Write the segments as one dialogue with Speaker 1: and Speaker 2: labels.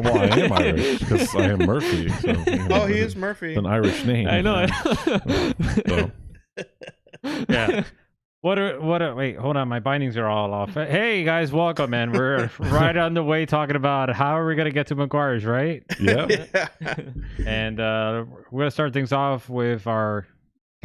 Speaker 1: Well, I am Irish because I am Murphy. So,
Speaker 2: He is Murphy.
Speaker 1: It's an Irish name.
Speaker 3: I know.
Speaker 1: So,
Speaker 4: Yeah. Wait, hold on. My bindings are all off. Hey, guys, welcome, man. We're right on the way talking about how are we going to get to McGuire's, right?
Speaker 1: yeah.
Speaker 4: And we're going to start things off with our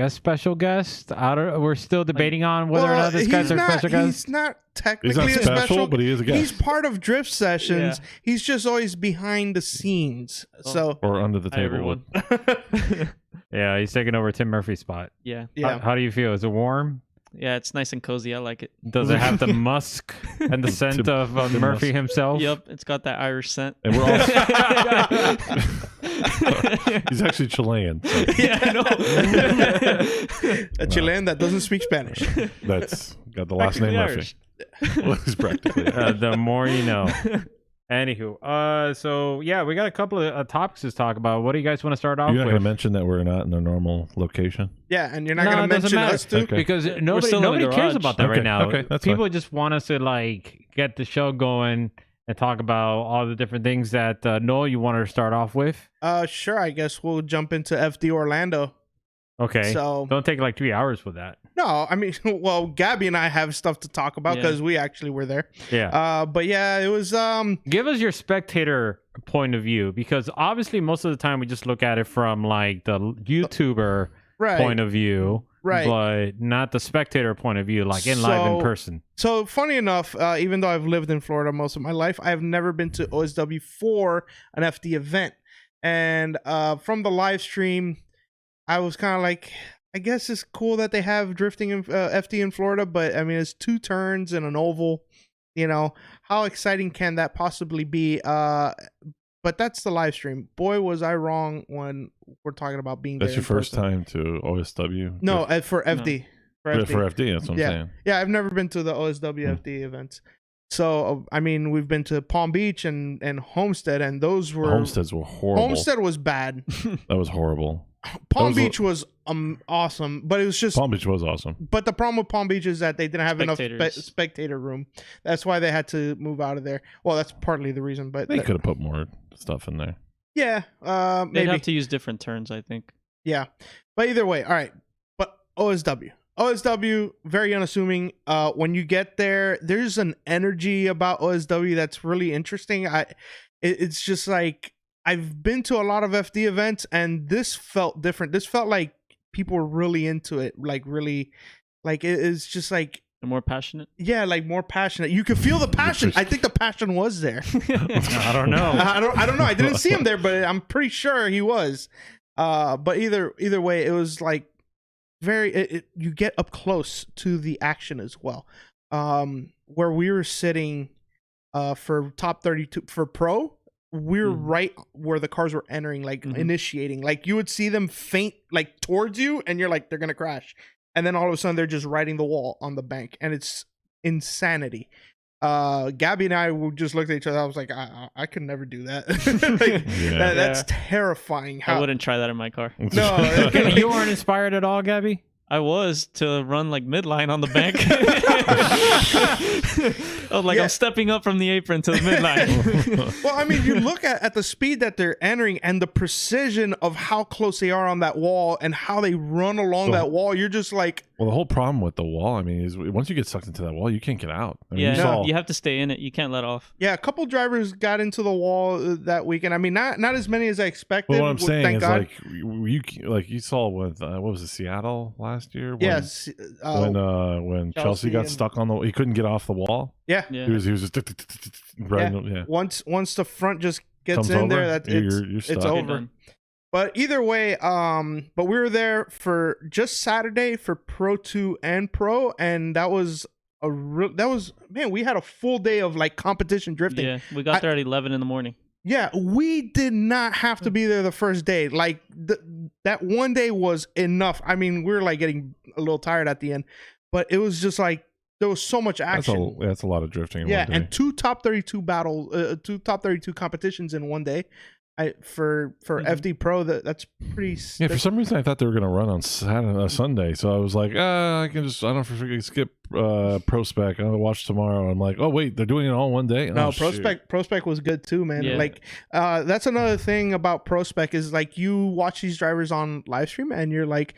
Speaker 4: special guest. We're still debating on whether or not this guy's our special guest.
Speaker 2: He's not technically
Speaker 1: He's not
Speaker 2: a special,
Speaker 1: but he is a guest.
Speaker 2: He's part of Drift Sessions.
Speaker 3: Yeah.
Speaker 2: He's just always behind the scenes. So
Speaker 1: Or under the
Speaker 3: Hi,
Speaker 1: table.
Speaker 3: everyone.
Speaker 4: Yeah, he's taking over Tim Murphy's spot.
Speaker 3: Yeah.
Speaker 4: How do you feel? Is it warm?
Speaker 3: Yeah, it's nice and cozy. I like it.
Speaker 4: Does it have the musk and the scent of Murphy himself?
Speaker 3: Yep, it's got that Irish scent.
Speaker 1: And we're all. He's actually Chilean. So
Speaker 3: Yeah, I know.
Speaker 2: a Chilean that doesn't speak Spanish.
Speaker 1: that's got the last name Murphy.
Speaker 3: Irish.
Speaker 1: Well, he's practically.
Speaker 4: The more you know. Anywho, so yeah, we got a couple of topics to talk about. What do you guys want to start off
Speaker 1: You're not
Speaker 4: with?
Speaker 1: going to mention that we're not in a normal location?
Speaker 2: Yeah, and you're not
Speaker 4: No,
Speaker 2: going
Speaker 4: it
Speaker 2: to
Speaker 4: doesn't
Speaker 2: mention
Speaker 4: matter.
Speaker 2: us too.
Speaker 1: Okay.
Speaker 4: Because
Speaker 3: still in
Speaker 4: nobody
Speaker 3: the
Speaker 4: cares
Speaker 3: garage.
Speaker 4: about that
Speaker 1: Okay,
Speaker 4: right now.
Speaker 1: okay, that's
Speaker 4: People just want us to like get the show going and talk about all the different things that Noel, you wanted to start off with.
Speaker 2: Sure, I guess we'll jump into FD Orlando.
Speaker 4: Okay.
Speaker 2: So
Speaker 4: Don't take like 3 hours with that.
Speaker 2: no, I mean, well, Gabby and I have stuff to talk about
Speaker 3: Yeah.
Speaker 2: because we actually were there.
Speaker 4: Yeah.
Speaker 2: But yeah, it was
Speaker 4: Give us your spectator point of view, because obviously most of the time we just look at it from like the YouTuber
Speaker 2: right.
Speaker 4: point of view,
Speaker 2: Right.
Speaker 4: but not the spectator point of view, like in live in
Speaker 2: So-
Speaker 4: person.
Speaker 2: So funny enough, even though I've lived in Florida most of my life, I have never been to OSW for an FD event. And from the live stream, I was kind of like, I guess it's cool that they have drifting in FD in Florida, but I mean, it's 2 turns and an oval. You know, how exciting can that possibly be? But that's the live stream. Boy, was I wrong when we're talking about being
Speaker 1: That's
Speaker 2: there
Speaker 1: your
Speaker 2: in
Speaker 1: first
Speaker 2: person.
Speaker 1: time to OSW?
Speaker 2: No, for FD. For FD.
Speaker 1: For FD, that's what I'm saying.
Speaker 2: Yeah, I've never been to the OSW FD events. So, I mean, we've been to Palm Beach and Homestead, and those were...
Speaker 1: Homesteads were horrible.
Speaker 2: Homestead was bad.
Speaker 1: That was horrible.
Speaker 2: Palm
Speaker 1: was
Speaker 2: Beach was awesome, but it was just...
Speaker 1: Palm Beach was awesome.
Speaker 2: But the problem with Palm Beach is that they didn't have enough
Speaker 3: Spectators.
Speaker 2: spectator room. That's why they had to move out of there. Well, that's partly the reason, but...
Speaker 1: They could have put more stuff in there.
Speaker 2: Yeah,
Speaker 3: They'd
Speaker 2: maybe.
Speaker 3: have to use different turns, I think.
Speaker 2: Yeah. But either way, all right. But OSW, very unassuming. When you get there, there's an energy about OSW that's really interesting. It's just like, I've been to a lot of FD events, and this felt different. This felt like people were really into it. Like, really, like, it's just like,
Speaker 3: They're more passionate.
Speaker 2: yeah, like more passionate. You could feel the passion. I think the passion was there.
Speaker 4: I don't know.
Speaker 2: I don't know. I didn't see him there, but I'm pretty sure he was. But either way, it was like you get up close to the action as well. Where we were sitting for top 32 for pro, we're right where the cars were entering, like initiating. Like you would see them faint like towards you, and you're like, they're gonna crash. And then all of a sudden they're just riding the wall on the bank, and it's insanity. Gabby and I just looked at each other. I was like, I could never do that. Like, that's terrifying.
Speaker 3: I wouldn't try that in my car.
Speaker 2: No,
Speaker 4: You weren't inspired at all, Gabby?
Speaker 3: I was to run like midline on the bank. I was like, I'm stepping up from the apron to the midline.
Speaker 2: Well, I mean, you look at the speed that they're entering and the precision of how close they are on that wall and how they run along that wall. You're just like,
Speaker 1: Well, the whole problem with the wall, I mean, is once you get sucked into that wall, you can't get out. I mean,
Speaker 3: Yeah, you have to stay in it. You can't let off.
Speaker 2: yeah, a couple drivers got into the wall that weekend. I mean, not as many as I expected.
Speaker 1: But what I'm saying
Speaker 2: thank
Speaker 1: is,
Speaker 2: God.
Speaker 1: you saw with what was it, Seattle last year? When,
Speaker 2: Yes.
Speaker 1: when Chelsea got
Speaker 2: and-
Speaker 1: stuck on he couldn't get off the wall.
Speaker 2: Yeah.
Speaker 3: Yeah.
Speaker 1: He was just riding. Yeah.
Speaker 2: Once the front just gets
Speaker 1: Comes
Speaker 2: in
Speaker 1: over,
Speaker 2: there, that
Speaker 1: you're
Speaker 2: it's
Speaker 1: stuck.
Speaker 3: You're
Speaker 2: over.
Speaker 3: done.
Speaker 2: But either way, but we were there for just Saturday for Pro 2 and Pro, and that was man, we had a full day of like competition drifting.
Speaker 3: Yeah, we got there at 11 in the morning.
Speaker 2: Yeah, we did not have to be there the first day. Like that one day was enough. I mean, we were like getting a little tired at the end, but it was just like there was so much action.
Speaker 1: That's a lot of drifting. In
Speaker 2: Yeah,
Speaker 1: one day.
Speaker 2: and two top 32 competitions in one day. for FD Pro, that's pretty.
Speaker 1: Yeah, for some reason I thought they were going to run on Sunday, so I was like, I don't know, skip Pro Spec. I'll watch tomorrow. I'm like, oh wait, they're doing it all one day.
Speaker 2: No,
Speaker 1: oh,
Speaker 2: Pro Spec was good too, man.
Speaker 3: Yeah.
Speaker 2: Like, that's another thing about Pro Spec is like you watch these drivers on live stream and you're like,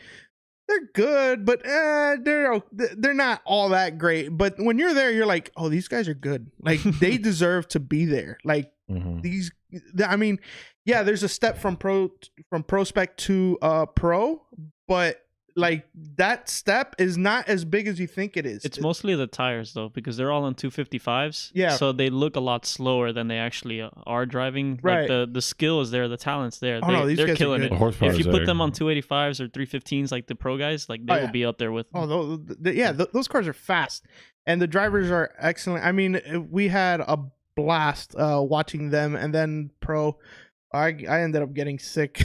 Speaker 2: they're good, but they're not all that great. But when you're there, you're like, oh, these guys are good. Like they deserve to be there. Like these, I mean, yeah, there's a step from Pro Spec to Pro, but like that step is not as big as you think it is.
Speaker 3: It's mostly the tires though, because they're all on 255s.
Speaker 2: Yeah.
Speaker 3: So they look a lot slower than they actually are driving.
Speaker 2: Right.
Speaker 3: Like the skill is there, the talent's there.
Speaker 2: Oh, no, these
Speaker 3: they're
Speaker 2: guys are
Speaker 3: killing
Speaker 2: good.
Speaker 3: it.
Speaker 1: The horsepower
Speaker 3: If you
Speaker 1: is
Speaker 3: put
Speaker 1: there.
Speaker 3: them on 285s or 315s, like the pro guys, like they will be up there with.
Speaker 2: Oh, those cars are fast, and the drivers are excellent. I mean, we had a blast watching them, and then Pro. I ended up getting sick.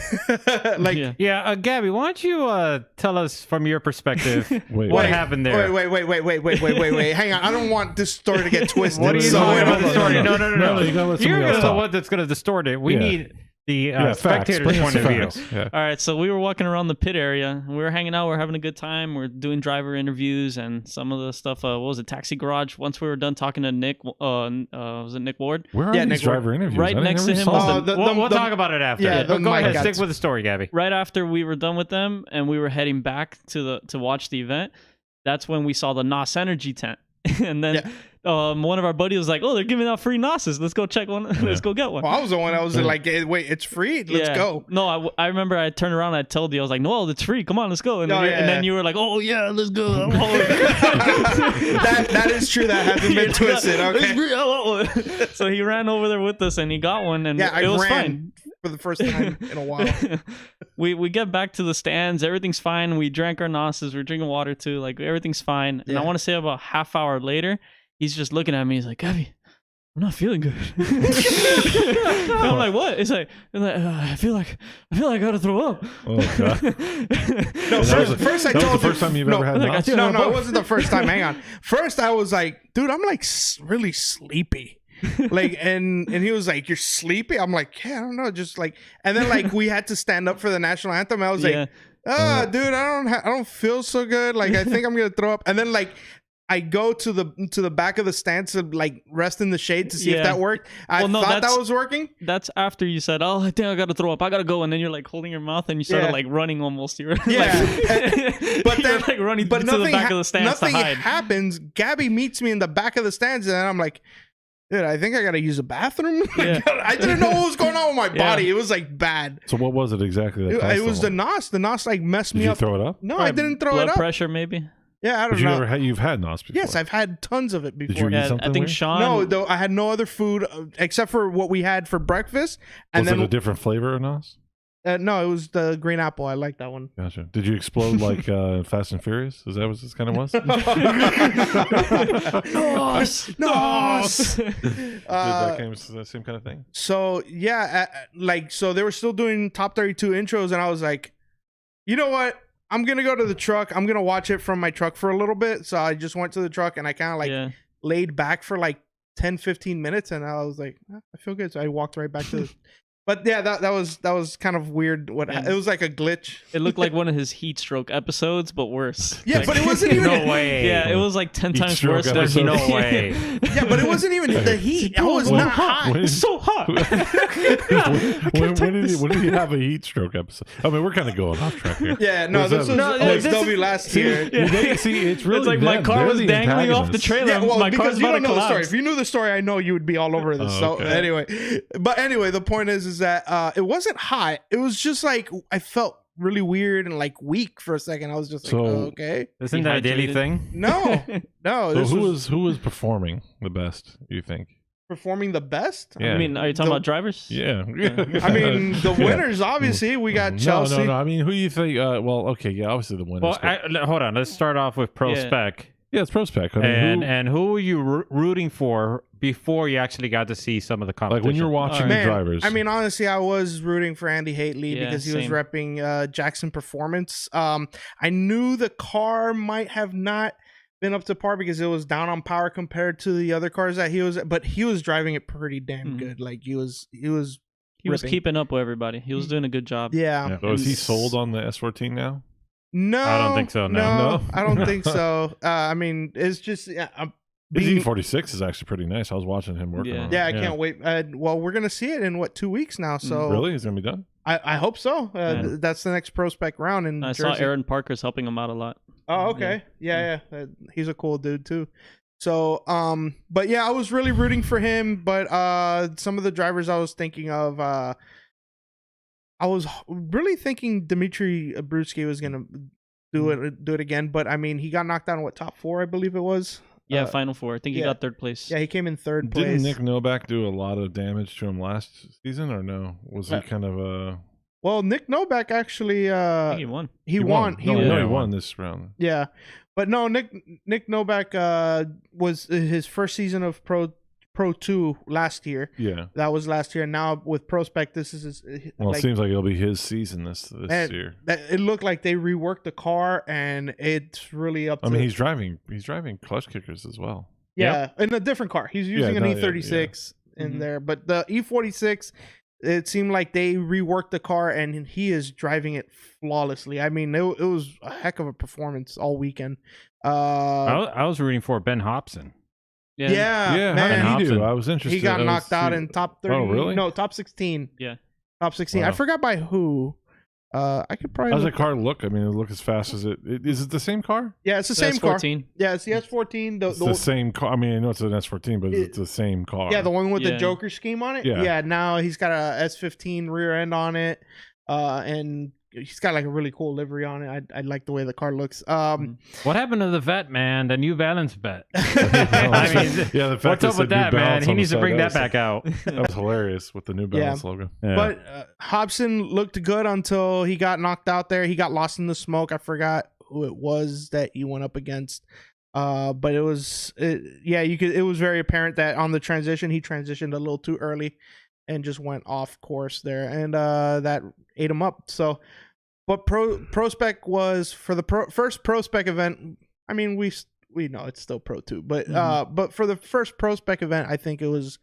Speaker 2: Like,
Speaker 3: yeah.
Speaker 4: Gabby, why don't you tell us from your perspective
Speaker 1: Wait,
Speaker 4: what happened there?
Speaker 2: Wait. Hang on. I don't want this story to get twisted.
Speaker 4: What are you talking about the story? No.
Speaker 1: you gotta let
Speaker 4: You're
Speaker 1: somebody else
Speaker 4: the
Speaker 1: talk.
Speaker 4: one that's going to distort it. We
Speaker 1: Yeah.
Speaker 4: need the
Speaker 1: Facts.
Speaker 4: spectator's
Speaker 1: Bring us
Speaker 4: point of view.
Speaker 1: facts. Yeah.
Speaker 3: All right, so we were walking around the pit area. We were hanging out. We are having a good time. We're doing driver interviews and some of the stuff. What was it? Taxi Garage. Once we were done talking to Nick, was it Nick Ward?
Speaker 1: Where are
Speaker 2: Yeah,
Speaker 1: these
Speaker 2: Nick
Speaker 1: driver interviews?
Speaker 3: Right
Speaker 1: I
Speaker 3: next
Speaker 1: never
Speaker 3: to him
Speaker 1: saw
Speaker 3: was
Speaker 1: them.
Speaker 4: We'll talk about it after.
Speaker 2: Yeah, the
Speaker 4: Go ahead.
Speaker 2: mic
Speaker 4: Stick
Speaker 2: guys.
Speaker 4: with the story, Gabby.
Speaker 3: Right after we were done with them and we were heading back to watch the event, that's when we saw the NOS Energy tent. And then one of our buddies was like, "Oh, they're giving out free NOSes. Let's go check one. Let's go get one."
Speaker 2: Well, I was the one. I was like, hey, "Wait, it's free. Let's go."
Speaker 3: No, I remember I turned around and I told you, I was like, "No, it's free. Come on, let's go." And,
Speaker 2: Oh,
Speaker 3: then, and then you were like, "Oh yeah, let's go."
Speaker 2: that is true. That hasn't been twisted. Okay.
Speaker 3: So he ran over there with us and he got one, and
Speaker 2: Yeah,
Speaker 3: it was
Speaker 2: I ran
Speaker 3: fine.
Speaker 2: for the first time in a while.
Speaker 3: we get back to the stands, everything's fine. We drank our NOSes, we're drinking water too, like everything's fine. And I want to say about half hour later, he's just looking at me. He's like, "Gabby, I'm not feeling good." And I'm like, "What?" It's like I feel like I gotta throw up.
Speaker 1: Oh god.
Speaker 2: No,
Speaker 1: That
Speaker 2: first I
Speaker 1: was
Speaker 2: told
Speaker 1: the first
Speaker 2: you,
Speaker 1: time you've
Speaker 2: no,
Speaker 1: ever had
Speaker 3: like,
Speaker 1: NOS?
Speaker 3: I
Speaker 2: No, it wasn't the first time. Hang on. First, I was like, "Dude, I'm like really sleepy." Like, and he was like, "You're sleepy?" I'm like, "Yeah, I don't know, just like." And then like we had to stand up for the national anthem. I was like, dude, I don't feel so good. Like, I think I'm gonna throw up. And then like I go to the back of the stand to like rest in the shade to see if that worked. I thought that was working.
Speaker 3: That's after you said, "Oh, I think I gotta throw up. I gotta go," and then you're like holding your mouth and you started like running almost. You were
Speaker 2: But then
Speaker 3: like running
Speaker 2: but
Speaker 3: to
Speaker 2: nothing
Speaker 3: the back of the stands to
Speaker 2: nothing
Speaker 3: hide.
Speaker 2: happens. Gabby meets me in the back of the stands, and I'm like, "Dude, I think I gotta use a bathroom."
Speaker 3: Yeah.
Speaker 2: I didn't know what was going on with my body. It was like bad.
Speaker 1: So what was it exactly? That
Speaker 2: It was the
Speaker 1: caused
Speaker 2: NOS. The NOS like messed
Speaker 1: Did
Speaker 2: me
Speaker 1: you
Speaker 2: up.
Speaker 1: throw it up?
Speaker 2: No, I didn't throw
Speaker 3: Blood
Speaker 2: it up.
Speaker 3: pressure, maybe.
Speaker 2: Yeah, I
Speaker 1: But
Speaker 2: don't know.
Speaker 1: you've had NOS before.
Speaker 2: Yes, I've had tons of it
Speaker 1: Did
Speaker 2: before.
Speaker 1: you eat
Speaker 3: Yeah,
Speaker 1: something
Speaker 3: I think
Speaker 1: weird?
Speaker 3: Sean.
Speaker 2: No, though I had no other food except for what we had for breakfast. And
Speaker 1: Was
Speaker 2: then
Speaker 1: it a different flavor of NOS?
Speaker 2: no, it was the green apple. I like that one.
Speaker 1: Gotcha. Did you explode like Fast and Furious? Is that what this kind of was?
Speaker 2: NOS.
Speaker 1: Did that came the same kind of thing?
Speaker 2: So yeah, so they were still doing top 32 intros, and I was like, you know what? I'm gonna go to the truck. I'm gonna watch it from my truck for a little bit. So I just went to the truck and I kind of like laid back for like 10-15 minutes, and I was like, I feel good. So I walked right back to the But yeah, that was kind of weird. It was like a glitch.
Speaker 3: It looked like one of his heat stroke episodes, but worse.
Speaker 2: Yeah,
Speaker 3: Like-
Speaker 2: but it wasn't even.
Speaker 4: No way.
Speaker 3: Yeah, it was like 10
Speaker 1: Heat
Speaker 3: times
Speaker 1: stroke
Speaker 3: worse. than
Speaker 1: episode.
Speaker 4: No way.
Speaker 2: Yeah, but it wasn't even the heat. It was not hot.
Speaker 3: It's so hot.
Speaker 1: when did he have a heat stroke episode? I mean, we're kind of going off track here.
Speaker 2: Yeah, no, this was OXW last year.
Speaker 1: See, it's really
Speaker 3: It's like my
Speaker 1: them.
Speaker 3: car
Speaker 1: They're
Speaker 3: was
Speaker 1: the
Speaker 3: dangling off the
Speaker 1: antagonists.
Speaker 3: trailer.
Speaker 2: Yeah, well,
Speaker 3: my
Speaker 2: because
Speaker 3: car's
Speaker 2: you
Speaker 3: about
Speaker 2: don't
Speaker 3: to
Speaker 2: know the story.
Speaker 3: collapse.
Speaker 2: If you knew the story, I know you would be all over this.
Speaker 1: Oh,
Speaker 2: So
Speaker 1: okay.
Speaker 2: anyway, the point is that it wasn't hot. It was just like I felt really weird and like weak for a second. I was just like,
Speaker 1: So-
Speaker 2: okay,
Speaker 4: Isn't that a daily
Speaker 3: Dehydrated.
Speaker 4: thing?
Speaker 2: no.
Speaker 1: So
Speaker 2: This
Speaker 1: who
Speaker 2: was
Speaker 1: was performing the best? You think?
Speaker 2: performing the best.
Speaker 1: Yeah.
Speaker 3: I mean, are you talking about drivers?
Speaker 1: Yeah.
Speaker 2: I mean, the winners obviously we got Chelsea.
Speaker 1: No. I mean, who do you think? Well, okay, yeah, obviously the winners.
Speaker 4: Well, hold on. Let's start off with Pro
Speaker 3: Yeah.
Speaker 4: Spec.
Speaker 1: yeah, it's Pro Spec. I mean,
Speaker 4: And who were you rooting for before you actually got to see some of the
Speaker 1: like
Speaker 4: competition?
Speaker 1: when you're watching the
Speaker 2: Man,
Speaker 1: drivers.
Speaker 2: I mean, honestly, I was rooting for Andy Haitley
Speaker 3: Yeah,
Speaker 2: because he was
Speaker 3: same.
Speaker 2: repping Jackson Performance. I knew the car might have not been up to par because it was down on power compared to the other cars that he was, but he was driving it pretty damn
Speaker 3: Mhm.
Speaker 2: good. Like he was
Speaker 3: He was
Speaker 2: ripping.
Speaker 3: keeping up with everybody. He was doing a good job.
Speaker 2: Yeah.
Speaker 1: So is he sold on the S14 now?
Speaker 2: No,
Speaker 4: I don't think so, no.
Speaker 2: no,
Speaker 1: No?
Speaker 2: I don't think so. I mean, it's just
Speaker 1: His E46 is actually pretty nice. I was watching him working on it.
Speaker 2: Yeah, I can't wait. Well, we're gonna see it in 2 weeks now. So
Speaker 1: Really? Is it going to be done?
Speaker 2: I hope so.
Speaker 3: Yeah.
Speaker 2: That's the next pro spec round in
Speaker 3: I
Speaker 2: Jersey.
Speaker 3: saw Aaron Parker's helping him out a lot.
Speaker 2: Oh, okay. Yeah. He's a cool dude too. So, but yeah, I was really rooting for him. But some of the drivers I was thinking of, I was really thinking Dmitry Bruschi was gonna do it again. But I mean, he got knocked out in top 4, I believe it was.
Speaker 3: Yeah, Final Four. I think he got 3rd place.
Speaker 2: Yeah, he came in 3rd place.
Speaker 1: Didn't Nick Novak do a lot of damage to him last season, or no? Was he kind of a...
Speaker 2: Well, Nick Novak actually
Speaker 3: I think he won.
Speaker 2: he won.
Speaker 1: He won this round.
Speaker 2: Yeah. But no, Nick Novak was his first season of Pro 2 last year.
Speaker 1: Yeah.
Speaker 2: That was last year. And now with Prospect, this is his,
Speaker 1: Well, it seems like it'll be his season this year.
Speaker 2: It looked like they reworked the car, and it's really up to...
Speaker 1: I mean, he's driving Klutch Kickers as well.
Speaker 2: Yeah, in a different car. He's using an E36 in
Speaker 3: Mhm.
Speaker 2: there. But the E46, it seemed like they reworked the car, and he is driving it flawlessly. I mean, it was a heck of a performance all weekend.
Speaker 4: I was rooting for Ben Hobson.
Speaker 1: Yeah,
Speaker 2: man.
Speaker 1: how did he do?
Speaker 4: Hobson.
Speaker 1: I was interested.
Speaker 2: He got
Speaker 1: I was
Speaker 2: knocked out
Speaker 1: seeing-
Speaker 2: in top 30.
Speaker 1: Oh, really?
Speaker 2: No, top 16.
Speaker 3: Yeah.
Speaker 2: Top 16. I
Speaker 1: Wow.
Speaker 2: forgot by who. I could probably...
Speaker 1: How's the car look? I mean, it look as fast as it. Is it the same car?
Speaker 2: Yeah, it's the same car.
Speaker 3: S14.
Speaker 2: Yeah, it's the S14.
Speaker 1: It's the same car. I mean, I know it's an S14, but it's the same car.
Speaker 2: Yeah, the one with the
Speaker 3: Yeah.
Speaker 2: Joker scheme on it.
Speaker 1: Yeah.
Speaker 2: Yeah, now he's got a S15 rear end on it. And he's got like a really cool livery on it. I like the way the car looks.
Speaker 4: What happened to the vet, man? The New Balance vet.
Speaker 1: I
Speaker 4: mean,
Speaker 1: yeah, the fact
Speaker 4: what's
Speaker 1: they
Speaker 4: up
Speaker 1: said
Speaker 4: with
Speaker 1: New
Speaker 4: that, man?
Speaker 1: Balance
Speaker 4: He
Speaker 1: on the
Speaker 4: needs to
Speaker 1: side,
Speaker 4: bring that
Speaker 1: was-
Speaker 4: back out.
Speaker 1: That was hilarious with the New Balance logo.
Speaker 4: Yeah.
Speaker 2: But Hobson looked good until he got knocked out there. He got lost in the smoke. I forgot who it was that he went up against. But it was very apparent that on the transition, he transitioned a little too early and just went off course there, and that ate him up. So, but Prospec was for the first Prospec event. I mean, we know it's still Pro 2, but but for the first Prospec event, I think it was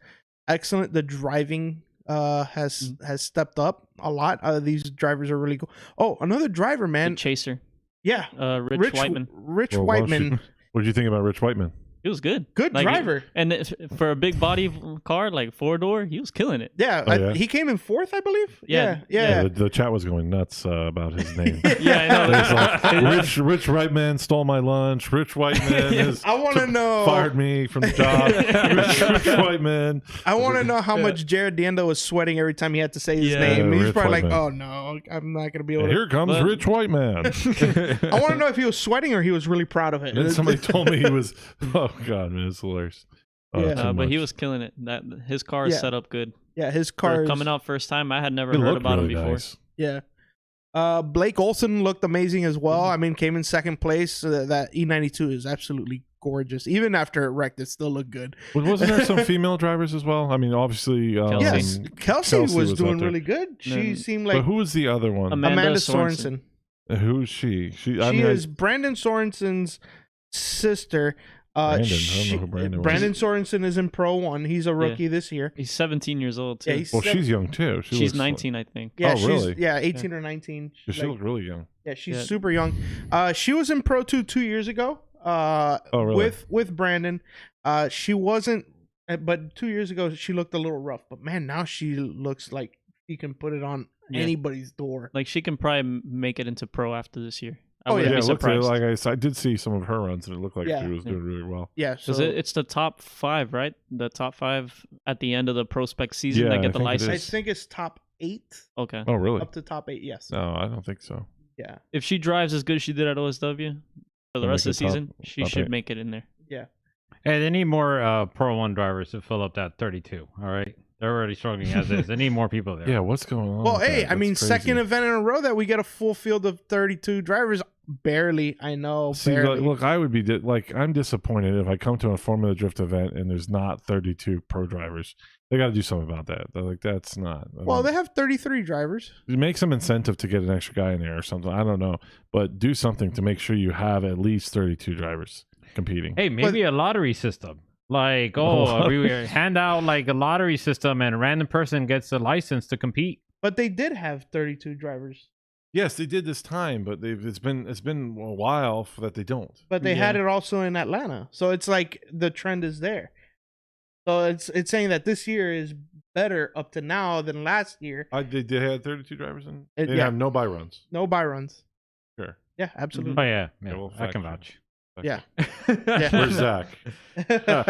Speaker 2: excellent. The driving has stepped up a lot. These drivers are really cool. Oh, another driver, man.
Speaker 3: The Chaser.
Speaker 2: Yeah,
Speaker 3: Rich Whiteman.
Speaker 2: Rich
Speaker 1: Well, why don't
Speaker 2: Whiteman.
Speaker 1: What did you think about Rich Whiteman?
Speaker 3: He was good.
Speaker 2: Good driver.
Speaker 3: And for a big body car, like 4-door, he was killing it.
Speaker 2: Yeah,
Speaker 1: Oh, yeah?
Speaker 2: he came in 4th, I believe.
Speaker 3: Yeah.
Speaker 2: Yeah.
Speaker 1: The chat was going nuts about his name.
Speaker 3: Yeah, I know.
Speaker 1: It's like, Rich Whiteman stole my lunch. Rich Whiteman has
Speaker 2: I want to know.
Speaker 1: fired me from the job. Rich Whiteman.
Speaker 2: I want to know how much Jared Diendo was sweating every time he had to say his
Speaker 3: Yeah.
Speaker 2: name. He's
Speaker 1: Rich
Speaker 2: probably
Speaker 1: Whiteman.
Speaker 2: like, "Oh no, I'm not gonna be able
Speaker 1: And
Speaker 2: to."
Speaker 1: here comes
Speaker 3: But-
Speaker 1: Rich Whiteman.
Speaker 2: I want to know if he was sweating or he was really proud of it.
Speaker 1: And then somebody told me he was. Oh God, man, it's hilarious. Oh,
Speaker 2: Yeah.
Speaker 1: too
Speaker 3: But he
Speaker 1: much.
Speaker 3: was killing it. That his car is
Speaker 2: Yeah.
Speaker 3: set up good.
Speaker 2: Yeah, his
Speaker 3: For
Speaker 2: car is
Speaker 3: coming out first time, I had never
Speaker 1: It
Speaker 3: heard
Speaker 1: looked
Speaker 3: about
Speaker 1: really
Speaker 3: him before.
Speaker 1: nice.
Speaker 2: Yeah. Blake Olson looked amazing as well. I mean, came in 2nd place. That E92 is absolutely gorgeous. Even after it wrecked, it still looked good.
Speaker 1: But wasn't there some female drivers as well? I mean, obviously.
Speaker 2: Yes, Kelsey was
Speaker 1: was
Speaker 2: doing
Speaker 1: out there.
Speaker 2: really good. She
Speaker 3: Then-
Speaker 2: seemed
Speaker 1: But
Speaker 2: like
Speaker 1: who was the other one?
Speaker 3: Amanda
Speaker 2: Sorensen.
Speaker 1: Who's she? She
Speaker 2: Is Brandon Sorensen's sister.
Speaker 1: Brandon. I don't know who Brandon was.
Speaker 2: Brandon Sorensen is in Pro 1. He's a rookie this year.
Speaker 3: He's 17 years old too.
Speaker 2: Yeah, he's
Speaker 1: Well, she's young too.
Speaker 3: She's
Speaker 1: looks
Speaker 3: 19, I think.
Speaker 2: Yeah,
Speaker 1: Oh, really?
Speaker 2: she's 18 or 19.
Speaker 1: Like, she looked really young.
Speaker 2: Yeah, she's
Speaker 3: Yeah.
Speaker 2: super young. She was in Pro 2 years ago.
Speaker 1: Really?
Speaker 2: With Brandon. She wasn't, but 2 years ago she looked a little rough. But man, now she looks like she can put it on
Speaker 3: Yeah.
Speaker 2: anybody's door.
Speaker 3: Like she can probably make it into pro after this year. I
Speaker 2: Oh,
Speaker 3: wouldn't
Speaker 2: yeah.
Speaker 3: be
Speaker 1: It looked
Speaker 3: surprised.
Speaker 1: like I did see some of her runs, and it looked like
Speaker 2: Yeah.
Speaker 1: she was doing really well.
Speaker 2: Yeah, so
Speaker 3: Because it's the top 5, right? The top 5 at the end of the prospect season
Speaker 1: Yeah,
Speaker 3: that
Speaker 1: I
Speaker 3: get the
Speaker 1: think it
Speaker 2: I
Speaker 3: license.
Speaker 1: is.
Speaker 2: think it's top 8,
Speaker 3: Okay.
Speaker 1: Oh, really?
Speaker 2: up to top 8. Yes.
Speaker 1: No, I don't think so.
Speaker 2: Yeah.
Speaker 3: If she drives as good as she did at OSW for the
Speaker 1: Then
Speaker 3: rest of the
Speaker 1: make it
Speaker 3: season, she
Speaker 1: top
Speaker 3: should
Speaker 1: 8.
Speaker 3: make it in there.
Speaker 2: Yeah.
Speaker 4: Hey, they need more Pro 1 drivers to fill up that 32. All right, they're already struggling as is. They need more people there.
Speaker 1: Yeah, what's going on?
Speaker 2: Well,
Speaker 1: with
Speaker 2: hey,
Speaker 1: that?
Speaker 2: I mean,
Speaker 1: That's
Speaker 2: second
Speaker 1: crazy.
Speaker 2: event in a row that we get a full field of 32 drivers. Barely, I know.
Speaker 1: See,
Speaker 2: barely.
Speaker 1: look, I would be I'm disappointed if I come to a Formula Drift event and there's not 32 pro drivers. They got to do something about that. They're like, that's not.
Speaker 2: Well, they have 33 drivers.
Speaker 1: Make some incentive to get an extra guy in there or something. I don't know, but do something to make sure you have at least 32 drivers competing.
Speaker 4: Hey, maybe a lottery system. Like, we hand out like a lottery system, and a random person gets a license to compete.
Speaker 2: But they did have 32 drivers.
Speaker 1: Yes, they did this time, but it's been a while that they don't.
Speaker 2: But they had it also in Atlanta, so it's like the trend is there. So it's saying that this year is better up to now than last year.
Speaker 1: They had 32 drivers in. They have no buy runs.
Speaker 2: No buy runs.
Speaker 1: Sure.
Speaker 2: Yeah, absolutely.
Speaker 4: Oh yeah,
Speaker 1: we'll
Speaker 4: I can vouch.
Speaker 2: Yeah.
Speaker 1: Where's Zach?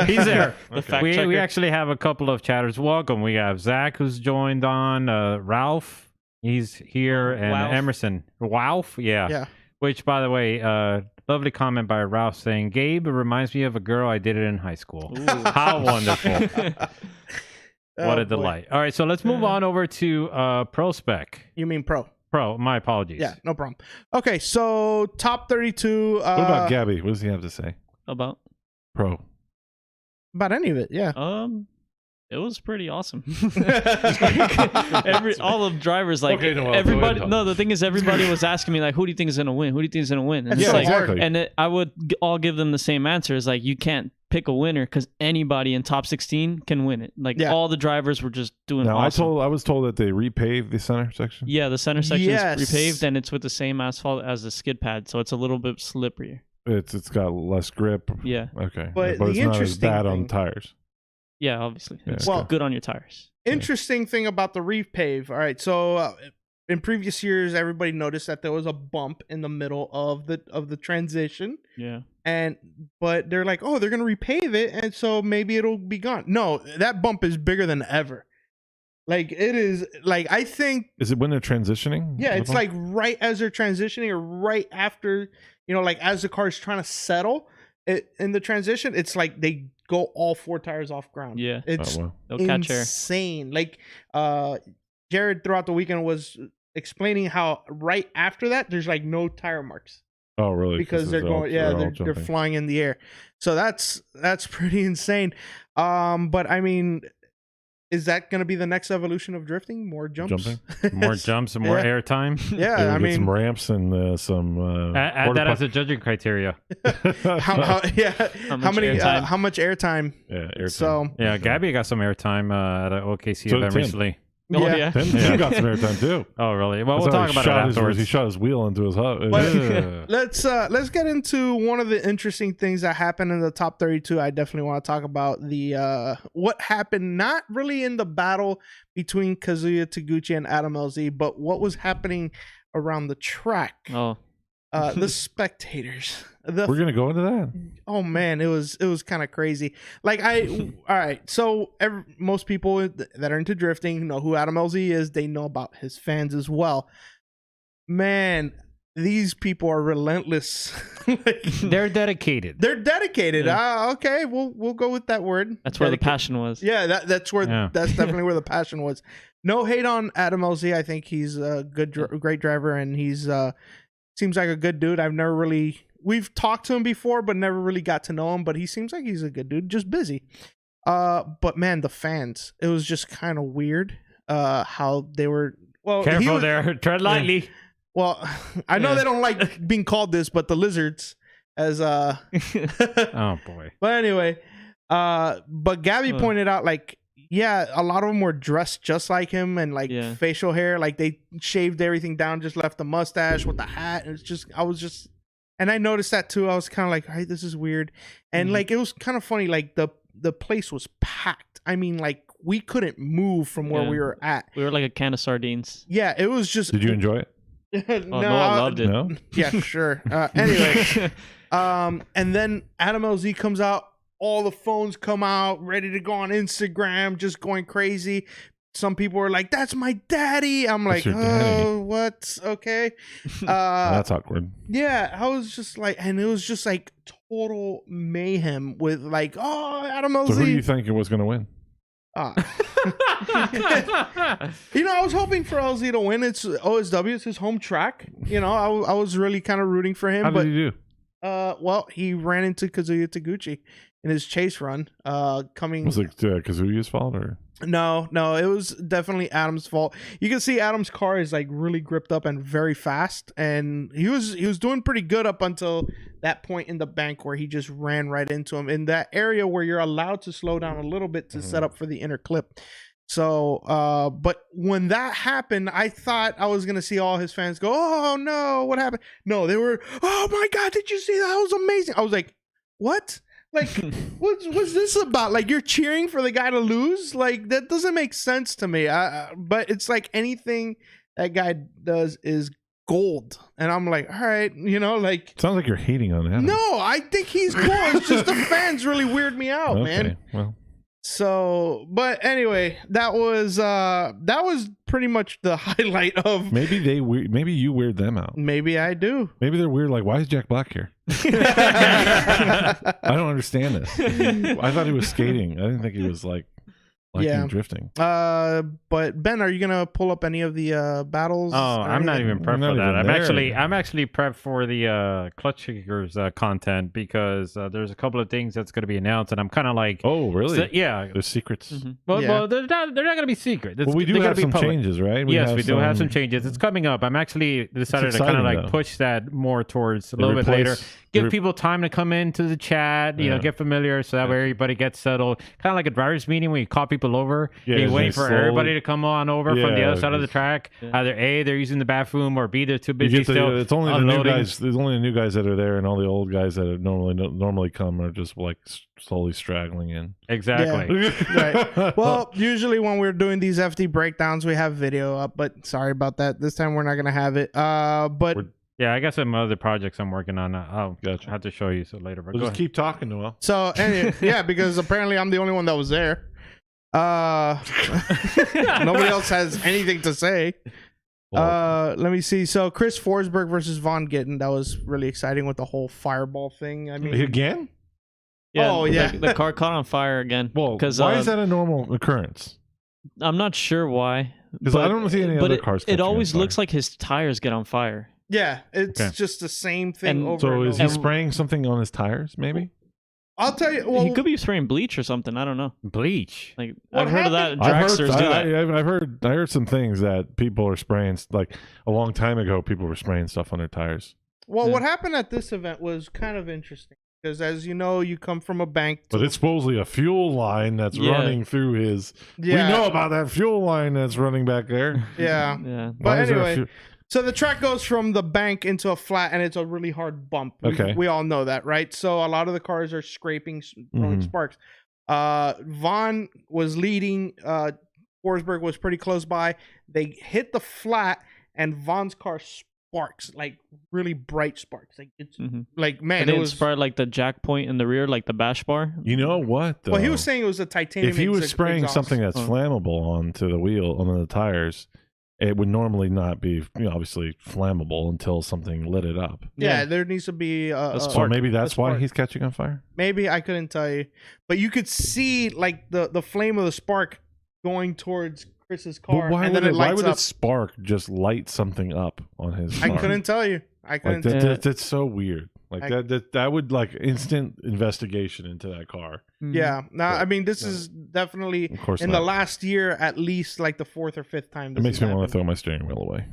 Speaker 4: He's there.
Speaker 1: Okay.
Speaker 4: We actually have a couple of chatters. Welcome. We have Zach who's joined on. Ralph, he's here, and
Speaker 3: Ralph.
Speaker 4: Emerson. Ralph, yeah.
Speaker 2: Yeah.
Speaker 4: Which, by the way, lovely comment by Ralph saying, "Gabe reminds me of a girl I dated in high school."
Speaker 3: Ooh.
Speaker 4: How wonderful! What a
Speaker 2: boy.
Speaker 4: delight. All right, so let's move on over to Pro Spec.
Speaker 2: You mean pro?
Speaker 4: Pro, my apologies.
Speaker 2: Yeah, no problem. Okay, so top 32.
Speaker 1: What about Gabby? What does he have to say?
Speaker 3: About
Speaker 1: Pro.
Speaker 2: About any of it, yeah.
Speaker 3: it was pretty awesome. All of drivers, like
Speaker 1: Okay, no,
Speaker 3: everybody.
Speaker 1: go ahead,
Speaker 3: No, the thing is, everybody was asking me like, "Who do you think is gonna win? Who do you think is gonna win?" And it's
Speaker 1: Yeah,
Speaker 3: like,
Speaker 1: exactly.
Speaker 3: and I would all give them the same answer. It's like you can't pick a winner because anybody in top 16 can win it. Like
Speaker 2: Yeah.
Speaker 3: all the drivers were just doing
Speaker 1: Now
Speaker 3: awesome.
Speaker 1: I was told that they repaved the center section.
Speaker 3: Yeah, the center section
Speaker 2: Yes.
Speaker 3: is repaved and it's with the same asphalt as the skid pad, so it's a little bit slipperier.
Speaker 1: It's got less grip.
Speaker 3: Yeah,
Speaker 1: Okay.
Speaker 2: But
Speaker 1: But
Speaker 2: the
Speaker 1: it's not as
Speaker 2: interesting
Speaker 1: bad on
Speaker 2: thing-
Speaker 1: tires.
Speaker 3: yeah, obviously,
Speaker 1: Yeah,
Speaker 3: it's
Speaker 2: okay.
Speaker 3: good on your tires.
Speaker 2: Interesting thing about the repave. All right, so in previous years, everybody noticed that there was a bump in the middle of the transition,
Speaker 3: Yeah,
Speaker 2: but they're like, oh, they're gonna repave it, and so maybe it'll be gone. No, that bump is bigger than ever. Like it is. Like I think.
Speaker 1: Is it when they're transitioning?
Speaker 2: Yeah, it's like right as they're transitioning, or right after. Like as the car is trying to settle in the transition, it's like they go all 4 tires off ground.
Speaker 3: yeah,
Speaker 2: It's
Speaker 1: wow.
Speaker 3: they'll catch air.
Speaker 2: insane. Like Jared throughout the weekend was explaining how right after that there's like no tire marks
Speaker 1: Oh, really?
Speaker 2: because they're
Speaker 1: all-
Speaker 2: going. Yeah,
Speaker 1: all
Speaker 2: they're
Speaker 1: jumping.
Speaker 2: flying in the air. So that's pretty insane. But I mean, is that going to be the next evolution of drifting? More jumps,
Speaker 4: More jumps and more
Speaker 2: Yeah.
Speaker 4: airtime.
Speaker 2: Yeah,
Speaker 1: They will
Speaker 2: I
Speaker 1: get
Speaker 2: mean,
Speaker 1: some ramps and some.
Speaker 4: Add that as a judging criteria.
Speaker 2: how
Speaker 3: much
Speaker 2: many?
Speaker 3: airtime?
Speaker 2: How much airtime?
Speaker 1: yeah, airtime.
Speaker 2: So
Speaker 4: Yeah, Gabby got some airtime at an OKC
Speaker 1: So
Speaker 4: event
Speaker 1: Tim.
Speaker 4: recently.
Speaker 3: Oh
Speaker 2: yeah.
Speaker 3: yeah,
Speaker 1: Tim got some airtime too.
Speaker 4: Oh, really? Well,
Speaker 1: That's
Speaker 4: we'll
Speaker 1: how
Speaker 4: talk
Speaker 1: he
Speaker 4: about
Speaker 1: shot
Speaker 4: it
Speaker 1: his-
Speaker 4: afterwards.
Speaker 1: He shot his wheel into his hub.
Speaker 2: But- let's get into one of the interesting things that happened in the top 32. I definitely want to talk about the what happened, not really in the battle between Kazuya Taguchi and Adam LZ, but what was happening around the track.
Speaker 3: oh
Speaker 2: The spectators.
Speaker 1: We're gonna go into that.
Speaker 2: Oh man, it was kind of crazy. Like all right, so most people that are into drifting know who Adam LZ is. They know about his fans as well. Man, these people are relentless. Like,
Speaker 4: They're dedicated.
Speaker 2: they're dedicated.
Speaker 3: Yeah.
Speaker 2: Okay, we'll go with that word.
Speaker 3: that's where the
Speaker 2: Dedicated.
Speaker 3: passion was.
Speaker 2: Yeah, that's where
Speaker 4: Yeah.
Speaker 2: that's definitely where the passion was. No hate on Adam LZ. I think he's a great driver, and he's seems like a good dude. We've talked to him before, but never really got to know him. But he seems like he's a good dude, just busy. But man, the fans, it was just kind of weird. How they were. Well,
Speaker 4: Careful there. Tread lightly.
Speaker 2: Well, I know
Speaker 3: Yeah.
Speaker 2: they don't like being called this, but the lizards, as
Speaker 4: Oh, boy.
Speaker 2: But anyway, but Gabby pointed out, like, yeah, a lot of them were dressed just like him, and like
Speaker 3: Yeah.
Speaker 2: facial hair, like they shaved everything down, just left the mustache with the hat, and and I noticed that too. I was kind of like, all right, this is weird, and
Speaker 3: Mhm.
Speaker 2: like it was kind of funny. Like the place was packed. I mean, like we couldn't move from where
Speaker 3: Yeah.
Speaker 2: we were at.
Speaker 3: We were like a can of sardines.
Speaker 2: Yeah, it was just.
Speaker 1: Did you enjoy it?
Speaker 3: Oh, Noah loved it.
Speaker 1: No.
Speaker 2: Yeah, sure. Anyway. And then Adam LZ comes out, all the phones come out, ready to go on Instagram, just going crazy. Some people are like, "That's my daddy." I'm like,
Speaker 1: That's your daddy.
Speaker 2: "Oh, what? Okay."
Speaker 1: That's awkward.
Speaker 2: Yeah, I was just like, and it was just like total mayhem with like, "Oh, Adam LZ."
Speaker 1: So who do you think was going to win?
Speaker 2: I was hoping for LZ to win. It's OSW, it's his home track. I was really kind of rooting for him,
Speaker 1: How
Speaker 2: but
Speaker 1: did he do?
Speaker 2: well, he ran into Kazuya Taguchi. in his chase run. Coming
Speaker 1: Was it Kazuya's fault or?
Speaker 2: No, it was definitely Adam's fault. You can see Adam's car is like really gripped up and very fast, and he was doing pretty good up until that point in the bank where he just ran right into him in that area where you're allowed to slow down a little bit to set up for the inner clip. So, but when that happened, I thought I was gonna see all his fans go, "Oh no, what happened?" No, they were, "Oh my God, did you see that? That was amazing." I was like, "What? Like, what's this about? Like, you're cheering for the guy to lose? Like, that doesn't make sense to me." But it's like anything that guy does is gold, and I'm like, all right, like.
Speaker 1: Sounds like you're hating on him.
Speaker 2: No, I think he's cool. It's just the fans really weird me out, man.
Speaker 1: Well.
Speaker 2: So, but anyway, that was pretty much the highlight of.
Speaker 1: Maybe you weird them out.
Speaker 2: Maybe I do.
Speaker 1: Maybe they're weird. Like, why is Jack Black here? I don't understand this. I thought he was skating. I didn't think he was like drifting.
Speaker 2: But Ben, are you gonna pull up any of the battles?
Speaker 4: Oh, I'm not even prepped for that. I'm actually prepped for the Klutch Kickers content because there's a couple of things that's going to be announced, and I'm kind of like,
Speaker 1: oh, really?
Speaker 4: So, yeah,
Speaker 1: there's secrets.
Speaker 4: Mm-hmm. Well, they're not going to be secret.
Speaker 1: Well, we do have some changes, right?
Speaker 4: We do have some changes. It's coming up. I'm actually decided to kind of like push that more towards a little bit later. Give people time to come into the chat, get familiar, so that way everybody gets settled. Kind of like a driver's meeting when you call people over. You're waiting for everybody to come on over from the other side of the track. Either A, they're using the bathroom, or B, they're too busy still.
Speaker 1: It's only the new guys. There's only the new guys that are there, and all the old guys that normally come are just like slowly straggling in.
Speaker 4: Exactly.
Speaker 2: Yeah. Right. Well, usually when we're doing these FD breakdowns, we have video up, but sorry about that. This time we're not gonna have it.
Speaker 4: Yeah, I got some other projects I'm working on. I'll have to show you later. But
Speaker 1: we'll just keep talking, Noel.
Speaker 2: So, anyway, because apparently I'm the only one that was there. Nobody else has anything to say. Let me see. So, Chris Forsberg versus Von Gittin. That was really exciting with the whole fireball thing. I mean,
Speaker 1: again?
Speaker 3: Yeah.
Speaker 2: Oh, yeah.
Speaker 3: The car caught on fire again.
Speaker 1: Well, why is that a normal occurrence?
Speaker 3: I'm not sure why.
Speaker 1: Because I don't see any other cars.
Speaker 3: It always looks like his tires get on fire.
Speaker 2: Yeah, it's just the same thing over.
Speaker 1: So is he spraying something on his tires? Maybe.
Speaker 2: I'll tell you. Well,
Speaker 3: he could be spraying bleach or something. I don't know.
Speaker 4: Bleach.
Speaker 3: Like I've heard of that. Dragsters do that.
Speaker 1: I heard some things that people are spraying. Like a long time ago, people were spraying stuff on their tires.
Speaker 2: Well, what happened at this event was kind of interesting because, as you know, you come from a bank.
Speaker 1: But it's supposedly a fuel line that's running through his.
Speaker 2: Yeah.
Speaker 1: We know about that fuel line that's running back there.
Speaker 2: Yeah.
Speaker 3: Yeah.
Speaker 2: But anyway. So the track goes from the bank into a flat, and it's a really hard bump. We all know that, right? So a lot of the cars are scraping, throwing sparks. Vaughn was leading. Forsberg was pretty close by. They hit the flat, and Vaughn's car sparks, like really bright sparks. Like it's like, man,
Speaker 3: it was spark like the jack point in the rear, like the bash bar.
Speaker 1: You know what? Though?
Speaker 2: Well, he was saying it was a titanium.
Speaker 1: If he was spraying something that's flammable onto the wheel, on the tires, it would normally not be, obviously flammable until something lit it up.
Speaker 2: Yeah, there needs to be a
Speaker 1: spark. So maybe that's why he's catching on fire?
Speaker 2: Maybe, I couldn't tell you. But you could see like the flame of the spark going towards Chris's car.
Speaker 1: Why would a spark just light something up on his car?
Speaker 2: I couldn't tell you.
Speaker 1: That's so weird. Like that would like instant investigation into that car.
Speaker 2: Yeah. I mean, this is definitely in the last year at least like the fourth or fifth time.
Speaker 1: It makes me want to throw my steering wheel away.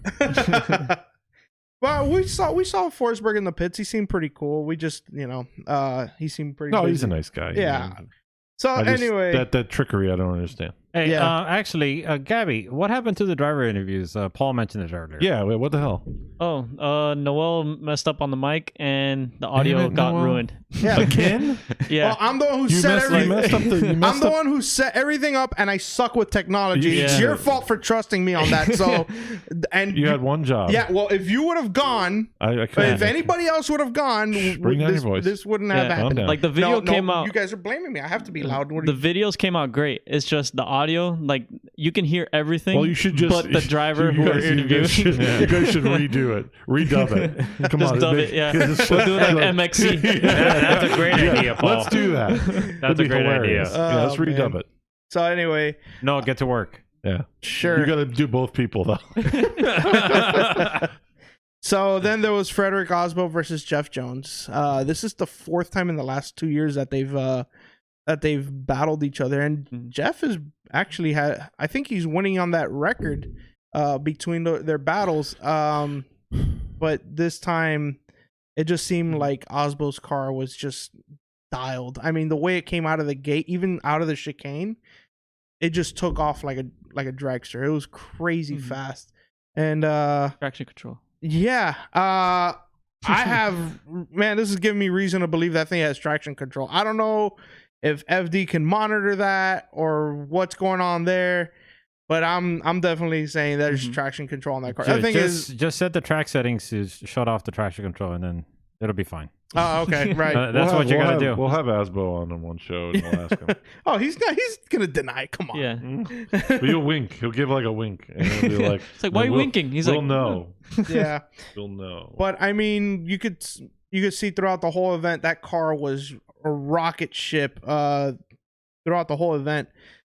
Speaker 2: Well, we saw Forsberg in the pits. He seemed pretty cool. We just, he seemed pretty.
Speaker 1: No, he's a nice guy.
Speaker 2: Yeah. So anyway,
Speaker 1: that trickery I don't understand.
Speaker 4: Hey, actually, Gabby, what happened to the driver interviews? Paul mentioned it earlier.
Speaker 1: Yeah, wait, what the hell?
Speaker 3: Oh, Noel messed up on the mic and the audio got ruined.
Speaker 2: Yeah.
Speaker 1: Again?
Speaker 3: Yeah.
Speaker 2: Well, I'm the one who set everything. I'm the one who set everything up, and I suck with technology. It's your fault for trusting me on that. So, and
Speaker 1: you had one job.
Speaker 2: Yeah. Well, if you would have gone, if anybody else would have gone, this wouldn't have happened.
Speaker 3: Like the video came out.
Speaker 2: You guys are blaming me. I have to be loud.
Speaker 3: The videos came out great. It's just the audio, like you can hear everything.
Speaker 1: Well, you should just.
Speaker 3: But the driver who are interviewing,
Speaker 1: you guys should redo it, redub it. Come on,
Speaker 3: dub it. Yeah, we'll do it like MXC.
Speaker 4: That's a great idea, Paul.
Speaker 1: Let's do that.
Speaker 4: That's a great idea.
Speaker 1: Let's redub it.
Speaker 2: So anyway,
Speaker 4: no, get to work.
Speaker 1: Yeah,
Speaker 2: sure.
Speaker 1: You got to do both people though.
Speaker 2: So then there was Frederick Osbo versus Jeff Jones. This is the 4th time in the last 2 years that they've battled each other, and Jeff is actually I think he's winning on that record between their battles. But this time, it just seemed like Osbo's car was just dialed. I mean, the way it came out of the gate, even out of the chicane, it just took off like a dragster. It was crazy fast, and
Speaker 3: traction control.
Speaker 2: Yeah. I have, man, this is giving me reason to believe that thing has traction control. I don't know if FD can monitor that or what's going on there, but I'm definitely saying there's traction control on that car.
Speaker 4: Just set the track settings to shut off the traction control, and then it'll be fine.
Speaker 2: Oh, okay, right.
Speaker 4: That's what you gotta do.
Speaker 1: We'll have Asbo on one show and we'll ask him.
Speaker 2: Oh, he's gonna deny it. Come on.
Speaker 3: Yeah.
Speaker 1: But he'll wink. He'll give like a wink, and he'll be like,
Speaker 3: "It's like, why are you winking?" He's
Speaker 1: we'll
Speaker 3: like,
Speaker 1: know.
Speaker 2: Yeah.
Speaker 1: We'll know.
Speaker 2: But I mean, you could see throughout the whole event that car was a rocket ship throughout the whole event.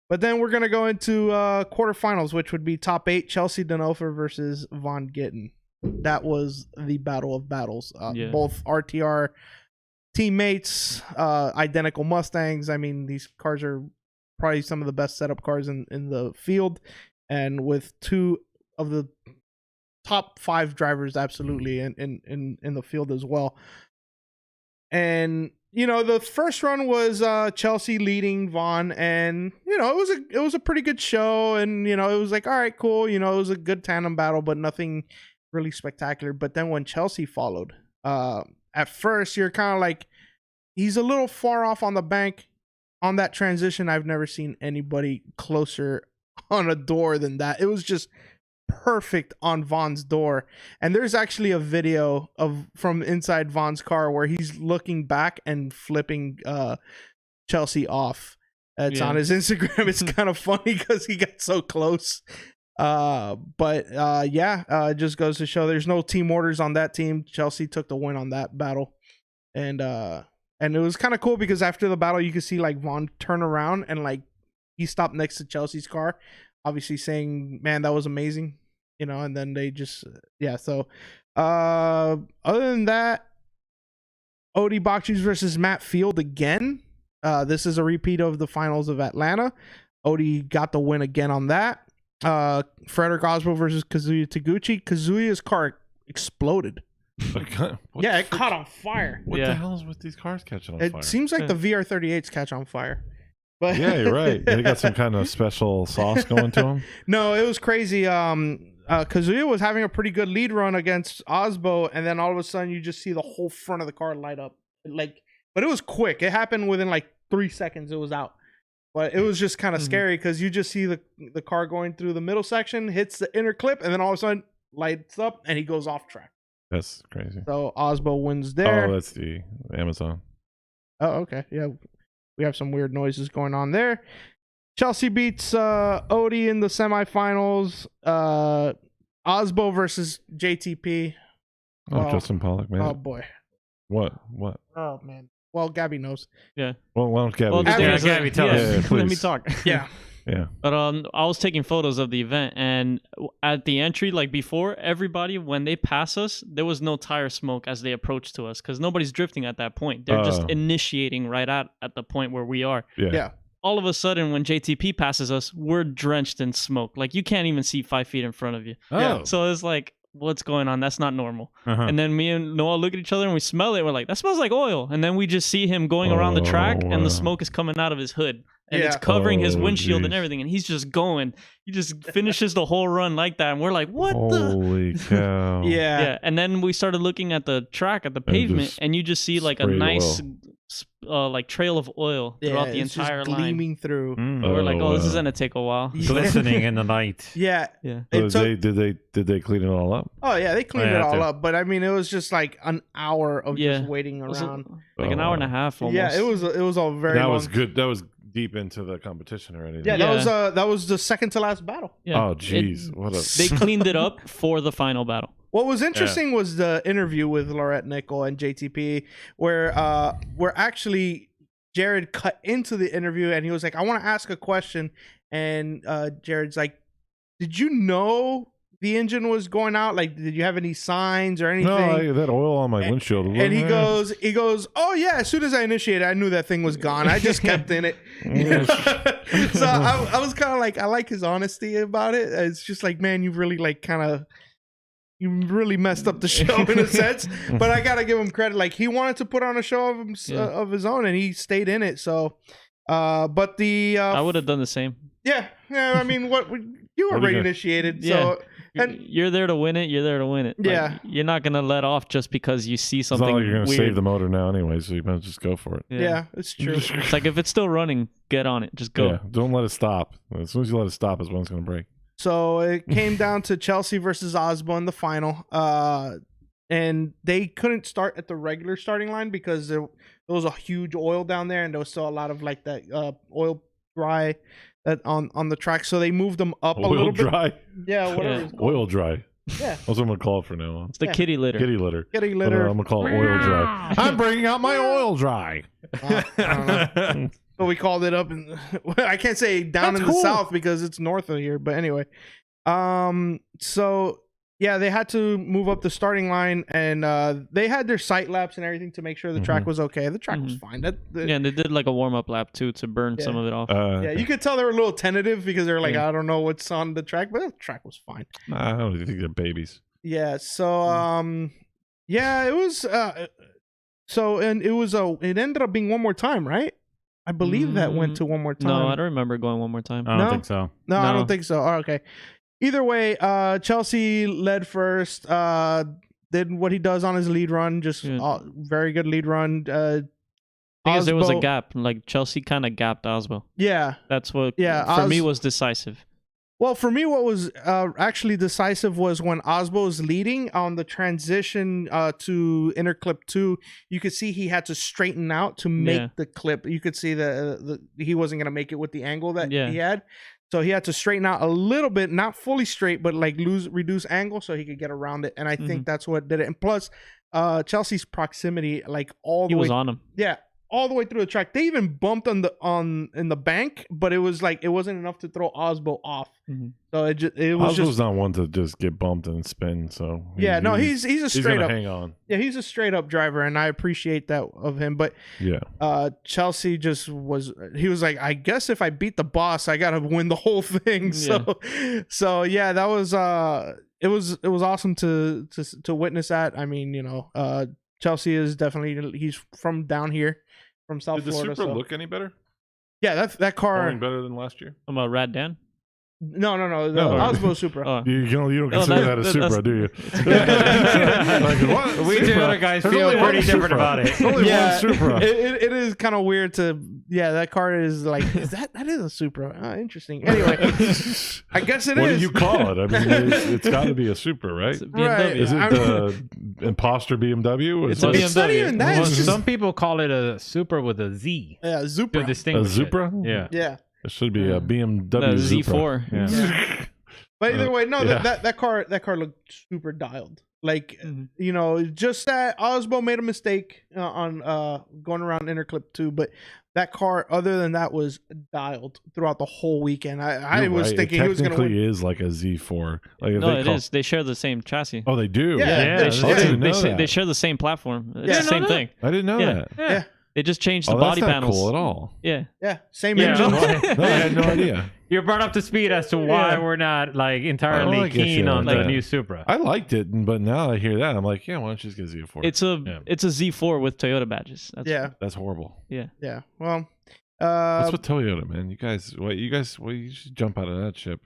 Speaker 2: But then we're gonna go into quarterfinals, which would be top 8: Chelsea Denofer versus Von Gittin. That was the battle of battles. Both RTR teammates, identical Mustangs. I mean, these cars are probably some of the best setup cars in the field, and with 2 of the top 5 drivers absolutely in the field as well. And you know, the first run was Chelsea leading Vaughn, and you know, it was a pretty good show, and you know, it was like, all right, cool, you know, it was a good tandem battle, but nothing really spectacular. But then when Chelsea followed, at first you're kind of like, he's a little far off on the bank on that transition. I've never seen anybody closer on a door than that. It was just perfect on Vaughn's door, and there's actually a video from inside Vaughn's car where he's looking back and flipping Chelsea off. It's on his Instagram. It's kind of funny because he got so close. It just goes to show there's no team orders on that team. Chelsea took the win on that battle, and it was kind of cool because after the battle you could see like Vaughn turn around and like he stopped next to Chelsea's car, obviously saying, man, that was amazing, you know. And then they just so other than that, Odie Bakchis versus Matt Field again. This is a repeat of the finals of Atlanta. Odie got the win again on that. Frederick Osbo versus Kazuya Taguchi. Kazuya's car exploded. It caught on fire.
Speaker 1: What the hell is with these cars catching on fire?
Speaker 2: It seems like the VR38s catch on fire. But
Speaker 1: yeah, you're right. They got some kind of special sauce going to them.
Speaker 2: No, it was crazy. Kazuya was having a pretty good lead run against Osbo, and then all of a sudden you just see the whole front of the car light up. But it was quick. It happened within like 3 seconds. It was out. But it was just kind of scary because you just see the car going through the middle section, hits the inner clip, and then all of a sudden lights up and he goes off track.
Speaker 1: That's crazy.
Speaker 2: So Osbo wins there.
Speaker 1: Oh, that's the Amazon.
Speaker 2: Oh, okay. Yeah, we have some weird noises going on there. Chelsea beats Odie in the semifinals. Osbo versus JTP.
Speaker 1: Oh, Justin Pollock, man.
Speaker 2: Oh, boy.
Speaker 1: What?
Speaker 2: Oh, man. Well, Gabby knows.
Speaker 3: Yeah.
Speaker 1: Well, why don't Gabby?
Speaker 3: Well,
Speaker 4: Gabby, tell us.
Speaker 3: Let me talk.
Speaker 2: Yeah.
Speaker 1: Yeah.
Speaker 3: But I was taking photos of the event, and at the entry, like before, everybody, when they pass us, there was no tire smoke as they approach to us because nobody's drifting at that point. They're just initiating right at the point where we are.
Speaker 2: Yeah.
Speaker 3: All of a sudden, when JTP passes us, we're drenched in smoke. Like you can't even see 5 feet in front of you.
Speaker 1: Oh.
Speaker 3: So it's like, what's going on? That's not normal. And then me and Noah look at each other and we smell it. We're like, that smells like oil. And then we just see him going around the track and the smoke is coming out of his hood. And it's covering his windshield and everything. And he's just going. He just finishes the whole run like that. And we're like, what
Speaker 1: Holy cow.
Speaker 3: Yeah. And then we started looking at the track, at the pavement, and you just see like a nice like trail of oil throughout the entire
Speaker 2: just gleaming through.
Speaker 3: We're like, this is gonna take a while.
Speaker 4: Glistening in the light.
Speaker 2: Yeah.
Speaker 1: So did they clean it all up?
Speaker 2: Oh yeah, they cleaned it all up. But I mean, it was just like an hour of just waiting around.
Speaker 3: Like an hour and a half almost.
Speaker 2: Yeah, it was a very
Speaker 1: That
Speaker 2: long...
Speaker 1: was good. That was deep into the competition already.
Speaker 2: Yeah, that was the second to last battle.
Speaker 3: Yeah.
Speaker 1: Oh jeez.
Speaker 3: They cleaned it up for the final battle.
Speaker 2: What was interesting was the interview with Laurette Nickel and JTP, where actually Jared cut into the interview and he was like, I want to ask a question. And Jared's like, did you know the engine was going out? Like, did you have any signs or anything?
Speaker 1: No, I had oil on my windshield.
Speaker 2: And he goes, oh yeah. As soon as I initiated, I knew that thing was gone. I just kept in it. So I was kind of like, I like his honesty about it. It's just like, man, you really messed up the show in a sense. But I gotta give him credit. Like, he wanted to put on a show of his own, and he stayed in it. So, but the
Speaker 3: I would have done the same.
Speaker 2: Yeah. I mean, you were already initiated, so. And
Speaker 3: you're there to win it. You're there to win it.
Speaker 2: Yeah,
Speaker 3: like, you're not gonna let off just because you see something.
Speaker 1: It's not like you're gonna
Speaker 3: weird.
Speaker 1: save the motor now anyway, so you might just go for it.
Speaker 2: Yeah, it's true.
Speaker 3: It's like if it's still running, get on it. Just go.
Speaker 1: Yeah, don't let it stop. As soon as you let it stop, is when it's gonna break.
Speaker 2: So it came down to Chelsea versus Osbo in the final, and they couldn't start at the regular starting line because there was a huge oil down there, and there was still a lot of like that oil dry. That on the track, so they moved them up a little bit.
Speaker 1: Dry.
Speaker 2: Yeah, whatever.
Speaker 1: Yeah. Oil dry.
Speaker 2: Yeah,
Speaker 1: that's what I'm gonna call it for now on.
Speaker 3: It's the kitty litter.
Speaker 1: Kitty litter.
Speaker 2: Kitty litter.
Speaker 1: I'm gonna call it oil dry. I'm bringing out my oil dry.
Speaker 2: I don't know. But we called it up, and I can't say down in the south because it's north of here. But anyway, so yeah, they had to move up the starting line, and they had their sight laps and everything to make sure the track was okay. The track was fine.
Speaker 3: Yeah, and they did like a warm-up lap too to burn some of it off.
Speaker 2: Yeah, you could tell they were a little tentative because they were like, I don't know what's on the track, but the track was fine.
Speaker 1: I don't think they're babies.
Speaker 2: Yeah, so yeah, it was it ended up being one more time, right? I believe that went to one more time.
Speaker 3: No, I don't remember going one more time.
Speaker 4: I don't think so.
Speaker 2: No, I don't think so. Oh, okay. Either way, Chelsea led first, did what he does on his lead run, just very good lead run.
Speaker 3: Because there was a gap, like Chelsea kind of gapped Osbo.
Speaker 2: Yeah.
Speaker 3: That's what for me was decisive.
Speaker 2: Well, for me, what was actually decisive was when Osbo was leading on the transition to inner clip 2. You could see he had to straighten out to make the clip. You could see he wasn't going to make it with the angle that he had. So he had to straighten out a little bit, not fully straight, but like reduce angle so he could get around it. And I think that's what did it. And plus, Chelsea's proximity, like all the way.
Speaker 3: He was on him.
Speaker 2: Yeah, all the way through the track. They even bumped in the bank, but it was like it wasn't enough to throw Osbo off. So it was
Speaker 1: Osbo's not one to just get bumped and spin. So
Speaker 2: he's a straight up.
Speaker 1: Hang on.
Speaker 2: Yeah, he's a straight up driver, and I appreciate that of him. But Chelsea just was. He was like, I guess if I beat the boss, I gotta win the whole thing. So yeah, that was it was awesome to witness that. I mean, Chelsea is definitely he's from down here, from South Florida.
Speaker 1: Did the Supra look any better?
Speaker 2: Yeah, that car
Speaker 1: better than last year.
Speaker 3: I'm a Rad Dan.
Speaker 2: No. The Osbo Supra.
Speaker 1: You don't consider that a Supra, do you?
Speaker 4: We two other guys feel pretty different about it.
Speaker 1: Only one Supra.
Speaker 2: It is kind of weird to. Yeah, that car is like that is a Supra. Interesting. Anyway, I guess it is.
Speaker 1: What do you call it? I mean, it's got to be a Supra, right?
Speaker 2: Right.
Speaker 1: Is it the imposter BMW?
Speaker 3: It's a BMW.
Speaker 2: It's not even that.
Speaker 4: Some people call it a Supra with a Z.
Speaker 2: Yeah, Supra.
Speaker 4: To distinguish
Speaker 1: a Supra?
Speaker 2: Yeah.
Speaker 1: It should be a BMW
Speaker 3: Z4.
Speaker 2: Yeah. But either way, no, that car looked super dialed. Like, just that Osbo made a mistake on going around interclip 2, but that car, other than that, was dialed throughout the whole weekend. I was thinking he was going to win.
Speaker 1: It is like a Z4. Like
Speaker 3: no, it is. They share the same chassis.
Speaker 1: Oh, they do?
Speaker 2: Yeah.
Speaker 3: They share the same platform. It's the same thing.
Speaker 1: I didn't know that.
Speaker 2: Yeah.
Speaker 3: They just changed the body
Speaker 1: that's
Speaker 3: panels.
Speaker 1: Not cool at all.
Speaker 3: Yeah.
Speaker 2: Same engine.
Speaker 1: No, I had no idea.
Speaker 4: You're brought up to speed as to why we're not like entirely keen on the new Supra.
Speaker 1: I liked it, but now I hear that I'm like, why don't you just get Z4?
Speaker 3: It's a Z4 with Toyota badges.
Speaker 1: That's horrible.
Speaker 3: Yeah.
Speaker 2: Well,
Speaker 1: that's what Toyota, man. You should jump out of that ship.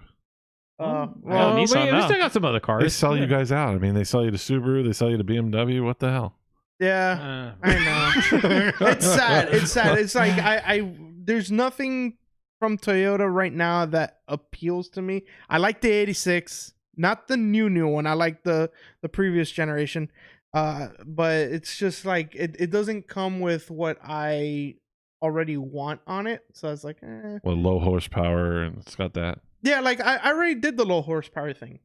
Speaker 4: We still got some other cars.
Speaker 1: They sell you guys out. I mean, they sell you to Subaru, they sell you to BMW. What the hell?
Speaker 2: Yeah, I know. It's sad. It's like I there's nothing from Toyota right now that appeals to me. I like the 86, not the new one. I like the previous generation. But it's just like it doesn't come with what I already want on it. So I was like,
Speaker 1: Well, low horsepower, and it's got that.
Speaker 2: Yeah, like I already did the low horsepower thing,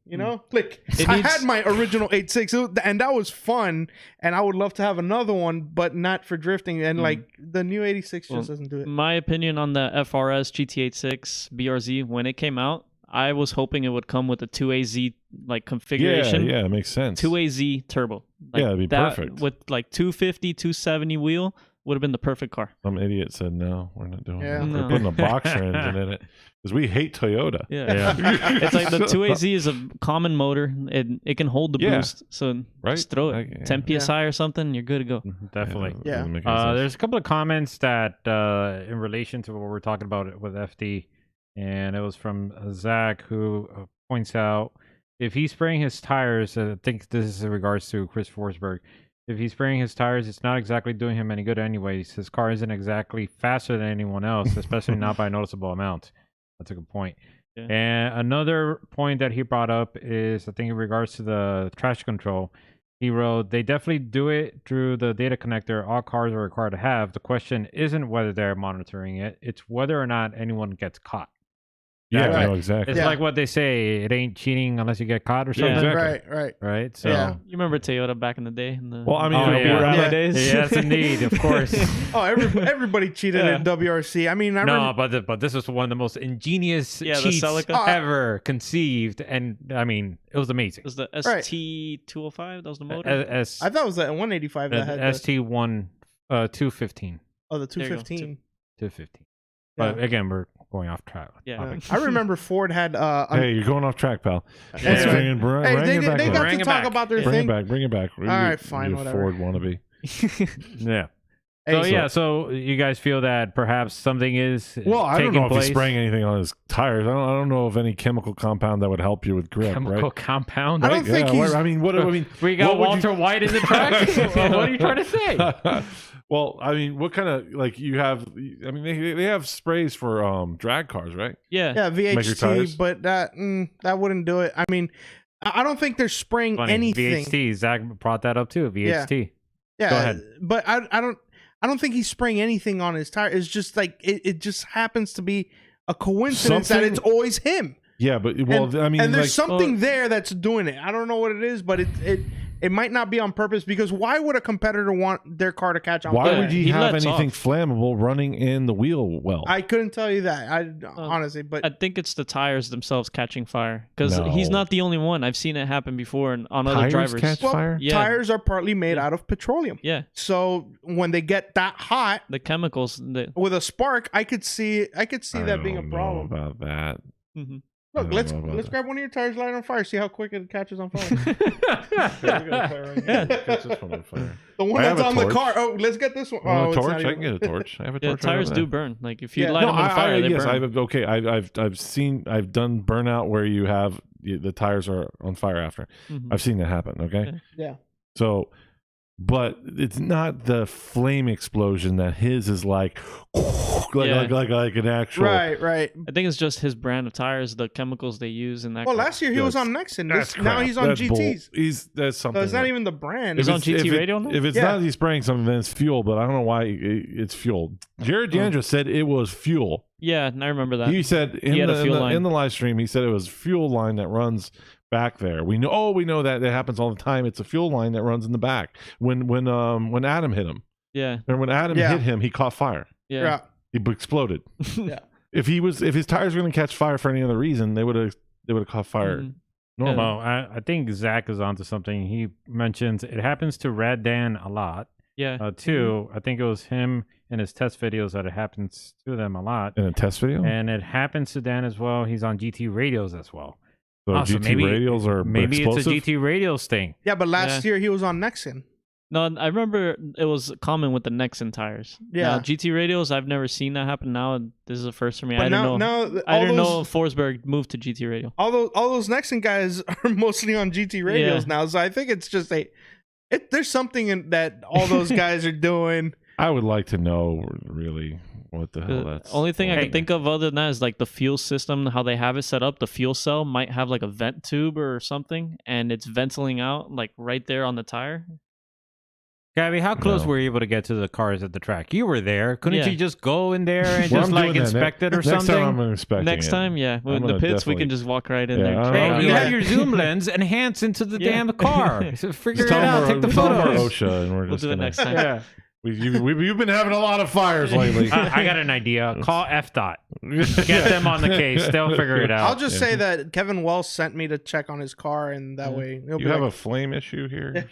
Speaker 2: Like I had my original 86, and that was fun, and I would love to have another one, but not for drifting. And like the new 86 just doesn't do it.
Speaker 3: My opinion on the FRS GT86 BRZ when it came out, I was hoping it would come with a 2AZ like configuration.
Speaker 1: Yeah, it makes sense.
Speaker 3: 2AZ turbo. Like,
Speaker 1: it'd be perfect.
Speaker 3: With like 250, 270 wheel would have been the perfect car.
Speaker 1: Some idiot said, no, we're not doing that.
Speaker 3: No.
Speaker 1: We're putting a boxer engine in it because we hate Toyota.
Speaker 3: Yeah. It's like the 2AZ is a common motor. It can hold the boost. So just throw it. 10 PSI or something, you're good to go.
Speaker 4: Definitely.
Speaker 2: Yeah.
Speaker 4: There's a couple of comments that in relation to what we're talking about with FD, and it was from Zach, who points out if he's spraying his tires, I think this is in regards to Chris Forsberg. If he's spraying his tires, it's not exactly doing him any good anyways. His car isn't exactly faster than anyone else, especially not by a noticeable amount. That's a good point. Yeah. And another point that he brought up is, I think in regards to the traction control, he wrote, they definitely do it through the data connector all cars are required to have. The question isn't whether they're monitoring it, it's whether or not anyone gets caught.
Speaker 1: Yeah, right. No, exactly.
Speaker 4: It's like what they say, it ain't cheating unless you get caught or something.
Speaker 1: Yeah, exactly.
Speaker 4: Right. So
Speaker 3: you remember Toyota back in the day?
Speaker 1: Well, I mean,
Speaker 3: days.
Speaker 4: Yes, indeed, of course.
Speaker 2: Everybody cheated in WRC. I mean,
Speaker 4: but this was one of the most ingenious cheats ever conceived, and I mean, it was amazing.
Speaker 3: It was the ST205. That was the motor.
Speaker 2: I thought it was the 185 that had
Speaker 4: ST1 215.
Speaker 2: Oh, the 215.
Speaker 4: 215. But again, we're going off track.
Speaker 3: Yeah,
Speaker 2: I remember Ford had.
Speaker 1: Hey, you're going off track, pal.
Speaker 2: They got to talk about their thing.
Speaker 1: Bring it back.
Speaker 2: All right, fine, whatever.
Speaker 1: Ford wannabe.
Speaker 4: Yeah. So you guys feel that perhaps something is
Speaker 1: I don't know
Speaker 4: place?
Speaker 1: if he's spraying anything on his tires. I don't know of any chemical compound that would help you with grip.
Speaker 4: Chemical compound?
Speaker 2: I don't think he's...
Speaker 1: I mean,
Speaker 4: we got Walter White in the track. What are you trying to say?
Speaker 1: Well, I mean, what kind of you have? I mean, they have sprays for drag cars, right?
Speaker 3: Yeah,
Speaker 2: VHT, but that wouldn't do it. I mean, I don't think they're spraying anything.
Speaker 4: VHT, Zach brought that up too. VHT.
Speaker 2: Yeah.
Speaker 4: Go ahead.
Speaker 2: But I don't think he's spraying anything on his tire. It's just like it just happens to be a coincidence that it's always him.
Speaker 1: Yeah, but
Speaker 2: and there's something there that's doing it. I don't know what it is, but it might not be on purpose, because why would a competitor want their car to catch on fire?
Speaker 1: Why would he have anything flammable running in the wheel well?
Speaker 2: I couldn't tell you that, honestly. But
Speaker 3: I think it's the tires themselves catching fire, because he's not the only one. I've seen it happen before on other drivers.
Speaker 1: Catch fire?
Speaker 3: Yeah.
Speaker 2: Tires are partly made out of petroleum.
Speaker 3: Yeah.
Speaker 2: So when they get that hot,
Speaker 3: the chemicals
Speaker 2: with a spark, I could see that being a problem.
Speaker 1: About that.
Speaker 3: Mm-hmm.
Speaker 2: Look, let's grab one of your tires, light it on fire, see how quick it catches on fire. The one that's on the car. Oh, let's get this one.
Speaker 1: A torch? I can get a torch. I have a torch.
Speaker 3: Tires do burn. Like if you light them on fire, they burn.
Speaker 1: I've done burnout where you have the tires are on fire after. Mm-hmm. I've seen that happen. Okay.
Speaker 2: Yeah.
Speaker 1: So, but it's not the flame explosion that his is like an actual.
Speaker 2: Right.
Speaker 3: I think it's just his brand of tires, the chemicals they use in that.
Speaker 2: Well, last year he was on Nexon. Now he's on GTs.
Speaker 1: That's something.
Speaker 2: So it's not even the brand.
Speaker 3: He's on GT radio now?
Speaker 1: If it's not he's spraying something, then it's fuel. But I don't know why it's fuel. Jared DeAndre said it was fuel.
Speaker 3: Yeah, I remember that.
Speaker 1: He said in the live stream, he said it was fuel line that runs back there. We know that happens all the time. It's a fuel line that runs in the back. When Adam hit him.
Speaker 3: Yeah.
Speaker 1: And when Adam hit him, he caught fire.
Speaker 3: Yeah.
Speaker 1: He exploded.
Speaker 2: Yeah.
Speaker 1: If his tires were going to catch fire for any other reason, they would have caught fire.
Speaker 3: Mm-hmm.
Speaker 4: Normal. Well, I think Zach is onto something. He mentions it happens to Red Dan a lot.
Speaker 3: Yeah.
Speaker 4: I think it was him in his test videos that it happens to them a lot.
Speaker 1: In a test video?
Speaker 4: And it happens to Dan as well. He's on GT radios as well.
Speaker 1: So GT radios are
Speaker 4: maybe
Speaker 1: explosive?
Speaker 4: It's a GT radios thing.
Speaker 2: Yeah, but last year he was on Nexon.
Speaker 3: No, I remember it was common with the Nexon tires.
Speaker 2: Yeah.
Speaker 3: Now, GT radios, I've never seen that happen. Now this is the first for me.
Speaker 2: But
Speaker 3: I didn't know Forsberg moved to GT radio.
Speaker 2: All those Nexon guys are mostly on GT radios now, so I think it's just there's something in that all those guys are doing.
Speaker 1: I would like to know really what the hell that's.
Speaker 3: The only thing I can think of other than that is like the fuel system, how they have it set up. The fuel cell might have like a vent tube or something, and it's ventilating out like right there on the tire.
Speaker 4: Gabby, how close were you able to get to the cars at the track? You were there. Couldn't you just go in there and just like inspect it or something?
Speaker 1: Next time I'm inspecting
Speaker 3: Next time, yeah. With the pits, we can just walk right in there.
Speaker 4: Hey, you have your zoom lens enhance into the damn car. So figure it out. Take the photos.
Speaker 1: OSHA, and we'll
Speaker 3: do it next time.
Speaker 4: Yeah.
Speaker 1: You've been having a lot of fires lately.
Speaker 4: I got an idea. Call FDOT. Get them on the case. They'll figure it out.
Speaker 2: I'll just say that Kevin Wells sent me to check on his car, and that way
Speaker 1: you have a flame issue here.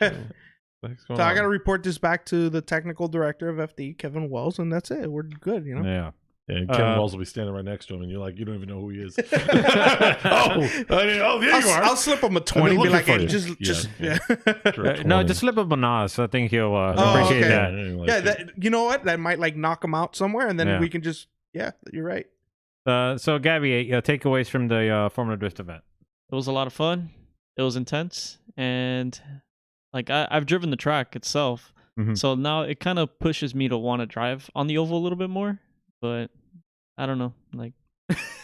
Speaker 2: So I got to report this back to the technical director of FD, Kevin Wells, and that's it. We're good, you know.
Speaker 4: Yeah.
Speaker 1: And Kevin Wells will be standing right next to him, and you're like, you don't even know who he is. Yeah, you are.
Speaker 2: I'll slip him a 20 and be like, hey, just.
Speaker 4: No, just slip him a nos. I think he'll appreciate that.
Speaker 2: You know what? That might like knock him out somewhere, and then we can just, you're right.
Speaker 4: So, Gabby, takeaways from the Formula Drift event.
Speaker 3: It was a lot of fun. It was intense, and like I've driven the track itself, so now it kind of pushes me to want to drive on the oval a little bit more. But I don't know, like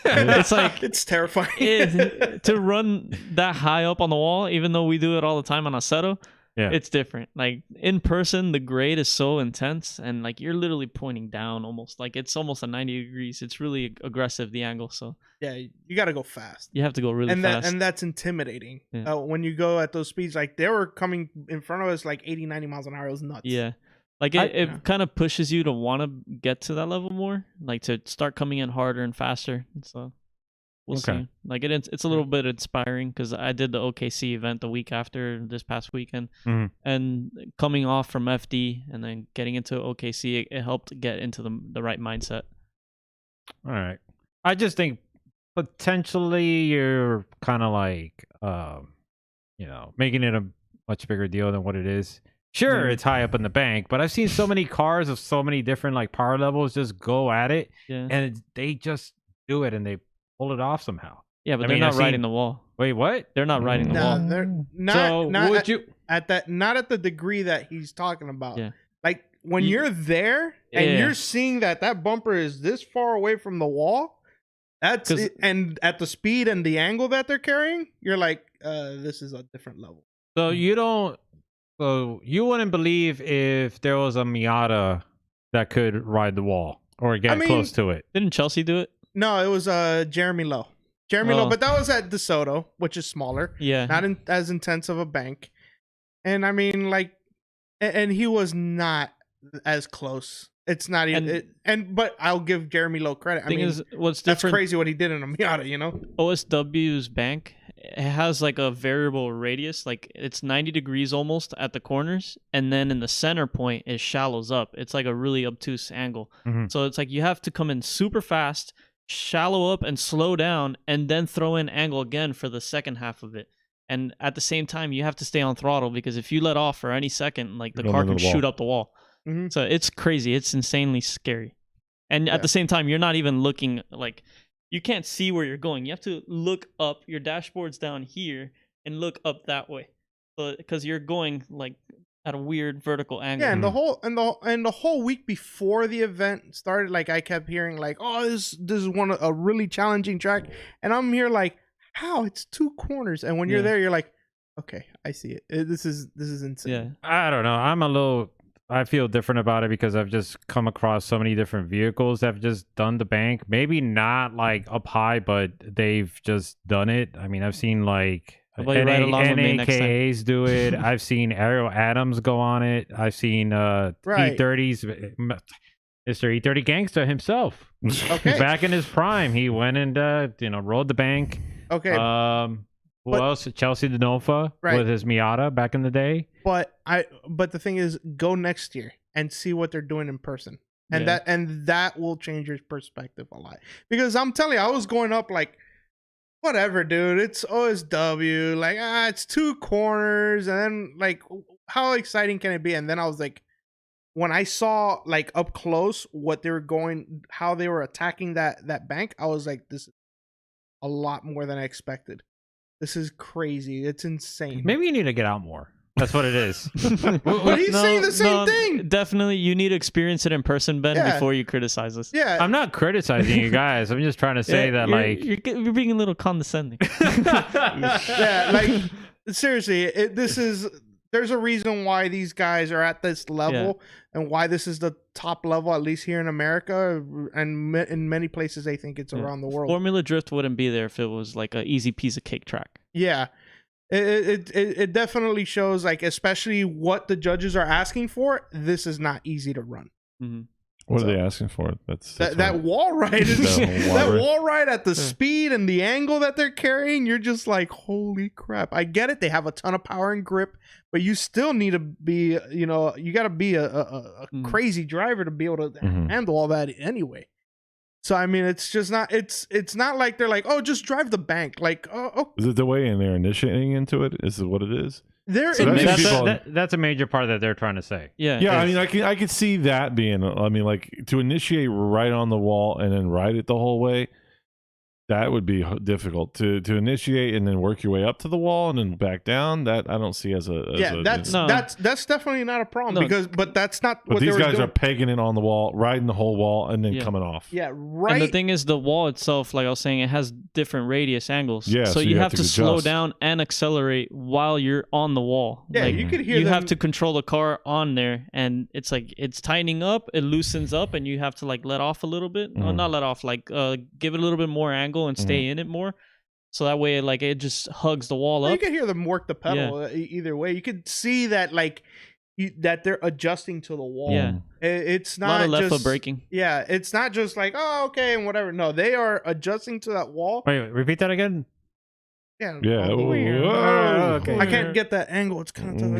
Speaker 3: it's like
Speaker 2: it's terrifying
Speaker 3: to run that high up on the wall. Even though we do it all the time on Aceto, it's different. Like in person, the grade is so intense, and like you're literally pointing down, almost like it's almost a 90 degrees. It's really aggressive, the angle. So
Speaker 2: you got to go fast.
Speaker 3: You have to go really fast,
Speaker 2: and that's intimidating. When you go at those speeds, like they were coming in front of us like 80, 90 miles an hour. It was nuts.
Speaker 3: Yeah. Like it kind of pushes you to want to get to that level more, like to start coming in harder and faster. So we'll see. Like it's a little bit inspiring because I did the OKC event the week after this past weekend, and coming off from FD and then getting into OKC, it helped get into the right mindset.
Speaker 4: All right, I just think potentially you're kind of like, making it a much bigger deal than what it is. Sure, it's high up in the bank, but I've seen so many cars of so many different like power levels just go at it, and they just do it and they pull it off somehow.
Speaker 3: Yeah, but they're not riding the wall.
Speaker 4: Wait, what?
Speaker 3: They're not riding the wall.
Speaker 2: They're not.
Speaker 3: So
Speaker 2: not at the degree that he's talking about.
Speaker 3: Yeah.
Speaker 2: Like when you're there and you're seeing that bumper is this far away from the wall, that's it, and at the speed and the angle that they're carrying, you're like, this is a different level.
Speaker 4: So you wouldn't believe if there was a Miata that could ride the wall or get close to it.
Speaker 3: Didn't Chelsea do it?
Speaker 2: No, it was Jeremy Lowe. Lowe, but that was at DeSoto, which is smaller.
Speaker 3: Yeah.
Speaker 2: Not as intense of a bank. And I mean, like, and he was not as close. It's not even, but I'll give Jeremy Lowe credit. I mean,
Speaker 3: what's
Speaker 2: that's
Speaker 3: different,
Speaker 2: crazy what he did in a Miata, you know?
Speaker 3: OSW's bank, it has like a variable radius, like it's 90 degrees almost at the corners, and then in the center point it shallows up. It's like a really obtuse angle. So it's like you have to come in super fast, shallow up and slow down, and then throw in angle again for the second half of it. And at the same time, you have to stay on throttle because if you let off for any second, like the car can shoot up the wall. So it's crazy. It's insanely scary. And at the same time, you're not even looking, like, you can't see where you're going. You have to look up. Your dashboard's down here and look up that way. So, because you're going like at a weird vertical angle.
Speaker 2: Yeah, and the whole week before the event started, like I kept hearing like, oh, this is a really challenging track. And I'm here like, how? It's two corners. And when you're there, you're like, okay, I see it. This is insane.
Speaker 4: Yeah. I don't know. I feel different about it because I've just come across so many different vehicles that have just done the bank. Maybe not like up high, but they've just done it. I mean, I've seen like NAKAs do it. I've seen Ariel Adams go on it. I've seen E30s, Mr. E30 Gangsta himself. Okay. Back in his prime, he went and rode the bank.
Speaker 2: Okay.
Speaker 4: Who else? Chelsea DeNofa with his Miata back in the day.
Speaker 2: But the thing is, go next year and see what they're doing in person, and that will change your perspective a lot. Because I'm telling you, I was going up like, whatever, dude. It's OSW, like it's two corners, and then like, how exciting can it be? And then I was like, when I saw like up close what they were going, how they were attacking that bank, I was like, this is a lot more than I expected. This is crazy. It's insane.
Speaker 4: Maybe you need to get out more. That's what it is.
Speaker 2: But he's saying the same thing.
Speaker 3: Definitely, you need to experience it in person, Ben, before you criticize us.
Speaker 2: Yeah,
Speaker 4: I'm not criticizing you guys. I'm just trying to say that
Speaker 3: you're being a little condescending.
Speaker 2: Yeah, like seriously, there's a reason why these guys are at this level and why this is the top level, at least here in America, and in many places they think it's around the world.
Speaker 3: Formula Drift wouldn't be there if it was like an easy piece of cake track.
Speaker 2: Yeah. It definitely shows, like, especially what the judges are asking for. This is not easy to run.
Speaker 3: Mm-hmm.
Speaker 1: What are they asking for? That's
Speaker 2: that wall ride is that wall ride at the speed and the angle that they're carrying. You're just like, holy crap! I get it. They have a ton of power and grip, but you still need to be, you got to be a crazy driver to be able to handle all that anyway. So I mean, it's just not. It's not like they're like, oh, just drive the bank. Like, oh. Is
Speaker 1: it the way they're initiating into it? Is it what it is?
Speaker 4: That's a major part that they're trying to say.
Speaker 3: Yeah.
Speaker 1: I mean, I could see that being. I mean, like to initiate right on the wall and then ride it the whole way. That would be difficult to initiate and then work your way up to the wall and then back down. That I don't see as a
Speaker 2: that's definitely not a problem but that's not what
Speaker 1: these guys are pegging it on the wall, riding the whole wall, and then coming off.
Speaker 2: Yeah, right.
Speaker 3: And the thing is, the wall itself, like I was saying, it has different radius angles.
Speaker 1: Yeah,
Speaker 3: so you have to slow down and accelerate while you're on the wall.
Speaker 2: Yeah,
Speaker 3: like,
Speaker 2: you could hear.
Speaker 3: You have to control the car on there, and it's like it's tightening up, it loosens up, and you have to like let off a little bit. No, not let off, like give it a little bit more angle and stay in it more, so that way like it just hugs the wall up.
Speaker 2: You can hear them work the pedal either way. You could see that like that they're adjusting to the wall.
Speaker 3: Yeah,
Speaker 2: it's not
Speaker 3: a lot of left
Speaker 2: just
Speaker 3: foot braking.
Speaker 2: Yeah, it's not just like, oh, okay, and whatever. No, they are adjusting to that wall.
Speaker 4: Wait, repeat that again.
Speaker 2: Yeah.
Speaker 1: Okay.
Speaker 2: I can't get that angle. It's kind of tough.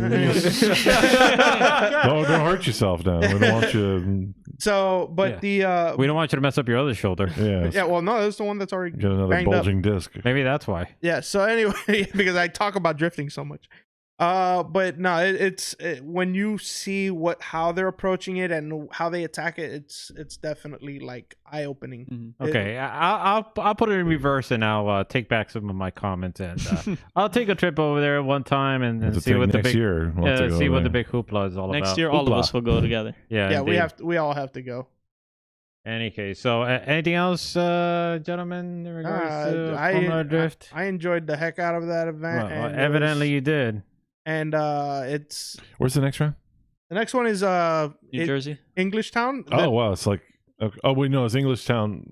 Speaker 1: Don't hurt yourself now. We don't want you.
Speaker 2: So, but
Speaker 4: we don't want you to mess up your other shoulder.
Speaker 1: Yeah.
Speaker 2: Yeah. Well, no, that's the one that's already
Speaker 1: get another bulging disc.
Speaker 4: Maybe that's why.
Speaker 2: Yeah. So anyway, because I talk about drifting so much. But no, it's when you see how they're approaching it and how they attack it, it's definitely like eye opening.
Speaker 4: Okay, I'll put it in reverse and I'll take back some of my comments and I'll take a trip over there one time and see what the big what the big hoopla is all about.
Speaker 3: Next year, all of us will go together.
Speaker 2: Yeah, we all have to go.
Speaker 4: Any case, so anything else, gentlemen, in regards to Formula Drift?
Speaker 2: I enjoyed the heck out of that event.
Speaker 4: Well, evidently you did.
Speaker 2: And it's
Speaker 1: where's the next round?
Speaker 2: The next one is
Speaker 3: New Jersey,
Speaker 2: Englishtown.
Speaker 1: Oh wow, it's like wait, no, it's Englishtown.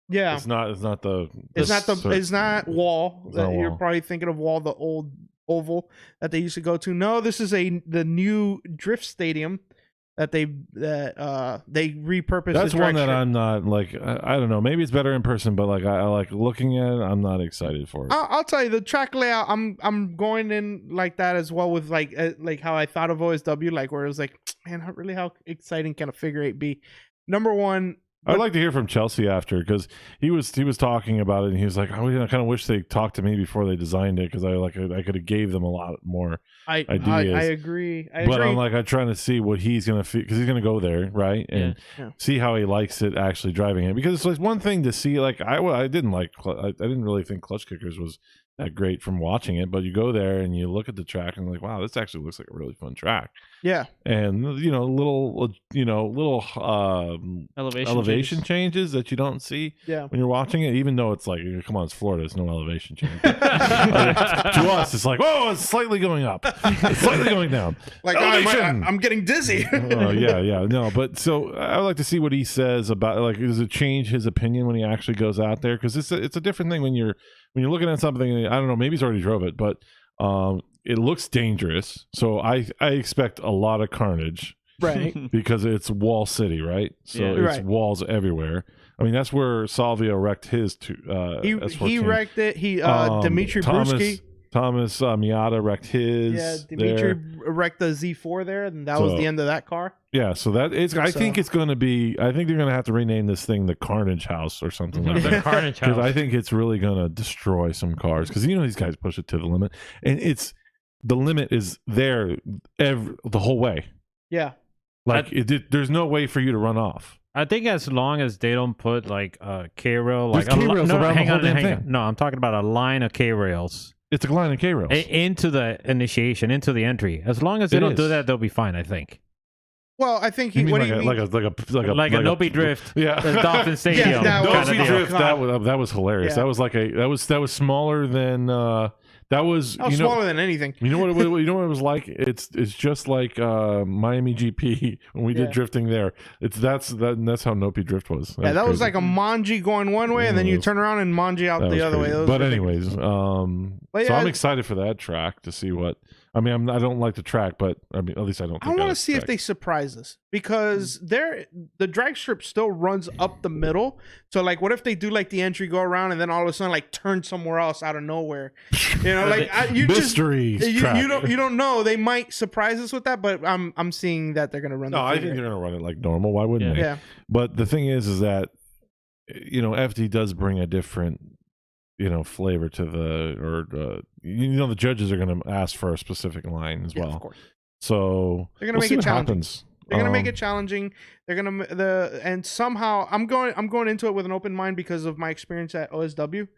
Speaker 2: Yeah,
Speaker 1: it's not wall.
Speaker 2: It's not wall. You're probably thinking of wall, the old oval that they used to go to. No, this is the new drift stadium that they repurposed.
Speaker 1: That's one that I'm not like. I don't know. Maybe it's better in person, but like I like looking at it. I'm not excited for it.
Speaker 2: I'll tell you the track layout. I'm going in like that as well with like how I thought of OSW, like where it was like, man, how exciting can a figure eight be? Number one.
Speaker 1: I'd like to hear from Chelsea after, because he was talking about it and he was like, I kind of wish they talked to me before they designed it, because I could have gave them a lot more ideas.
Speaker 2: I agree.
Speaker 1: But I'm trying to see what he's gonna feel, because he's gonna go there, right, and see how he likes it actually driving it. Because it's like one thing to see, like I didn't really think Klutch Kickers was that great from watching it, but you go there and you look at the track and like, wow, this actually looks like a really fun track.
Speaker 2: Yeah.
Speaker 1: And little elevation changes that you don't see when you're watching it, even though it's like, come on, it's Florida, there's no elevation change. To us, it's like, whoa, it's slightly going up, it's slightly going down.
Speaker 2: Like, I'm getting dizzy.
Speaker 1: No, but so I would like to see what he says about, like, does it change his opinion when he actually goes out there? Because it's a different thing when you're looking at something. I don't know, maybe he's already drove it, but it looks dangerous. So I expect a lot of carnage,
Speaker 2: right?
Speaker 1: Because it's Wall City, right? So it's walls everywhere. I mean, that's where Salvio wrecked his.
Speaker 2: He wrecked it. Dimitri Bruschi.
Speaker 1: Thomas Miata wrecked his.
Speaker 2: Yeah, Dimitri wrecked the Z4 there, and that was the end of that car.
Speaker 1: Yeah, so that is. I think it's going to be. I think they're going to have to rename this thing the Carnage House or something like that.
Speaker 4: The Carnage House.
Speaker 1: Because I think it's really going to destroy some cars. Because these guys push it to the limit, and the limit is there the whole way.
Speaker 2: Yeah,
Speaker 1: like there's no way for you to run off.
Speaker 4: I think as long as they don't put like a K-rail, like
Speaker 1: hang on.
Speaker 4: No, I'm talking about a line of K-rails.
Speaker 1: It's a line of K-rails
Speaker 4: into the initiation, into the entry. As long as they don't do that, they'll be fine, I think.
Speaker 2: Well, I think
Speaker 1: like a
Speaker 4: Nopey Drift,
Speaker 1: the
Speaker 4: Dolphin Stadium.
Speaker 1: Nopey Drift. That was hilarious. Yeah. That was smaller than
Speaker 2: smaller than anything.
Speaker 1: You know what it was like? It's just like Miami GP when we did drifting there. That's how Nopey Drift was.
Speaker 2: That was like a Manji going one way, and then you turn around and Manji out the other way.
Speaker 1: But anyways, So I'm excited for that track to see what. I mean, I don't like the track, but I mean, at least I don't.
Speaker 2: I want to see if they surprise us because the drag strip still runs up the middle. So like, what if they do like the entry go around and then all of a sudden like turn somewhere else out of nowhere? You know, like you don't know. They might surprise us with that, but I'm seeing that they're gonna run.
Speaker 1: No, I think they're gonna run it like normal. Why wouldn't they?
Speaker 2: Yeah.
Speaker 1: But the thing is that FD does bring a different flavor to the judges are going to ask for a specific line as well. Of course. So
Speaker 2: they're going to make it challenging. They're going to make it challenging. They're going to and somehow I'm going into it with an open mind because of my experience at OSW.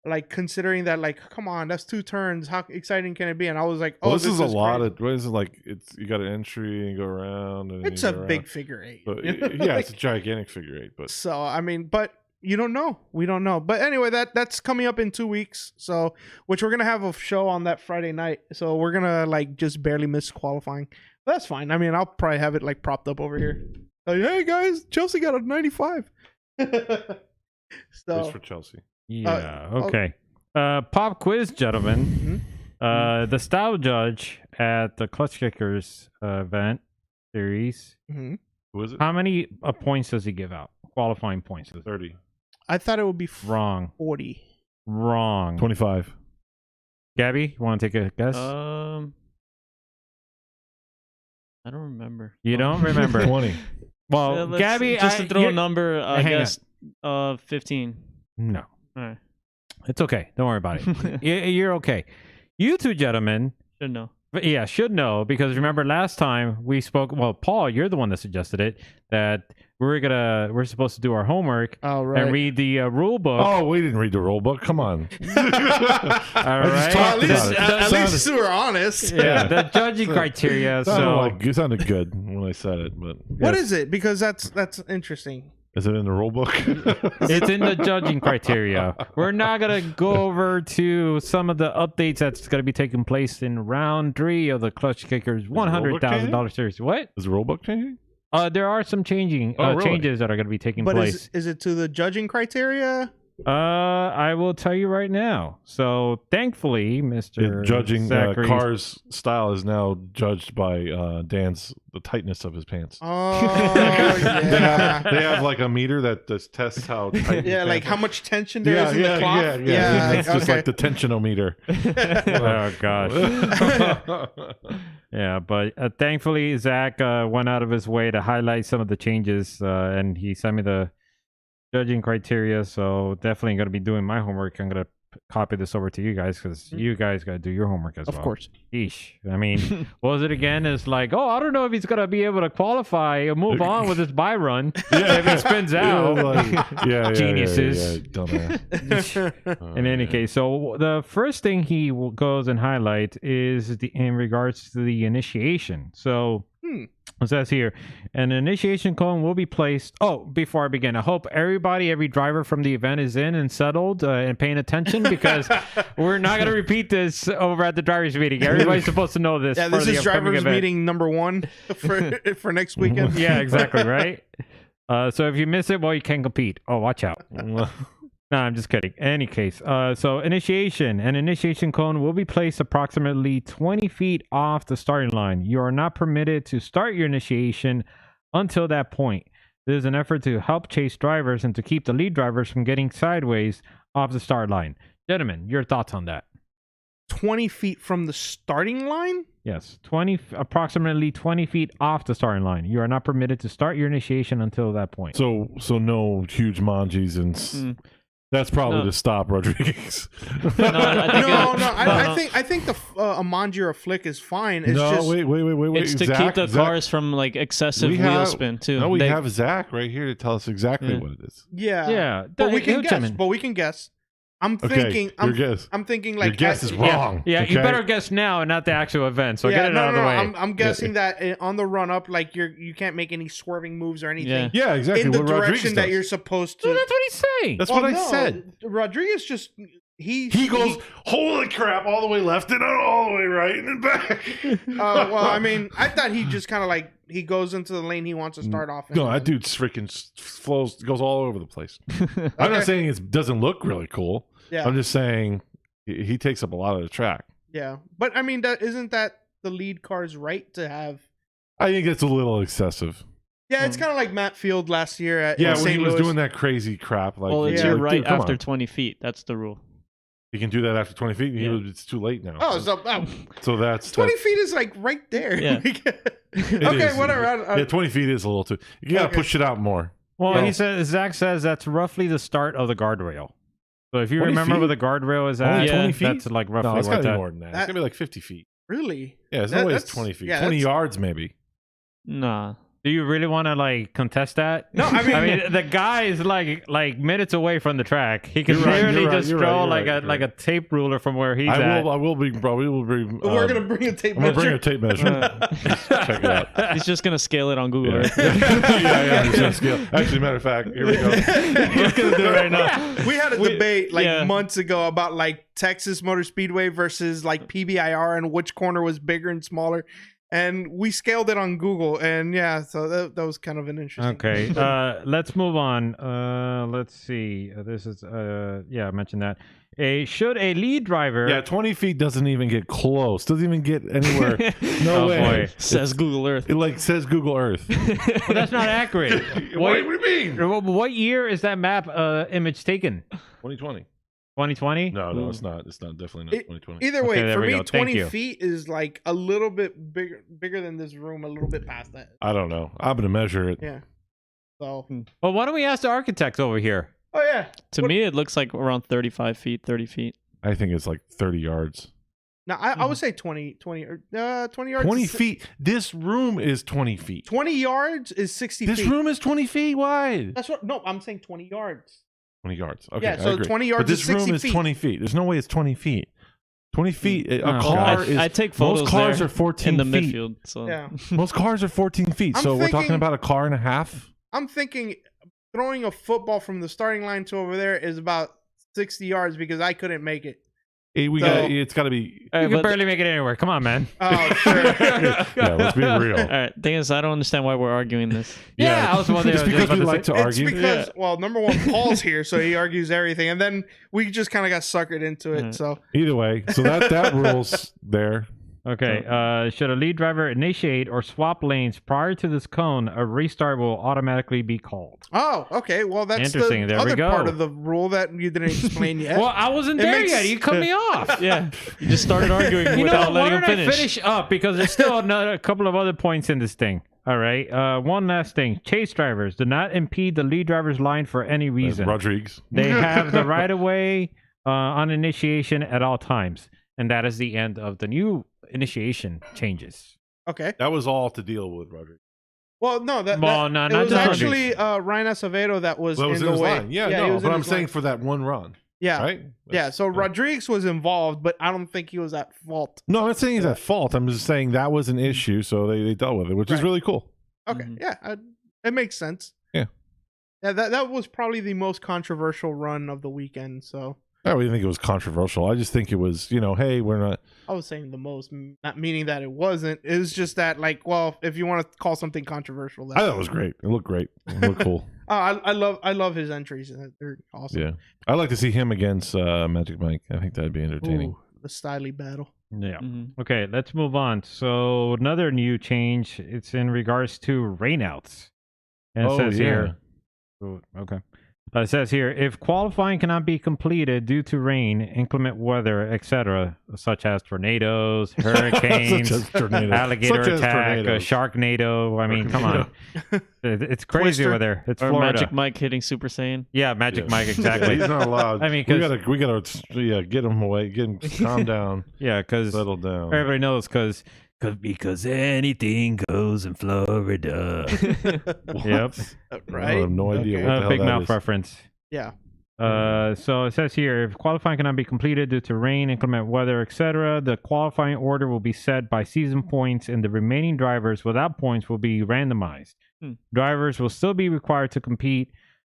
Speaker 2: Like considering that, like, come on, that's 2 turns. How exciting can it be? And I was like, oh,
Speaker 1: this is a lot of. What is it like? You got an entry and you go around. And
Speaker 2: it's a big figure 8.
Speaker 1: But, yeah, it's a gigantic figure 8. But
Speaker 2: so I mean, but. You don't know. We don't know. But anyway, that's coming up in 2 weeks. So, which we're going to have a show on that Friday night. So we're going to like just barely miss qualifying. But that's fine. I mean, I'll probably have it like propped up over here. Like, hey guys, Chelsea got a 95.
Speaker 1: So for Chelsea.
Speaker 4: Yeah. Okay. Pop quiz, gentlemen. Mm-hmm. The style judge at the Klutch Kickers event series.
Speaker 2: Mm-hmm.
Speaker 1: Who is it?
Speaker 4: How many points does he give out? Qualifying points.
Speaker 1: 30.
Speaker 2: I thought it would be
Speaker 4: wrong.
Speaker 2: 40.
Speaker 4: Wrong.
Speaker 1: 25.
Speaker 4: Gabby, you want to take a guess?
Speaker 3: I don't remember.
Speaker 4: You don't remember?
Speaker 1: 20.
Speaker 4: Well, Gabby,
Speaker 3: just to throw a number, I guess 15.
Speaker 4: No.
Speaker 3: All right.
Speaker 4: It's okay. Don't worry about it. You're okay. You two gentlemen
Speaker 3: should know.
Speaker 4: Yeah, should know, because remember last time we spoke. Well, Paul, you're the one that suggested it, that we're supposed to do our homework and read the rule book.
Speaker 1: Oh, we didn't read the rule book. Come on.
Speaker 4: All right.
Speaker 2: At least we're honest.
Speaker 4: Yeah, the judging criteria.
Speaker 1: It sounded good when I said it, but
Speaker 2: what is it? Because that's interesting.
Speaker 1: Is it in the rule book?
Speaker 4: It's in the judging criteria. We're not going to go over to some of the updates that's going to be taking place in round 3 of the Klutch Kickers $100,000 series. What?
Speaker 1: Is the rule book changing?
Speaker 4: There are some changes that are going to be taking place.
Speaker 2: Is it to the judging criteria?
Speaker 4: I will tell you right now. So thankfully, Mr.
Speaker 1: Judging Car's style is now judged by the tightness of his pants.
Speaker 2: Oh yeah.
Speaker 1: They have like a meter that just tests how tight.
Speaker 2: Yeah, like how much tension there is in the cloth.
Speaker 1: Yeah. It's just like the tensionometer.
Speaker 4: Oh gosh. Yeah, but thankfully Zach went out of his way to highlight some of the changes, and he sent me the judging criteria, so definitely going to be doing my homework. I'm going to copy this over to you guys because you guys got to do your homework as well.
Speaker 2: Of course.
Speaker 4: Yeesh. I mean, what was it again? It's like, I don't know if he's going to be able to qualify or move on with his buy run if he spins out. Geniuses. Dumbass. In any case, so the first thing he goes and highlight is in regards to the initiation. So it says here, an initiation cone will be placed. Oh, before I begin, I hope every driver from the event is in and settled and paying attention, because we're not going to repeat this over at the drivers meeting. Everybody's supposed to know this.
Speaker 2: Yeah, this is drivers meeting number 1 for next weekend.
Speaker 4: Yeah, exactly, right? So if you miss it, well, you can't compete. Oh, watch out. No, I'm just kidding. In any case, so an initiation cone will be placed approximately 20 feet off the starting line. You are not permitted to start your initiation until that point. This is an effort to help chase drivers and to keep the lead drivers from getting sideways off the start line. Gentlemen, your thoughts on that?
Speaker 2: 20 feet from the starting line?
Speaker 4: Yes, approximately 20 feet off the starting line. You are not permitted to start your initiation until that point.
Speaker 1: So no huge manjis and... That's probably to stop Rodriguez.
Speaker 2: I think the a manji or a flick is fine. It's
Speaker 1: wait.
Speaker 3: It's to keep the cars from like excessive wheel spin too.
Speaker 1: No, we have Zach right here to tell us exactly what it is.
Speaker 2: Yeah. But we can guess. I'm thinking like
Speaker 1: your guess is wrong.
Speaker 4: Yeah, okay? You better guess now and not the actual event. So get it out of the way.
Speaker 2: I'm guessing that on the run up, like you can't make any swerving moves or anything.
Speaker 1: Yeah, exactly.
Speaker 2: In the direction that you're supposed to.
Speaker 4: Well, that's what he's saying.
Speaker 1: That's what I said.
Speaker 2: Rodriguez just he
Speaker 1: goes, holy crap, all the way left and all the way right and then back.
Speaker 2: Well, I mean, I thought he just kind of like he goes into the lane he wants to start off in.
Speaker 1: No, that dude's freaking goes all over the place. I'm not saying it doesn't look really cool. Yeah. I'm just saying He takes up a lot of the track.
Speaker 2: Yeah, but I mean, isn't that the lead car's right to have?
Speaker 1: I think it's a little excessive.
Speaker 2: Yeah, it's kind of like Matt Field last year at
Speaker 1: when
Speaker 2: St.
Speaker 1: he was
Speaker 2: Louis.
Speaker 1: doing that crazy crap. Like,
Speaker 3: well, it's your right after 20 feet. That's the rule.
Speaker 1: You can do that after 20 feet. It's too late now.
Speaker 2: Oh,
Speaker 1: so that's
Speaker 2: 20 feet is like right there.
Speaker 3: Yeah.
Speaker 2: Okay, whatever.
Speaker 1: Yeah, 20 feet is a little too. You gotta push it out more.
Speaker 4: Well, Zach says that's roughly the start of the guardrail. So if you remember where the guardrail is at,
Speaker 1: 20 feet?
Speaker 4: That's like roughly.
Speaker 1: No, it's gotta be more than that. It's gonna be like 50 feet.
Speaker 2: Really?
Speaker 1: Yeah, there's no way it's 20 feet. 20 yards maybe.
Speaker 3: Nah.
Speaker 4: Do you really want to like contest that?
Speaker 2: No, I
Speaker 4: mean the guy is like minutes away from the track. He can literally just draw like a tape ruler from where he's at.
Speaker 1: I will be, bro.
Speaker 2: We're gonna bring a tape measure.
Speaker 1: I'm gonna bring a tape measure. Check it out.
Speaker 3: He's just gonna scale it on Google Earth.
Speaker 1: yeah. He's gonna scale. Actually, matter of fact, here we go.
Speaker 3: He's gonna do it right now.
Speaker 2: We had a debate months ago about like Texas Motor Speedway versus like PBIR and which corner was bigger and smaller. And we scaled it on Google, and so that was kind of an interesting.
Speaker 4: Okay, let's move on. Let's see. This is I mentioned that. Should a lead driver?
Speaker 1: Yeah, 20 feet doesn't even get close. Doesn't even get anywhere. No way.
Speaker 3: Boy. Says Google Earth.
Speaker 1: It says Google Earth.
Speaker 4: Well, that's not accurate.
Speaker 1: What do you mean?
Speaker 4: What year is that map image taken?
Speaker 1: 2020.
Speaker 4: 2020?
Speaker 1: No, it's not. It's not. Definitely not 2020.
Speaker 2: Either way, for me, 20 feet is like a little bit bigger than this room, a little bit past that.
Speaker 1: I don't know. I'm going to measure it.
Speaker 2: Yeah. So.
Speaker 4: Well, why don't we ask the architects over here?
Speaker 2: Oh, yeah.
Speaker 3: To me, it looks like around 35 feet, 30 feet.
Speaker 1: I think it's like 30 yards.
Speaker 2: No, I would say 20 yards.
Speaker 1: 20 feet. This room is 20 feet.
Speaker 2: 20 yards is 60 feet.
Speaker 1: This room is 20 feet wide.
Speaker 2: That's what. No, I'm saying 20 yards.
Speaker 1: 20 yards. Okay,
Speaker 2: yeah, so 20 yards.
Speaker 1: But this room is 20 feet. There's no way it's 20 feet. 20 feet. A car is.
Speaker 3: I take photos.
Speaker 1: Most cars are 14
Speaker 3: in the
Speaker 1: feet.
Speaker 3: midfield. So
Speaker 1: most cars are 14 feet. So we're talking about a car and a half.
Speaker 2: I'm thinking throwing a football from the starting line to over there is about 60 yards because I couldn't make it.
Speaker 1: It's got to be.
Speaker 4: You can barely make it anywhere. Come on, man.
Speaker 2: Oh, sure.
Speaker 1: Yeah, let's be real.
Speaker 3: All right. Thing is, I don't understand why we're arguing this.
Speaker 4: I was wondering.
Speaker 1: It's because we like to argue.
Speaker 2: It's because, well, number one, Paul's here, so he argues everything, and then we just kind of got suckered into it. So
Speaker 1: either way, so that rules there.
Speaker 4: Okay. Should a lead driver initiate or swap lanes prior to this cone, a restart will automatically be called.
Speaker 2: Oh, okay. Well, that's
Speaker 4: interesting.
Speaker 2: The other part of the rule that you didn't explain yet.
Speaker 4: Well, I wasn't there yet. You cut me off.
Speaker 3: Yeah. You just started arguing without letting him finish.
Speaker 4: I finish up because there's still a couple of other points in this thing. All right. One last thing. Chase drivers do not impede the lead driver's line for any reason.
Speaker 1: Rodriguez.
Speaker 4: They have the right of way on initiation at all times. And that is the end of the new initiation changes.
Speaker 2: Okay.
Speaker 1: That was all to deal with, Rodriguez.
Speaker 2: Well, no, it was actually Ryan Acevedo that was in the way.
Speaker 1: Line. Yeah, but I'm saying for that one run.
Speaker 2: Yeah.
Speaker 1: Right?
Speaker 2: So Rodriguez was involved, but I don't think he was at fault.
Speaker 1: No, I'm not saying he's at fault. I'm just saying that was an issue, so they dealt with it, which is really cool.
Speaker 2: Okay. Mm-hmm. Yeah, it makes sense.
Speaker 1: Yeah.
Speaker 2: Yeah, that was probably the most controversial run of the weekend, so.
Speaker 1: I don't even think it was controversial. I just think it was, hey, we're not.
Speaker 2: I was saying the most, not meaning that it wasn't. It was just that, like, well, if you want to call something controversial,
Speaker 1: I thought it was great. It looked great. It looked cool.
Speaker 2: I love his entries. They're awesome.
Speaker 1: Yeah, I'd like to see him against Magic Mike. I think that'd be entertaining.
Speaker 2: Ooh, the styly battle.
Speaker 4: Yeah. Mm-hmm. Okay, let's move on. So another new change. It's in regards to rainouts. And it says here. Okay. It says here, if qualifying cannot be completed due to rain, inclement weather, etc., such as tornadoes, hurricanes, alligator attack, sharknado. I mean, come on. It's crazy over there. It's Florida.
Speaker 3: Magic Mike hitting Super Saiyan.
Speaker 4: Yeah, Magic Mike, exactly.
Speaker 1: He's not allowed.
Speaker 4: I mean,
Speaker 1: we gotta get him away, get him calm down.
Speaker 4: Yeah, because
Speaker 1: settle down.
Speaker 4: Everybody knows because anything goes in Florida. Yep.
Speaker 2: Right.
Speaker 1: I have no idea what the hell
Speaker 4: big
Speaker 1: that
Speaker 4: mouth
Speaker 1: is.
Speaker 4: reference.
Speaker 2: Yeah.
Speaker 4: So it says here, if qualifying cannot be completed due to rain, inclement weather, etc., the qualifying order will be set by season points, and the remaining drivers without points will be randomized. Drivers will still be required to compete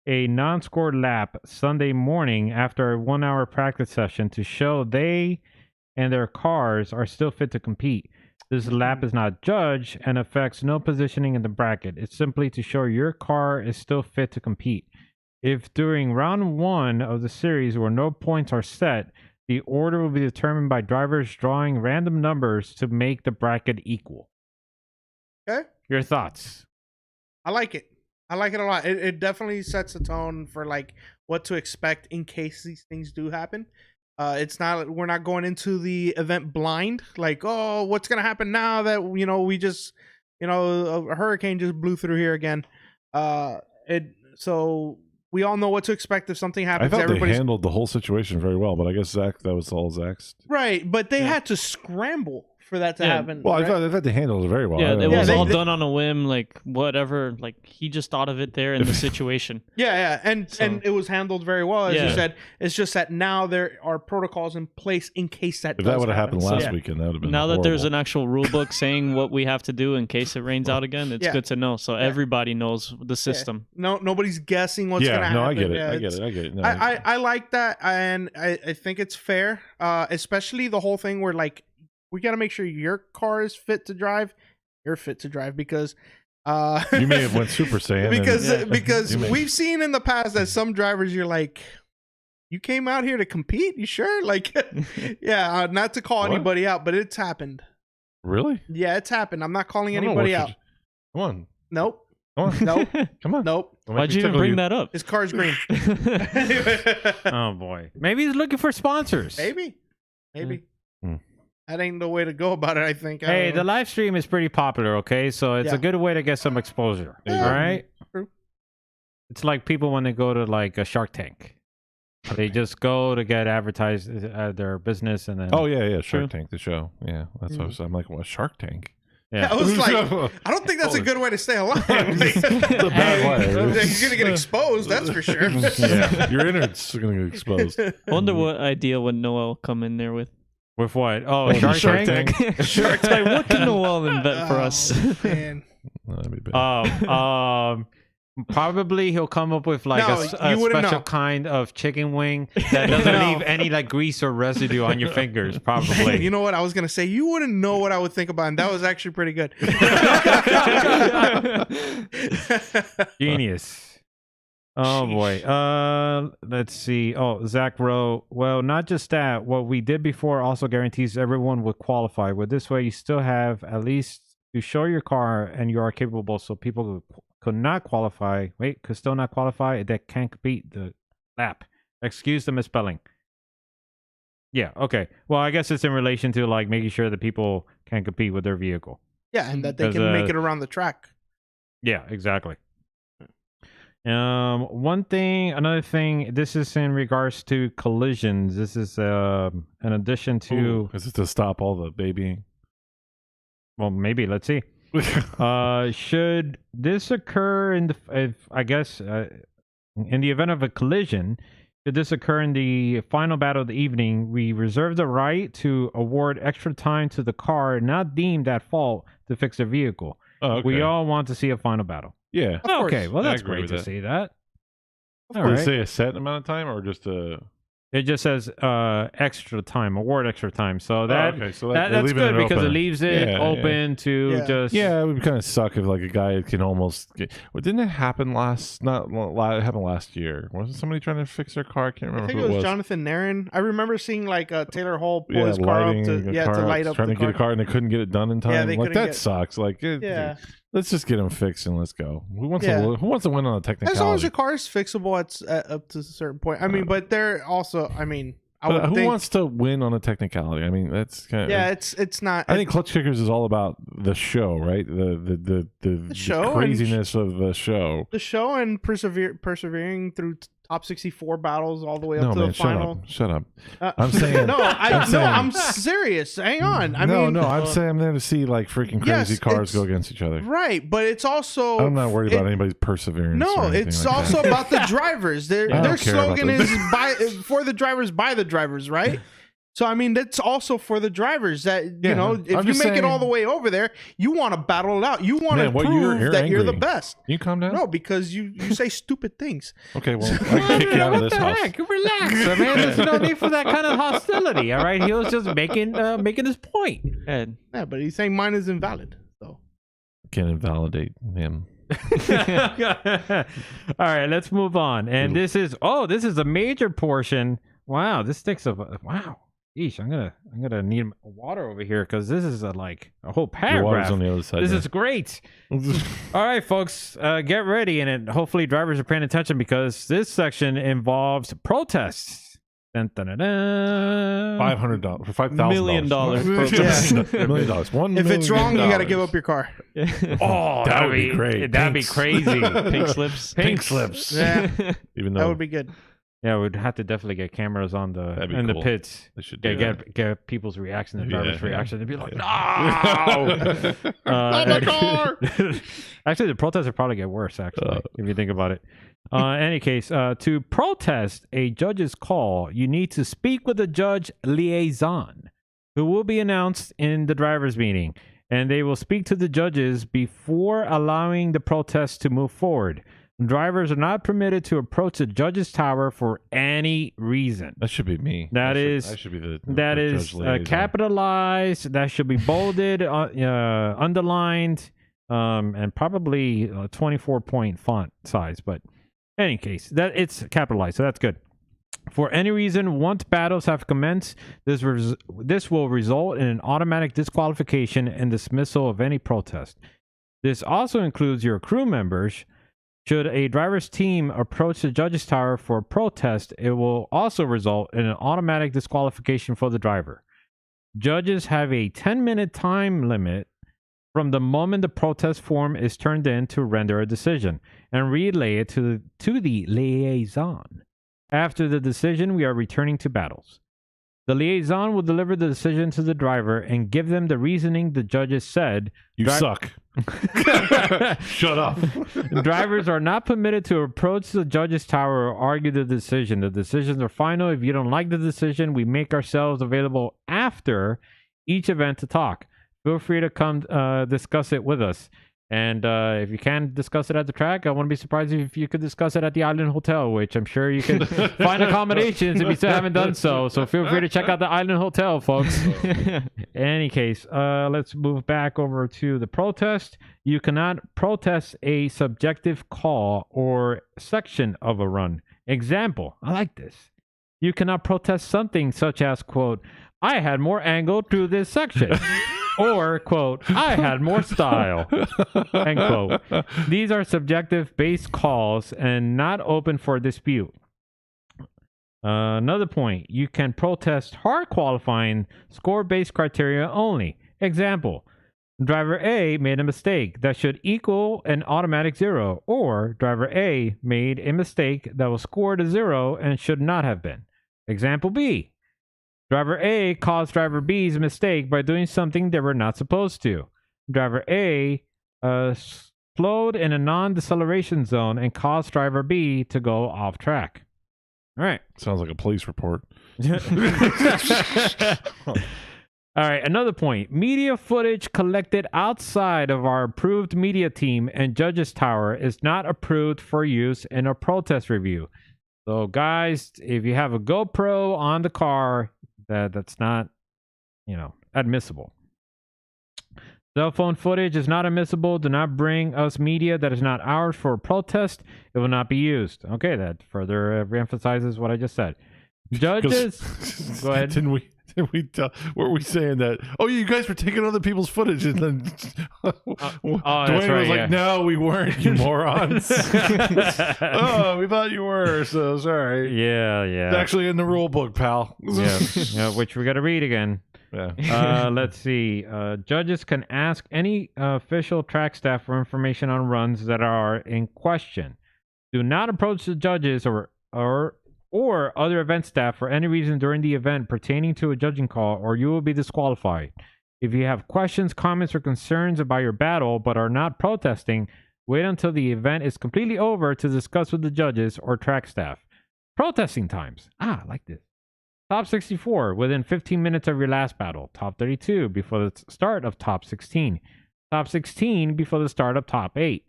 Speaker 4: a non-scored lap Sunday morning after a 1-hour practice session to show they and their cars are still fit to compete. This lap is not judged and affects no positioning in the bracket. It's simply to show your car is still fit to compete. If during round 1 of the series where no points are set, The order will be determined by drivers drawing random numbers to make the bracket equal.
Speaker 2: Okay.
Speaker 4: Your thoughts?
Speaker 2: I like it. I like it a lot. It definitely sets a tone for like what to expect in case these things do happen. We're not going into the event blind. Like, oh, what's gonna happen now that we just a hurricane just blew through here again. So we all know what to expect if something happens.
Speaker 1: I thought they handled the whole situation very well, but I guess that was all Zach's.
Speaker 2: Right, but they had to scramble for that to happen.
Speaker 1: Well,
Speaker 2: right?
Speaker 1: I thought they handled it very well.
Speaker 3: Yeah, it was all done on a whim, like whatever. Like he just thought of it there in the situation.
Speaker 2: Yeah, and it was handled very well, as you said. It's just that now there are protocols in place in case that.
Speaker 1: If that would have happened last weekend, that would have been.
Speaker 3: Now
Speaker 1: horrible.
Speaker 3: that there's an actual rule book saying what we have to do in case it rains out again, it's good to know. So everybody knows the system.
Speaker 2: No, nobody's guessing what's going to happen.
Speaker 1: I get it. I get it. No,
Speaker 2: I like that, and I think it's fair, especially the whole thing where like. We got to make sure your car is fit to drive. You're fit to drive because
Speaker 1: you may have went Super Saiyan
Speaker 2: because we've seen in the past that some drivers you're like, you came out here to compete. You sure? Like, not to call anybody out, but it's happened.
Speaker 1: Really?
Speaker 2: Yeah, it's happened. I'm not calling anybody out.
Speaker 1: Come on.
Speaker 2: Nope.
Speaker 1: Come on.
Speaker 2: Nope.
Speaker 1: Come on.
Speaker 2: Nope.
Speaker 3: Why'd you even bring that up?
Speaker 2: His car's green.
Speaker 4: Oh boy. Maybe he's looking for sponsors.
Speaker 2: Maybe. That ain't the way to go about it, I think.
Speaker 4: Hey, the live stream is pretty popular, okay? So it's a good way to get some exposure, all right?
Speaker 2: True.
Speaker 4: It's like people when they go to like a Shark Tank. They just go to get advertised their business and then...
Speaker 1: Oh, yeah, Shark Tank, the show. Yeah, that's what I'm like, what, Shark Tank?
Speaker 2: Yeah. I was like, I don't think that's a good way to stay alive. It's
Speaker 1: a bad way.
Speaker 2: You're going to get exposed, that's for sure.
Speaker 1: Yeah, your innards are going to get exposed.
Speaker 3: I wonder what idea would Noel come in there with.
Speaker 4: With what? Oh, Shark Tank?
Speaker 3: Shark Tank. What can Noel invent for us?
Speaker 2: Man.
Speaker 1: That'd be bad.
Speaker 4: Probably he'll come up with like a special kind of chicken wing that doesn't leave any like grease or residue on your fingers. Probably.
Speaker 2: You know what I was gonna say? You wouldn't know what I would think about, and that was actually pretty good.
Speaker 4: Genius. Oh boy. Let's see. Oh, Zach Rowe. Well, not just that. What we did before also guarantees everyone would qualify. With this way, you still have at least to show your car and you are capable. So people who could not qualify, could still not qualify, that can't compete the lap. Excuse the misspelling. Yeah. Okay. Well, I guess it's in relation to like making sure that people can compete with their vehicle.
Speaker 2: Yeah, and that they can make it around the track.
Speaker 4: Yeah. Exactly. Another thing, this is in regards to collisions. This is in addition to...
Speaker 1: Is it to stop all the babying?
Speaker 4: Well, maybe. Let's see. Should this occur in the event of a collision, should this occur in the final battle of the evening, we reserve the right to award extra time to the car not deemed at fault to fix their vehicle. Oh, okay. We all want to see a final battle.
Speaker 1: Yeah.
Speaker 4: Okay. Well, that's great to see that.
Speaker 1: Does it say a set amount of time or just a...
Speaker 4: It just says extra time, award extra time. So that's good because it leaves it open to just...
Speaker 1: Yeah, it would kind of suck if like a guy can almost get... Well, didn't it happen it happened last year. Wasn't somebody trying to fix their car? I can't remember
Speaker 2: who it was. Jonathan Nairn. I remember seeing like Taylor Hall pull his car up to light up
Speaker 1: trying to get a car and they couldn't get it done in time.
Speaker 2: Yeah,
Speaker 1: that sucks. Like, let's just get them fixed and let's go. Who wants to win on a technicality?
Speaker 2: As long as your car is fixable up to a certain point. I mean, but they're also, I mean,
Speaker 1: who wants to win on a technicality? I mean, that's kind of...
Speaker 2: it's not...
Speaker 1: I think Klutch Kickers is all about the show, right? The show, craziness of the show.
Speaker 2: The show and persevering through top 64 battles all the way up to the final.
Speaker 1: Shut up. I'm saying...
Speaker 2: I'm serious. Hang on.
Speaker 1: I'm saying I'm there to see like freaking crazy cars go against each other.
Speaker 2: Right, but it's also...
Speaker 1: I'm not worried about anybody's perseverance.
Speaker 2: No, it's like also about the drivers. Their slogan is for the drivers, by the drivers, right? So, I mean, that's also for the drivers that, if you make it all the way over there, you want to battle it out. You want to prove that you're the best.
Speaker 1: Can you calm down?
Speaker 2: No, because you say stupid things.
Speaker 1: Okay, well, I can kick you out of this house.
Speaker 4: Relax. So, man, there's no need for that kind of hostility, all right? He was just making his point.
Speaker 2: Yeah, but he's saying mine is invalid. So
Speaker 1: can't invalidate him.
Speaker 4: All right, let's move on. And this is a major portion Wow, this sticks up. Wow. Yeesh, I'm gonna need water over here because this is a whole paragraph.
Speaker 1: The water's on the other side.
Speaker 4: This is great. All right, folks, get ready, and hopefully drivers are paying attention because this section involves protests. Dun, dun, dun, dun.
Speaker 1: $500 for $5,000.
Speaker 3: $1 million.
Speaker 1: $1 million. $1
Speaker 2: If it's wrong, you
Speaker 1: million.
Speaker 2: got to give up your car.
Speaker 4: Oh,
Speaker 1: that would be great.
Speaker 4: That'd be crazy.
Speaker 3: Pink slips.
Speaker 1: Pink slips.
Speaker 2: Yeah,
Speaker 1: Even though
Speaker 2: that would be good.
Speaker 4: Yeah, we'd have to definitely get cameras on
Speaker 1: That'd be
Speaker 4: the
Speaker 1: cool.
Speaker 4: pits.
Speaker 1: they should do that.
Speaker 4: Get people's reaction, the driver's reaction. They'd be like, "No!"
Speaker 1: Not my car.
Speaker 4: Actually, the protests would probably get worse. Actually, if you think about it. In any case, to protest a judge's call, you need to speak with a judge liaison, who will be announced in the drivers' meeting, and they will speak to the judges before allowing the protest to move forward. Drivers are not permitted to approach the judge's tower for any reason.
Speaker 1: That should be me.
Speaker 4: That
Speaker 1: should be the
Speaker 4: is
Speaker 1: judge liaison.
Speaker 4: capitalized. That should be bolded, underlined, and probably a 24-point font size. But in any case, that it's capitalized, so that's good. For any reason, once battles have commenced, this will result in an automatic disqualification and dismissal of any protest. This also includes your crew members. Should a driver's team approach the judge's tower for a protest, it will also result in an automatic disqualification for the driver. Judges have a 10-minute time limit from the moment the protest form is turned in to render a decision and relay it to the liaison. After the decision, we are returning to battles. The liaison will deliver the decision to the driver and give them the reasoning the judges said.
Speaker 1: You suck. Shut up.
Speaker 4: Drivers are not permitted to approach the judge's tower or argue the decision. The decisions are final. If you don't like the decision, we make ourselves available after each event to talk. Feel free to come discuss it with us. And if you can discuss it at the track, I wouldn't be surprised if you could discuss it at the Island Hotel, which I'm sure you could find accommodations if you still haven't done so. So feel free to check out the Island Hotel, folks. In any case, let's move back over to the protest. You cannot protest a subjective call or section of a run. Example, I like this. You cannot protest something such as, quote, I had more angle through this section. Or, quote, I had more style, end quote. These are subjective-based calls and not open for dispute. Another point, you can protest hard qualifying score-based criteria only. Example, driver A made a mistake that should equal an automatic 0, or driver A made a mistake that was scored a 0 and should not have been. Example B. Driver A caused driver B's mistake by doing something they were not supposed to. Driver A slowed in a non-deceleration zone and caused driver B to go off track. All right.
Speaker 1: Sounds like a police report.
Speaker 4: All right, another point. Media footage collected outside of our approved media team and judges tower is not approved for use in a protest review. So guys, if you have a GoPro on the car, that's not, admissible. Cell phone footage is not admissible. Do not bring us media that is not ours for a protest. It will not be used. Okay, that further reemphasizes what I just said. Judges, go ahead.
Speaker 1: Didn't we tell? Were we saying that? Oh, you guys were taking other people's footage, and then Dwayne was like, "No, we weren't, you morons." Oh, we thought you were. So sorry.
Speaker 4: Yeah.
Speaker 1: It's actually in the rule book, pal.
Speaker 4: yeah, which we got to read again.
Speaker 1: Yeah.
Speaker 4: Let's see. Judges can ask any official track staff for information on runs that are in question. Do not approach the judges or other event staff for any reason during the event pertaining to a judging call, or you will be disqualified. If you have questions, comments, or concerns about your battle but are not protesting, wait until the event is completely over to discuss with the judges or track staff. Protesting times. I like this. Top 64, within 15 minutes of your last battle. Top 32, before the start of top 16. Top 16, before the start of top 8.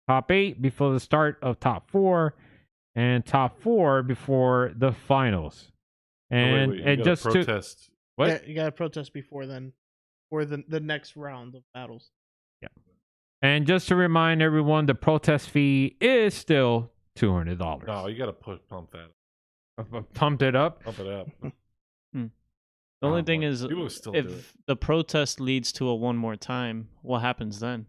Speaker 4: Top 8, before the start of top 4. And top 4 before the finals. And
Speaker 1: it just protest.
Speaker 2: What? Yeah, you gotta protest before then, for the next round of battles.
Speaker 4: Yeah. And just to remind everyone, the protest fee is still $200.
Speaker 1: No, you gotta pump that.
Speaker 4: Pumped it up.
Speaker 1: Pump it up.
Speaker 3: The only thing is, if the protest leads to a one more time, what happens then?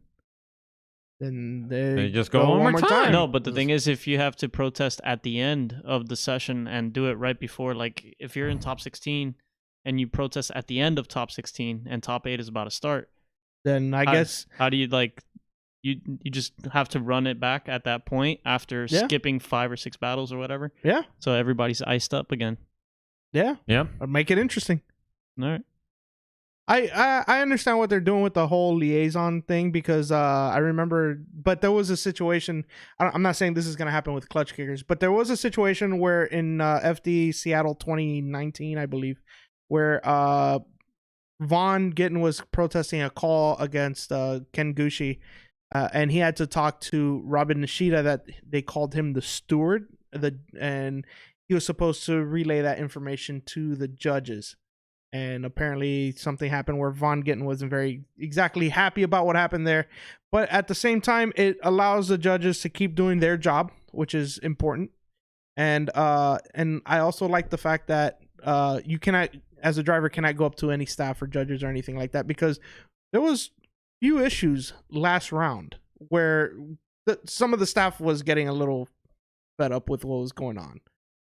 Speaker 2: Then they
Speaker 4: just go one more time.
Speaker 3: No, but the thing is, if you have to protest at the end of the session and do it right before, like if you're in top 16 and you protest at the end of top 16 and top 8 is about to start,
Speaker 2: then I guess
Speaker 3: how do you like you just have to run it back at that point after skipping 5 or 6 battles or whatever?
Speaker 2: Yeah.
Speaker 3: So everybody's iced up again.
Speaker 2: Yeah.
Speaker 4: Yeah.
Speaker 2: Make it interesting.
Speaker 3: All right.
Speaker 2: I understand what they're doing with the whole liaison thing because I remember, but there was a situation. I'm not saying this is going to happen with Klutch Kickers, but there was a situation where in FD Seattle 2019, I believe, where Vaughn Gittin was protesting a call against Ken Gushi, and he had to talk to Robin Nishida that they called him the steward, and he was supposed to relay that information to the judges. And apparently something happened where Vaughn Gittin wasn't very exactly happy about what happened there. But at the same time, it allows the judges to keep doing their job, which is important. And I also like the fact that you cannot, as a driver, cannot go up to any staff or judges or anything like that, because there was few issues last round where some of the staff was getting a little fed up with what was going on.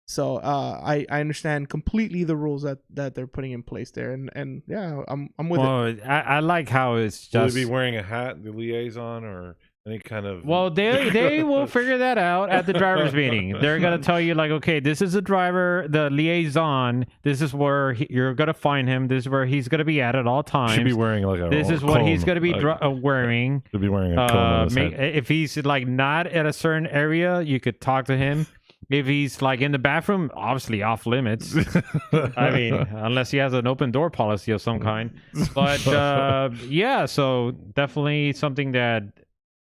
Speaker 2: So I understand completely the rules that they're putting in place there, and yeah, I'm with it.
Speaker 4: I like how it's just.
Speaker 1: Will they be wearing a hat, the liaison, or any kind of?
Speaker 4: Well, they will figure that out at the drivers' meeting. They're gonna tell you like, okay, this is the driver, the liaison. This is where you're gonna find him. This is where he's gonna be at all times.
Speaker 1: Should be wearing like a.
Speaker 4: This is what he's gonna be wearing.
Speaker 1: Should be wearing a cone.
Speaker 4: If he's like not at a certain area, you could talk to him. If he's like in the bathroom, obviously off limits. I mean, unless he has an open door policy of some kind. But yeah, so definitely something that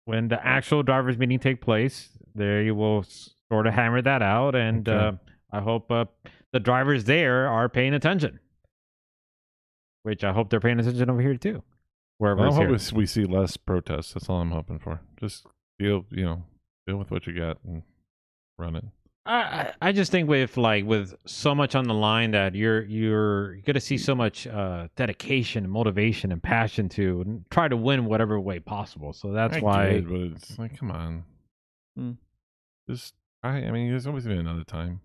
Speaker 4: when the actual drivers meeting take place, they will sort of hammer that out. And I hope the drivers there are paying attention. Which I hope they're paying attention over here too. Wherever
Speaker 1: I hope we see less protests. That's all I'm hoping for. Just deal with what you got and run it.
Speaker 4: I just think with so much on the line that you're gonna see so much dedication and motivation and passion to try to win whatever way possible. So that's why.
Speaker 1: But it's like, come on, just I mean, there's always been another time.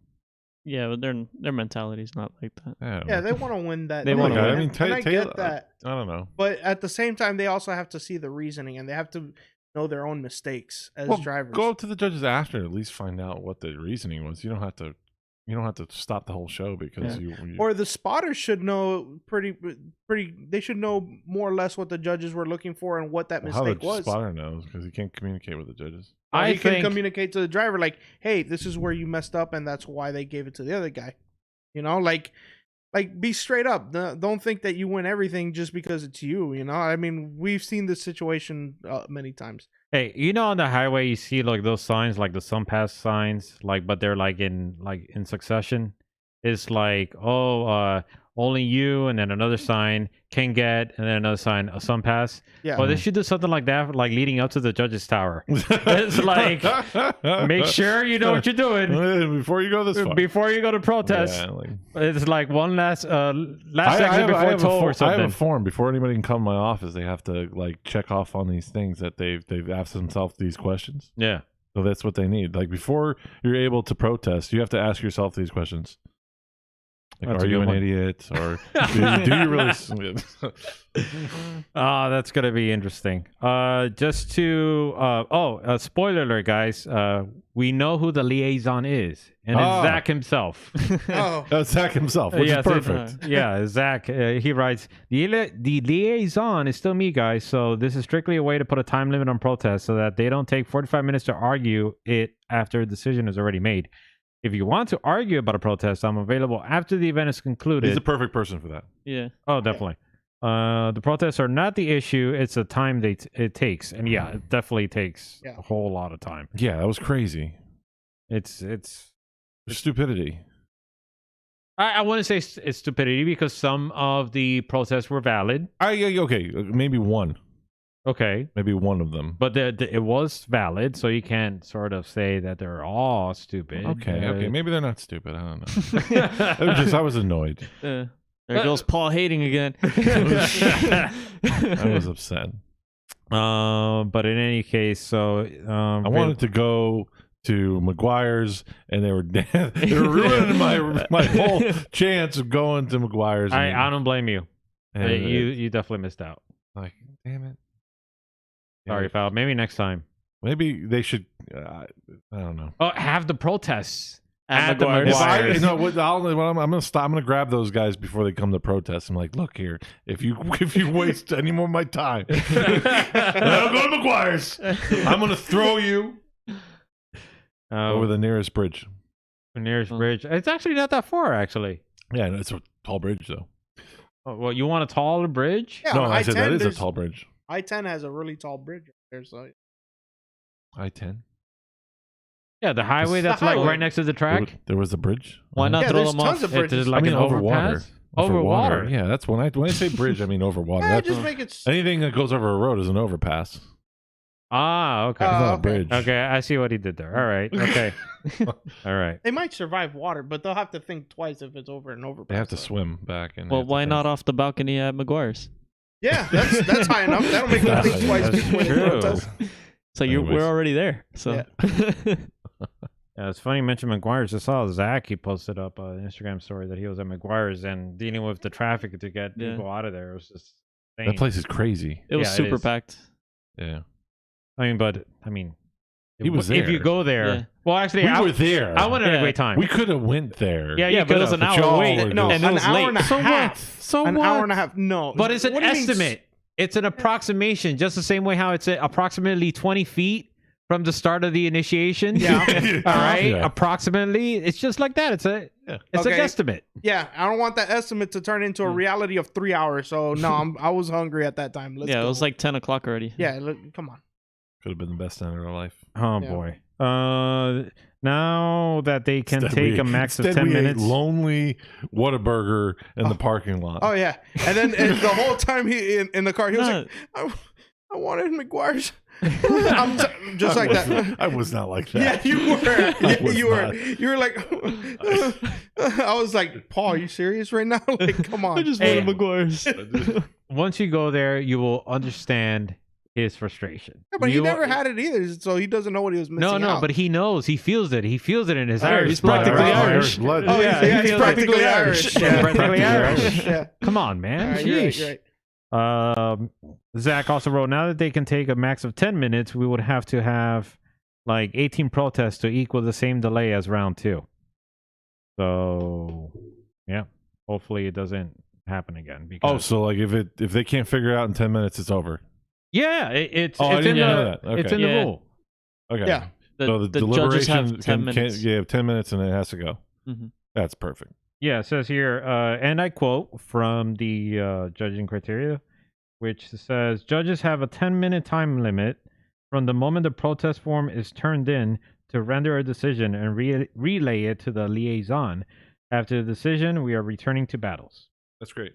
Speaker 3: Yeah, but their mentality's not like that.
Speaker 2: Yeah, they want to win that.
Speaker 3: They want to win.
Speaker 1: I mean,
Speaker 2: I get that.
Speaker 1: I don't know,
Speaker 2: but at the same time, they also have to see the reasoning, and they have to know their own mistakes as drivers.
Speaker 1: Go up to the judges after, at least find out what the reasoning was. You don't have to stop the whole show because you
Speaker 2: or the spotters should know pretty. They should know more or less what the judges were looking for and what that mistake was.
Speaker 1: How the spotter knows because he can't communicate with the judges.
Speaker 2: He can communicate to the driver like, "Hey, this is where you messed up, and that's why they gave it to the other guy." Like be straight up. Don't think that you win everything just because it's you. I mean, we've seen this situation many times.
Speaker 4: Hey, on the highway you see like those signs, like the sun pass signs, but they're in succession. It's like, only you, and then another sign can get, and then another sign, a sun pass. Yeah. Well, they should do something like that, like leading up to the judge's tower. It's like, make sure you know what you're doing
Speaker 1: before you go this far.
Speaker 4: Before you go to protest. Yeah, it's like one last exit before toll or something.
Speaker 1: I have a form before anybody can come to my office. They have to check off on these things that they've asked themselves these questions.
Speaker 4: Yeah.
Speaker 1: So that's what they need. Like before you're able to protest, you have to ask yourself these questions. Like, are you an idiot, or do you really?
Speaker 4: That's gonna be interesting. Just to spoiler alert, guys. We know who the liaison is, and it's Zach himself.
Speaker 1: Zach himself, which is perfect.
Speaker 4: Zach. He writes, the liaison is still me, guys. So this is strictly a way to put a time limit on protests, so that they don't take 45 minutes to argue it after a decision is already made. If you want to argue about a protest, I'm available after the event is concluded.
Speaker 1: He's the perfect person for that.
Speaker 3: Yeah.
Speaker 4: Oh, definitely. The protests are not the issue. It's the time it takes. And yeah, it definitely takes a whole lot of time.
Speaker 1: Yeah, that was crazy.
Speaker 4: It's
Speaker 1: stupidity.
Speaker 4: I wouldn't say it's stupidity because some of the protests were valid.
Speaker 1: Okay, maybe one.
Speaker 4: Okay.
Speaker 1: Maybe one of them.
Speaker 4: But it was valid, so you can't sort of say that they're all stupid.
Speaker 1: Okay. Maybe they're not stupid. I don't know. I was annoyed.
Speaker 3: There goes Paul hating again.
Speaker 1: I was upset.
Speaker 4: But in any case, so
Speaker 1: I wanted to go to McGuire's, and they were ruining my whole chance of going to McGuire's.
Speaker 4: I don't blame you. You definitely missed out.
Speaker 1: Like, damn it.
Speaker 4: Sorry, pal. Maybe next time.
Speaker 1: Maybe they should. I don't know.
Speaker 4: Oh, have the protests
Speaker 3: at
Speaker 4: the
Speaker 3: McGuire's.
Speaker 4: McGuire's.
Speaker 1: I'm gonna stop. I'm gonna grab those guys before they come to protest. I'm like, look here. If you waste any more of my time, then I'll go to McGuire's. I'm gonna throw you over the nearest bridge.
Speaker 4: The nearest bridge. It's actually not that far, actually.
Speaker 1: Yeah, it's a tall bridge though.
Speaker 4: Oh, well, you want a taller bridge?
Speaker 2: Yeah,
Speaker 1: no, I said that is a tall bridge.
Speaker 2: I-10 has a really tall bridge right there, so
Speaker 1: I-10.
Speaker 4: Yeah, the highway that's like right next to the track.
Speaker 1: There was a bridge.
Speaker 3: Why not throw them off?
Speaker 2: Tons of bridges.
Speaker 4: Like an
Speaker 1: over water.
Speaker 4: Over water.
Speaker 1: Yeah, that's when I say bridge, I mean over water.
Speaker 2: Yeah, just make it.
Speaker 1: Anything that goes over a road is an overpass.
Speaker 4: Ah, okay.
Speaker 1: It's not a
Speaker 2: Okay.
Speaker 1: bridge.
Speaker 4: Okay, I see what he did there. All right. Okay. All right.
Speaker 2: They might survive water, but they'll have to think twice if it's over an overpass.
Speaker 1: They have to swim back. And
Speaker 3: Well, why not off the balcony at McGuire's?
Speaker 2: Yeah, that's high enough. That'll make them think twice
Speaker 4: That's
Speaker 2: before they
Speaker 4: true.
Speaker 2: protest.
Speaker 3: So
Speaker 1: Anyways.
Speaker 3: we're already there. So
Speaker 4: Yeah, it's funny you mentioned McGuire's. I saw Zach, he posted up an Instagram story that he was at McGuire's and dealing with the traffic to get people out of there. It was just insane.
Speaker 1: That place is crazy.
Speaker 3: it was
Speaker 4: Yeah, it
Speaker 3: super
Speaker 4: is.
Speaker 3: packed.
Speaker 1: Yeah.
Speaker 4: He
Speaker 1: was
Speaker 4: If you
Speaker 1: there.
Speaker 4: go there,
Speaker 3: Yeah.
Speaker 4: well, actually,
Speaker 1: We were there.
Speaker 4: I went at a great time.
Speaker 1: We could have went there.
Speaker 4: Yeah,
Speaker 3: But it was an
Speaker 1: But
Speaker 3: hour
Speaker 1: y'all
Speaker 3: wait.
Speaker 1: were
Speaker 2: No,
Speaker 1: just-
Speaker 3: And it
Speaker 2: an
Speaker 3: was
Speaker 2: hour
Speaker 3: late.
Speaker 2: and a
Speaker 4: So
Speaker 2: half.
Speaker 4: So
Speaker 2: An
Speaker 4: what?
Speaker 2: hour and a half. No,
Speaker 4: But it's an
Speaker 2: What do you mean
Speaker 4: estimate. It's an approximation, just the same way how it's approximately 20 feet from the start of the initiation.
Speaker 2: Yeah.
Speaker 4: All right.
Speaker 1: Yeah.
Speaker 4: Approximately. It's just like that. It's a
Speaker 2: Okay.
Speaker 4: guesstimate.
Speaker 2: Yeah, I don't want that estimate to turn into a reality of 3 hours. So no, I was hungry at that time. Let's
Speaker 3: Yeah,
Speaker 2: go.
Speaker 3: it was like 10 o'clock already.
Speaker 2: Yeah, come on.
Speaker 1: Could have been the best night of our life.
Speaker 4: Oh
Speaker 2: Yeah.
Speaker 4: boy. Now that they can
Speaker 1: Instead
Speaker 4: take
Speaker 1: we-
Speaker 4: a max of
Speaker 1: instead
Speaker 4: 10
Speaker 1: we ate
Speaker 4: minutes.
Speaker 1: lonely Whataburger in the parking lot.
Speaker 2: Oh yeah, and then the whole time he in the car, he was
Speaker 3: No.
Speaker 2: like, "I wanted McGuire's." I'm just like that.
Speaker 1: I was not like
Speaker 2: Yeah,
Speaker 1: that.
Speaker 2: you were. Yeah,
Speaker 1: was
Speaker 2: you were.
Speaker 1: not.
Speaker 2: You were like, I was like, Paul, are you serious right now? Like, come on.
Speaker 3: I just
Speaker 4: Hey.
Speaker 3: wanted McGuire's.
Speaker 4: Once you go there, you will understand his frustration.
Speaker 2: Yeah, but he
Speaker 4: You-
Speaker 2: never had it either, so he doesn't know what he was missing.
Speaker 4: No,
Speaker 2: out.
Speaker 4: but he knows. He feels it. He feels it in his Irish.
Speaker 3: he's
Speaker 4: blood.
Speaker 3: practically
Speaker 4: Right?
Speaker 3: Irish.
Speaker 1: blood.
Speaker 2: Oh yeah,
Speaker 4: he
Speaker 2: he's
Speaker 4: feels
Speaker 2: practically
Speaker 4: like-
Speaker 2: Irish.
Speaker 4: Yeah,
Speaker 2: Yeah,
Speaker 4: practically Irish.
Speaker 2: Yeah.
Speaker 4: Come on, man.
Speaker 2: All right, you're right,
Speaker 4: Sheesh.
Speaker 2: you're right.
Speaker 4: Zach also wrote, now that they can take a max of 10 minutes, we would have to have like 18 protests to equal the same delay as round 2. So, yeah, hopefully it doesn't happen again. Because,
Speaker 1: Oh, so like if they can't figure it out in 10 minutes, it's over.
Speaker 4: yeah, it's
Speaker 1: I
Speaker 4: it's
Speaker 1: didn't
Speaker 4: in
Speaker 1: know
Speaker 4: the
Speaker 1: that. Okay.
Speaker 4: it's in the
Speaker 3: Yeah.
Speaker 4: rule.
Speaker 1: Okay.
Speaker 2: Yeah.
Speaker 1: So the
Speaker 3: judges
Speaker 1: deliberation
Speaker 3: have 10 minutes.
Speaker 1: you have 10 minutes and it has to go.
Speaker 3: Mhm.
Speaker 1: That's perfect.
Speaker 4: Yeah, it says here, and I quote from the judging criteria, which says judges have a 10-minute time limit from the moment the protest form is turned in to render a decision and relay it to the liaison. After the decision, we are returning to battles.
Speaker 1: That's great.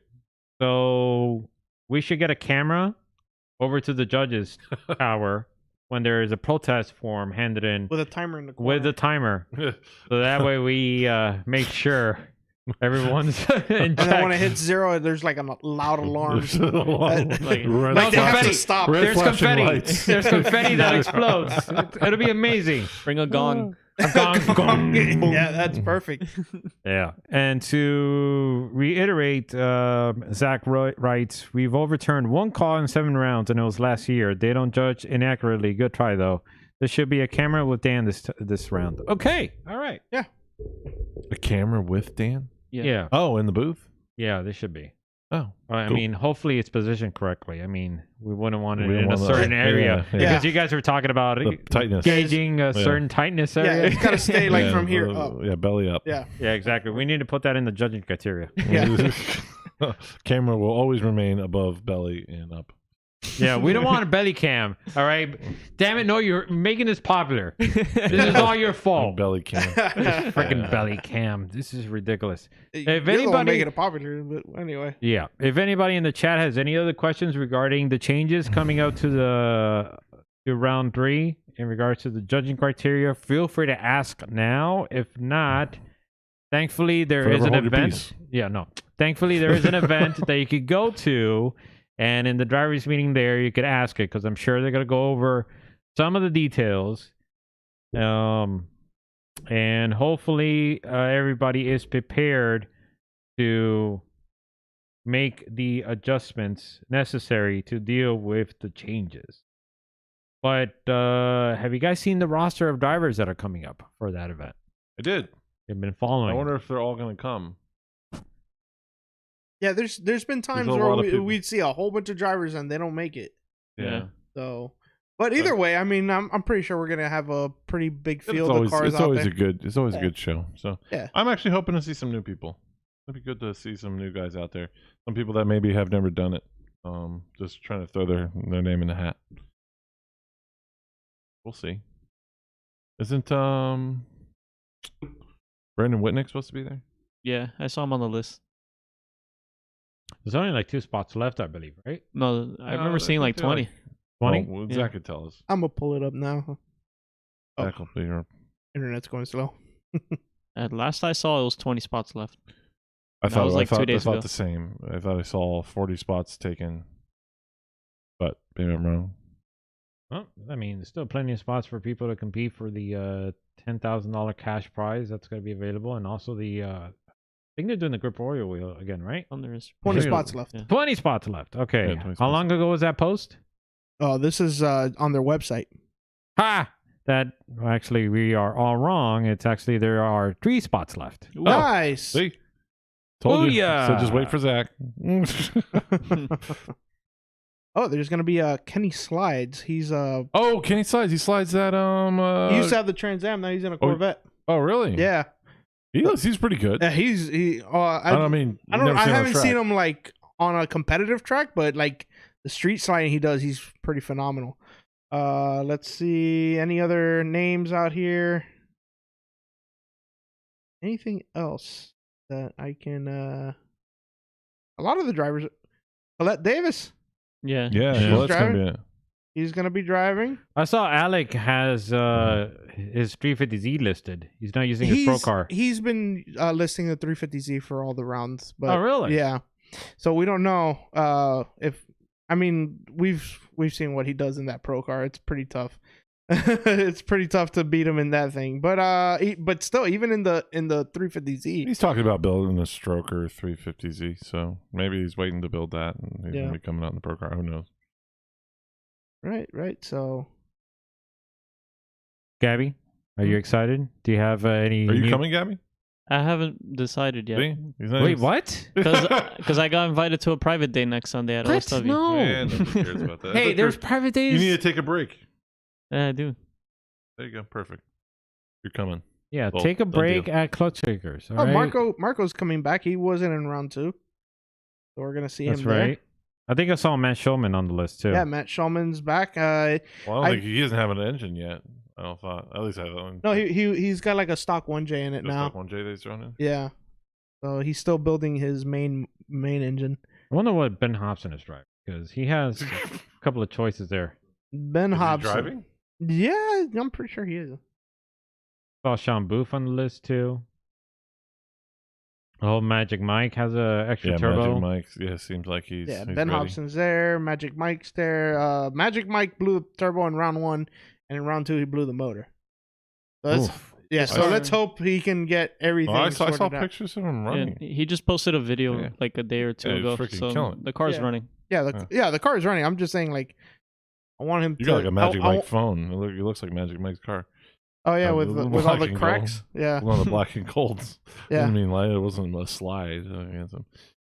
Speaker 4: So we should get a camera over to the judges' tower when there is a protest form handed in
Speaker 2: With a timer in the corner.
Speaker 4: with a timer. So that way we make sure everyone's in
Speaker 2: And then when it
Speaker 4: check.
Speaker 2: hits 0, there's like a loud alarm.
Speaker 1: Like,
Speaker 2: Like
Speaker 1: red
Speaker 2: they have
Speaker 4: confetti.
Speaker 2: to stop.
Speaker 1: Red
Speaker 4: There's
Speaker 1: flashing
Speaker 4: confetti.
Speaker 1: lights.
Speaker 4: There's confetti that explodes. It'll be amazing.
Speaker 3: Bring a gong.
Speaker 4: Gong.
Speaker 2: Yeah, that's perfect.
Speaker 4: Yeah. And to reiterate, Zach writes, we've overturned 1 call in 7 rounds, and it was last year. They don't judge inaccurately. Good try, though. There should be a camera with Dan this round. Okay. All right.
Speaker 1: A camera with Dan?
Speaker 4: Yeah.
Speaker 1: Oh, in the booth?
Speaker 4: Yeah, there should be.
Speaker 1: Oh.
Speaker 4: I
Speaker 1: Cool.
Speaker 4: mean, hopefully it's positioned correctly. I mean, we wouldn't want it
Speaker 1: We don't
Speaker 4: in a
Speaker 1: want
Speaker 4: certain
Speaker 1: that.
Speaker 4: area.
Speaker 1: Yeah,
Speaker 2: yeah.
Speaker 4: Because you guys were talking about
Speaker 1: The tightness.
Speaker 4: gauging a certain tightness
Speaker 2: Yeah,
Speaker 4: area.
Speaker 2: it's got to stay like
Speaker 1: Yeah,
Speaker 2: from here up.
Speaker 1: Yeah, belly up.
Speaker 2: Yeah.
Speaker 4: Yeah, exactly. We need to put that in the judging criteria.
Speaker 2: Yeah.
Speaker 1: Camera will always remain above belly and up.
Speaker 4: Yeah, we don't want a belly cam. All right, damn it! No, you're making this popular. This is all your fault.
Speaker 1: Belly cam.
Speaker 4: Freaking belly cam. This is ridiculous. If
Speaker 2: You're the one
Speaker 4: anybody
Speaker 2: making it popular, but anyway.
Speaker 4: Yeah, if anybody in the chat has any other questions regarding the changes coming out to round 3 in regards to the judging criteria, feel free to ask now. If not, thankfully there is an event. Yeah, no. Thankfully there is an event that you could go to, and in the drivers meeting there you could ask it, because I'm sure they're gonna go over some of the details. And hopefully everybody is prepared to make the adjustments necessary to deal with the changes. But have you guys seen the roster of drivers that are coming up for that event?
Speaker 1: I did.
Speaker 4: You've been following.
Speaker 1: I wonder if they're all going to come.
Speaker 2: Yeah, there's been times where we'd see a whole bunch of drivers and they don't make it.
Speaker 1: Yeah.
Speaker 2: So, but either way, I mean, I'm pretty sure we're gonna have a pretty big field of cars
Speaker 1: it's
Speaker 2: out
Speaker 1: always
Speaker 2: there.
Speaker 1: It's always a good show. So
Speaker 2: yeah,
Speaker 1: I'm actually hoping to see some new people. It'd be good to see some new guys out there. Some people that maybe have never done it. Just trying to throw their name in the hat. We'll see. Isn't Brandon Whitnick supposed to be there?
Speaker 3: Yeah, I saw him on the list.
Speaker 4: There's only like 2 spots left, I believe, right?
Speaker 3: No, I remember seeing like 20.
Speaker 4: 20?
Speaker 1: Well, Zach could tell us.
Speaker 2: I'm gonna pull it up now.
Speaker 1: Zach will be here.
Speaker 2: Internet's going slow.
Speaker 3: At last I saw, it was 20 spots left.
Speaker 1: I thought it was
Speaker 3: like 2 days ago.
Speaker 1: the same. I thought I saw 40 spots taken, but maybe I'm wrong.
Speaker 4: Well, I mean, there's still plenty of spots for people to compete for the $10,000 cash prize that's going to be available, and also the I think they're doing the Grip Royal wheel again, right?
Speaker 3: There is
Speaker 2: 20 spots left.
Speaker 3: Yeah.
Speaker 4: 20 spots left. Okay.
Speaker 1: Yeah, 20
Speaker 4: How
Speaker 1: spots.
Speaker 4: long ago was that post?
Speaker 2: Oh, this is on their website.
Speaker 4: Ha! Actually, we are all wrong. It's actually, there are 3 spots left.
Speaker 3: Ooh.
Speaker 2: Nice.
Speaker 1: See? Told you.
Speaker 4: Booyah!
Speaker 1: So just wait for Zach.
Speaker 2: Oh, there's gonna be Kenny Slides. He's
Speaker 1: Oh, Kenny Slides. He slides that
Speaker 2: he used to have the Trans Am. Now he's in a Corvette.
Speaker 1: Oh, really?
Speaker 2: Yeah.
Speaker 1: He's pretty good.
Speaker 2: Yeah, I haven't seen him like on a competitive track, but like the street sliding he does, he's pretty phenomenal. Let's see any other names out here. Anything else that I can a lot of the drivers. Colette Davis.
Speaker 3: Yeah.
Speaker 1: Well, that's gonna be it.
Speaker 2: He's gonna be driving.
Speaker 4: I saw Alec has his 350Z listed. He's not using his pro car.
Speaker 2: He's been listing the 350Z for all the rounds. But
Speaker 4: oh, really?
Speaker 2: Yeah. So we don't know if. I mean, we've seen what he does in that pro car. It's pretty tough. It's pretty tough to beat him in that thing. But still, even in the 350Z,
Speaker 1: he's talking about building a Stroker 350Z. So maybe he's waiting to build that, and he's gonna be coming out in the pro car. Who knows?
Speaker 2: Right. So,
Speaker 4: Gabby, are you excited? Do you have any?
Speaker 1: Are you coming, Gabby?
Speaker 3: I haven't decided yet.
Speaker 1: See?
Speaker 4: Wait, what?
Speaker 3: Because I got invited to a private day next Sunday at OSW.
Speaker 4: No.
Speaker 1: Yeah, nobody cares about that.
Speaker 4: Hey, there's private days.
Speaker 1: You need to take a break.
Speaker 3: Yeah, I do.
Speaker 1: There you go. Perfect. You're coming.
Speaker 4: Yeah,
Speaker 1: Well,
Speaker 4: take a break at Klutch Kickers. All right?
Speaker 2: Marco's coming back. He wasn't in round 2, so we're gonna see him.
Speaker 4: That's right. I think I saw Matt Shulman on the list too.
Speaker 2: Yeah, Matt Shulman's back.
Speaker 1: Well, I don't think he doesn't have an engine yet. I don't thought. At least I don't.
Speaker 2: No, he's got like a stock 1J in it now.
Speaker 1: Stock 1J that he's thrown in.
Speaker 2: Yeah, so he's still building his main engine.
Speaker 4: I wonder what Ben Hobson is driving, because he has a couple of choices there.
Speaker 2: Ben Hobson
Speaker 1: driving?
Speaker 2: Yeah, I'm pretty sure he is.
Speaker 4: Saw Sean Booth on the list too. Oh, Magic Mike has a extra turbo.
Speaker 1: Magic Mike. Yeah, seems like he's.
Speaker 2: Yeah,
Speaker 1: he's
Speaker 2: Ben
Speaker 1: ready.
Speaker 2: Hobson's there. Magic Mike's there. Magic Mike blew the turbo in round 1, and in round 2 he blew the motor. So let's hope he can get everything.
Speaker 1: I saw
Speaker 2: sorted out.
Speaker 1: pictures of him running.
Speaker 3: Yeah, he just posted a video like a day or two ago. So the car's running.
Speaker 2: Yeah, the car is running. I'm just saying, like, I want him.
Speaker 1: You got like a Magic Mike phone. It looks like Magic Mike's car.
Speaker 2: Oh yeah, with all the cracks.
Speaker 1: Gold.
Speaker 2: Yeah,
Speaker 1: one of the black and golds.
Speaker 2: Yeah,
Speaker 1: I mean, like, it wasn't a slide.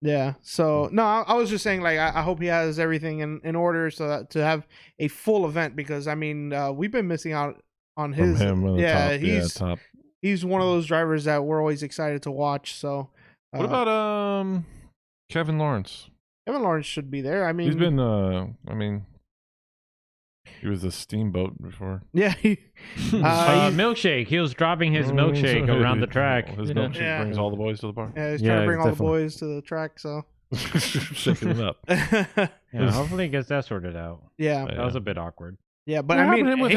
Speaker 2: Yeah. So no, I was just saying, like, I hope he has everything in order so that to have a full event, because I mean, we've been missing out on his.
Speaker 1: From him,
Speaker 2: top. He's one of those drivers that we're always excited to watch. So
Speaker 1: what about Kevin Lawrence?
Speaker 2: Kevin Lawrence should be there. I mean,
Speaker 1: he's been He was a steamboat before.
Speaker 2: Yeah.
Speaker 4: Milkshake. He was dropping his milkshake around the track.
Speaker 1: His milkshake brings all the boys to the bar.
Speaker 2: Yeah, he's trying to bring all the boys to the track, so.
Speaker 1: Shaking it up.
Speaker 4: Yeah, hopefully he gets that sorted out.
Speaker 2: Yeah.
Speaker 4: That was a bit awkward.
Speaker 2: Yeah, but
Speaker 1: what
Speaker 2: I mean,
Speaker 1: what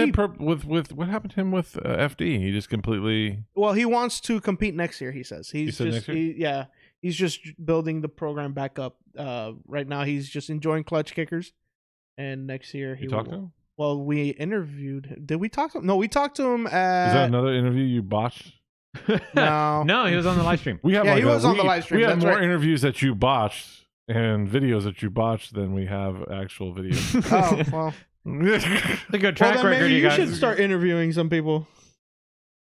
Speaker 1: happened to him with FD? He just completely.
Speaker 2: Well, he wants to compete next year. He says he's just building the program back up. Right now, he's just enjoying Klutch Kickers, and next year he.
Speaker 1: You talked to him?
Speaker 2: Well, we interviewed. Did we talk to him? No, we talked to him.
Speaker 1: Is that another interview you botched?
Speaker 2: No,
Speaker 4: he was on the live stream.
Speaker 1: We have
Speaker 2: he was on the live stream.
Speaker 1: We have more interviews that you botched and videos that you botched than we have actual videos.
Speaker 2: Oh well.
Speaker 4: A good track record.
Speaker 2: Maybe you should start interviewing some people.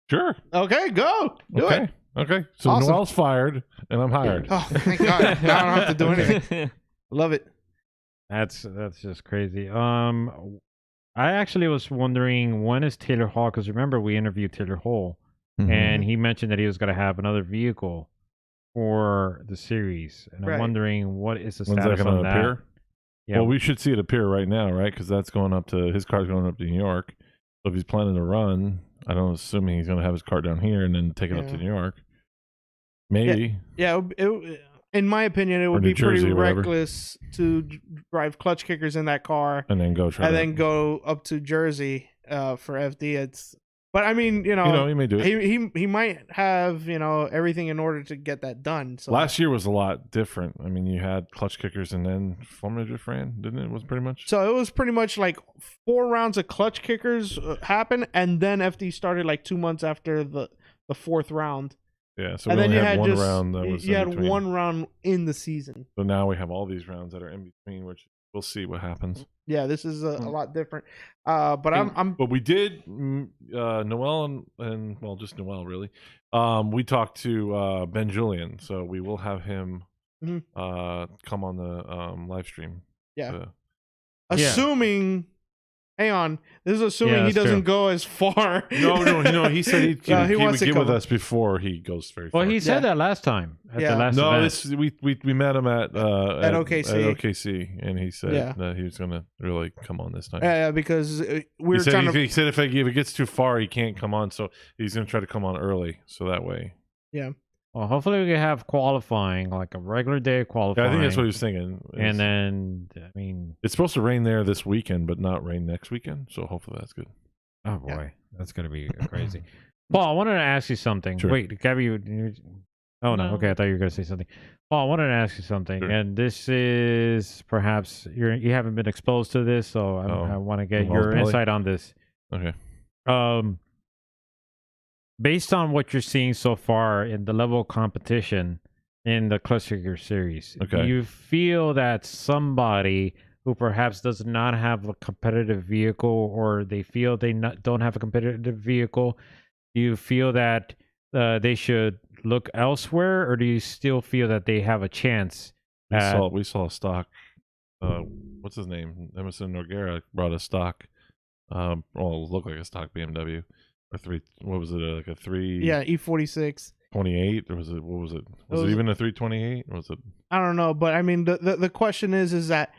Speaker 1: Sure.
Speaker 2: Okay, go. Do it.
Speaker 1: Okay. So awesome. Noel's fired and I'm hired.
Speaker 2: Oh, thank God. Now I don't have to do anything. Love it.
Speaker 4: That's just crazy. I actually was wondering, when is Taylor Hall? Because remember, we interviewed Taylor Hall, and he mentioned that he was going to have another vehicle for the series, and I'm wondering what is the status on that.
Speaker 1: Appear? Yeah. Well, we should see it appear right now, right? Because that's going up to his car's going up to New York. So if he's planning to run, I don't assume he's going to have his car down here and then take it up to New York. Maybe.
Speaker 2: Yeah. In my opinion, it would be pretty reckless to drive Klutch Kickers in that car
Speaker 1: and then
Speaker 2: go up to Jersey for FD. But I mean,
Speaker 1: he may do
Speaker 2: it. He might have everything in order to get that done. So
Speaker 1: last year was a lot different. I mean, you had Klutch Kickers and then Formula Drift ran, didn't it? It was pretty much.
Speaker 2: So it was pretty much like 4 rounds of Klutch Kickers happened, and then FD started like 2 months after the 4th round.
Speaker 1: Yeah, so we had one round that was.
Speaker 2: You had one round in the season.
Speaker 1: So now we have all these rounds that are in between, which we'll see what happens.
Speaker 2: Yeah, this is a lot different. But
Speaker 1: we did Noel and well, just Noel really. We talked to Ben Julian, so we will have him come on the live stream.
Speaker 2: Yeah. Assuming. Hang on. This is assuming he doesn't go as far.
Speaker 1: No. He said he would get with us before he goes very far.
Speaker 4: Well, he said that last time at the last event.
Speaker 1: We met him at
Speaker 2: OKC.
Speaker 1: At OKC, and he said that he was going to really come on this time.
Speaker 2: Yeah, because he
Speaker 1: said if it gets too far, he can't come on, so he's going to try to come on early, so that way.
Speaker 2: Yeah.
Speaker 4: Well, hopefully we can have qualifying, like a regular day of qualifying.
Speaker 1: Yeah, I think that's what he was thinking.
Speaker 4: And then, I mean...
Speaker 1: It's supposed to rain there this weekend, but not rain next weekend, so hopefully that's good.
Speaker 4: Oh, boy. That's going to be crazy. Paul, I wanted to ask you something.
Speaker 1: Sure.
Speaker 4: Wait, Gabby, oh, no. Okay, I thought you were going to say something. Paul, I wanted to ask you something, and this is perhaps... You haven't been exposed to this, so I want to get your insight on this.
Speaker 1: Okay.
Speaker 4: Based on what you're seeing so far in the level of competition in the Klutch Kickers series, do you feel that somebody who perhaps does not have a competitive vehicle, or they feel they don't have a competitive vehicle, do you feel that they should look elsewhere, or do you still feel that they have a chance?
Speaker 1: We saw a stock. What's his name? Emerson Noguera brought a stock. It looked like a stock BMW. What was it? Like a 3?
Speaker 2: Yeah, E46.
Speaker 1: 28, or was it? What was it? Was it even a 328? Or was it?
Speaker 2: I don't know, but I mean, the question is it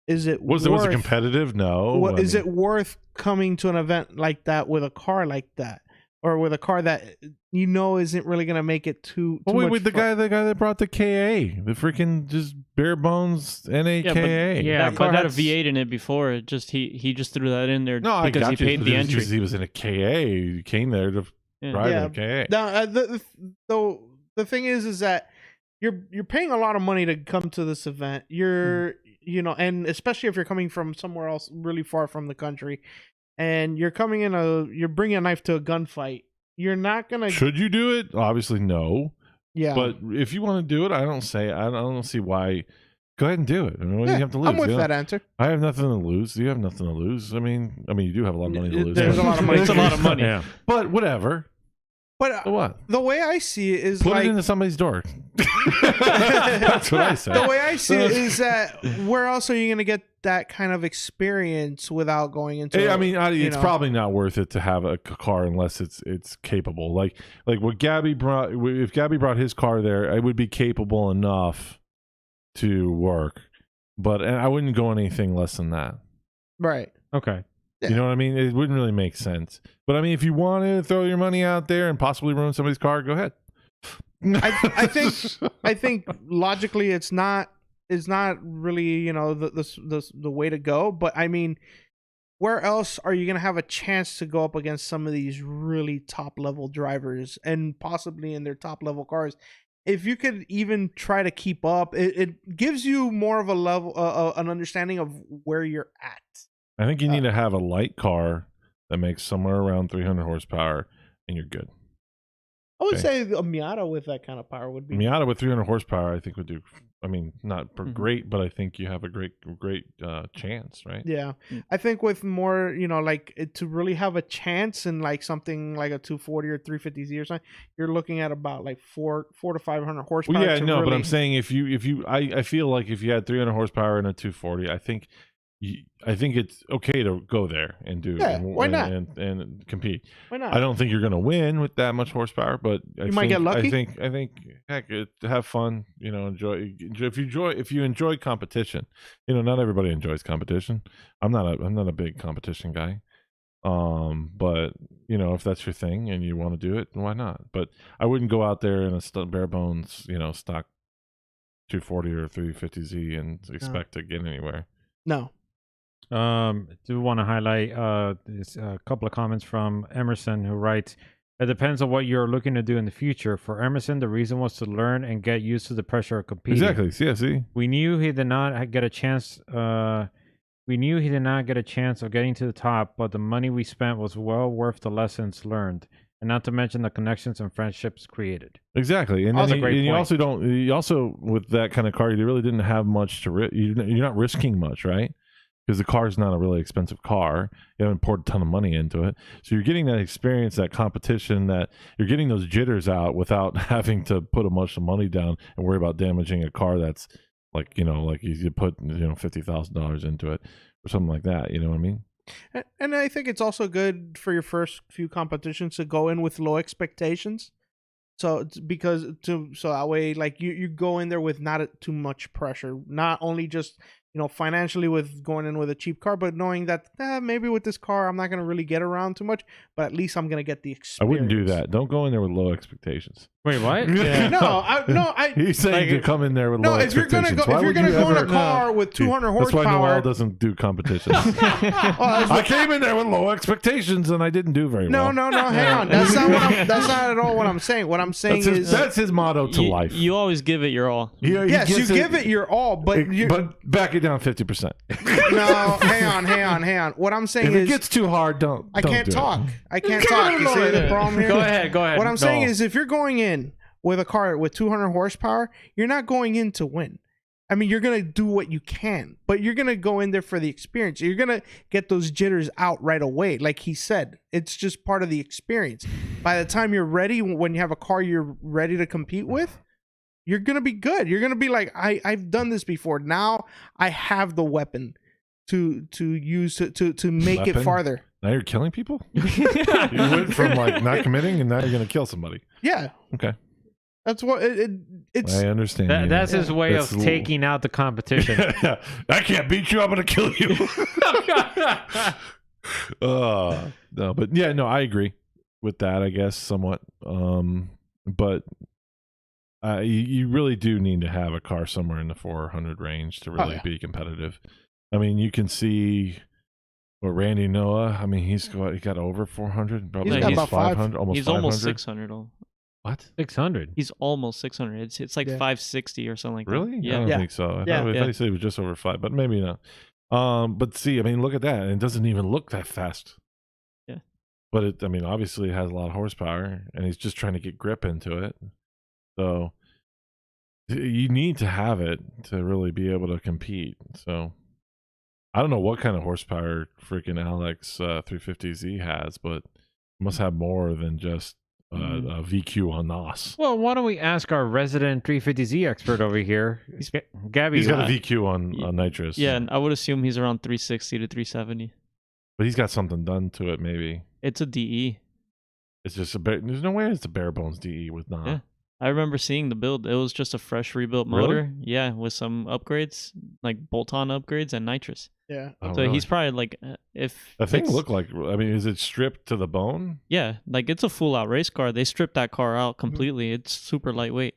Speaker 1: was it competitive? No.
Speaker 2: Is it worth coming to an event like that with a car like that, or with a car that isn't really gonna make it too?
Speaker 1: The guy that brought the KA, the freaking just bare bones NAKA.
Speaker 3: That car had a V8 in it before. It just he just threw that in there because he paid the entry.
Speaker 1: He was in a KA. He came there to drive a KA.
Speaker 2: Now, the thing is that you're paying a lot of money to come to this event. And especially if you're coming from somewhere else really far from the country, and you're bringing a knife to a gunfight. You're not gonna.
Speaker 1: Should you do it? Obviously, no.
Speaker 2: Yeah.
Speaker 1: But if you want to do it, I don't see why. Go ahead and do it. I mean, what do you have to lose?
Speaker 2: I'm with that answer.
Speaker 1: I have nothing to lose. You have nothing to lose. I mean, you do have a lot of money to lose.
Speaker 2: There's a lot of money.
Speaker 3: It's a lot of money.
Speaker 1: Yeah. But whatever.
Speaker 2: But
Speaker 1: what?
Speaker 2: The way I see it is
Speaker 1: put it into somebody's door. That's what I say.
Speaker 2: The way I see it is that where else are you going to get that kind of experience without going into?
Speaker 1: It's probably not worth it to have a car unless it's capable. Like what Gabby brought. If Gabby brought his car there, it would be capable enough to work. But I wouldn't go anything less than that.
Speaker 2: Right.
Speaker 4: Okay.
Speaker 1: You know what I mean? It wouldn't really make sense. But I mean, if you want to throw your money out there and possibly ruin somebody's car, go ahead.
Speaker 2: I think logically it's not really the way to go. But I mean, where else are you gonna have a chance to go up against some of these really top level drivers and possibly in their top level cars? If you could even try to keep up, it gives you more of a level, an understanding of where you're at.
Speaker 1: I think you need to have a light car that makes somewhere around 300 horsepower, and you're good.
Speaker 2: I would say a Miata with that kind of power would be.
Speaker 1: Miata with 300 horsepower, I think would do. I mean, not great, but I think you have a great chance, right?
Speaker 2: Yeah, I think with more, to really have a chance in like something like a 240 or 350Z or something, you're looking at about like 400 to 500 horsepower.
Speaker 1: Well, yeah, no, but I'm saying I feel like if you had 300 horsepower in a 240, I think it's okay to go there and do
Speaker 2: why not?
Speaker 1: And compete.
Speaker 2: Why not?
Speaker 1: I don't think you're going to win with that much horsepower, but
Speaker 2: you might get lucky.
Speaker 1: I think heck, have fun, enjoy if you enjoy competition. Not everybody enjoys competition. I'm not a big competition guy. But if that's your thing and you want to do it, why not? But I wouldn't go out there in a bare bones, stock 240 or 350Z and expect to get anywhere.
Speaker 2: No.
Speaker 4: Do want to highlight a couple of comments from Emerson, who writes, "It depends on what you're looking to do in the future. For Emerson, the reason was to learn and get used to the pressure of competing.
Speaker 1: Exactly. See.
Speaker 4: We knew he did not get a chance. We knew he did not get a chance of getting to the top, but the money we spent was well worth the lessons learned, and not to mention the connections and friendships created."
Speaker 1: Exactly, and then you also don't. You also, with that kind of car, you really didn't have much to risk. You're not risking much, right? Because the car is not a really expensive car. You haven't poured a ton of money into it. So you're getting that experience, that competition, that you're getting those jitters out without having to put a bunch of money down and worry about damaging a car that's like you put $50,000 into it or something like that. You know what I mean?
Speaker 2: And I think it's also good for your first few competitions to go in with low expectations. So that way, like you go in there with not too much pressure, not only just financially with going in with a cheap car, but knowing that maybe with this car I'm not going to really get around too much, but at least I'm going to get the experience.
Speaker 1: I wouldn't do that. Don't go in there with low expectations.
Speaker 4: Wait, what?
Speaker 2: Yeah.
Speaker 1: He's saying to come in there with low expectations.
Speaker 2: If you're gonna go in a car with 200 horsepower,
Speaker 1: that's why Noel doesn't do competitions. I came in there with low expectations and I didn't do very well.
Speaker 2: No, hang on. That's not at all what I'm saying. What I'm saying is
Speaker 1: that's his motto to life.
Speaker 3: You always give it your all.
Speaker 2: Yes, you give it your all, but
Speaker 1: back it down 50%.
Speaker 2: No, hang on. What I'm saying
Speaker 1: is,
Speaker 2: if
Speaker 1: it gets too hard, don't.
Speaker 2: I can't talk. I can't talk. You see the problem here?
Speaker 4: Go ahead.
Speaker 2: What I'm saying is, if you're going in with a car with 200 horsepower, you're not going in to win. I mean, you're going to do what you can, but you're going to go in there for the experience. You're going to get those jitters out right away. Like he said, it's just part of the experience. By the time you're ready, when you have a car you're ready to compete with, you're going to be good. You're going to be like, I've done this before. Now I have the weapon to use to make it farther.
Speaker 1: Now you're killing people? You went from like not committing and now you're going to kill somebody.
Speaker 2: Yeah.
Speaker 1: Okay.
Speaker 2: That's what it's.
Speaker 1: I understand.
Speaker 4: That's his way of taking out the competition.
Speaker 1: I can't beat you. I'm going to kill you. No, but yeah, no, I agree with that, I guess, somewhat. But you really do need to have a car somewhere in the 400 range to really be competitive. I mean, you can see what Randy Noah. I mean, he got over 400, probably
Speaker 2: he's got about
Speaker 1: 500, almost.
Speaker 3: He's
Speaker 1: 500.
Speaker 3: almost 600.
Speaker 1: What?
Speaker 4: 600?
Speaker 3: He's almost 600. It's like 560 or something like that.
Speaker 1: Really?
Speaker 3: Yeah.
Speaker 1: I don't think so. I thought he said it was just over 5, but maybe not. But see, I mean, look at that. It doesn't even look that fast.
Speaker 3: Yeah.
Speaker 1: But obviously it has a lot of horsepower, and he's just trying to get grip into it. So you need to have it to really be able to compete. So I don't know what kind of horsepower freaking Alex 350Z has, but it must have more than just a VQ on NOS.
Speaker 4: Well, why don't we ask our resident 350Z expert over here, Gaby?
Speaker 1: He's got a VQ on nitrous.
Speaker 3: Yeah, and I would assume he's around 360 to 370.
Speaker 1: But he's got something done to it, maybe.
Speaker 3: It's a DE.
Speaker 1: It's just there's no way it's a bare bones DE with NOS.
Speaker 3: Yeah. I remember seeing the build. It was just a fresh rebuilt motor. Yeah, with some upgrades, like bolt-on upgrades and nitrous.
Speaker 2: Yeah.
Speaker 3: So really? He's probably like, if
Speaker 1: the thing looked like, I mean, is it stripped to the bone?
Speaker 3: Yeah, like it's a full out race car. They stripped that car out completely. It's super lightweight.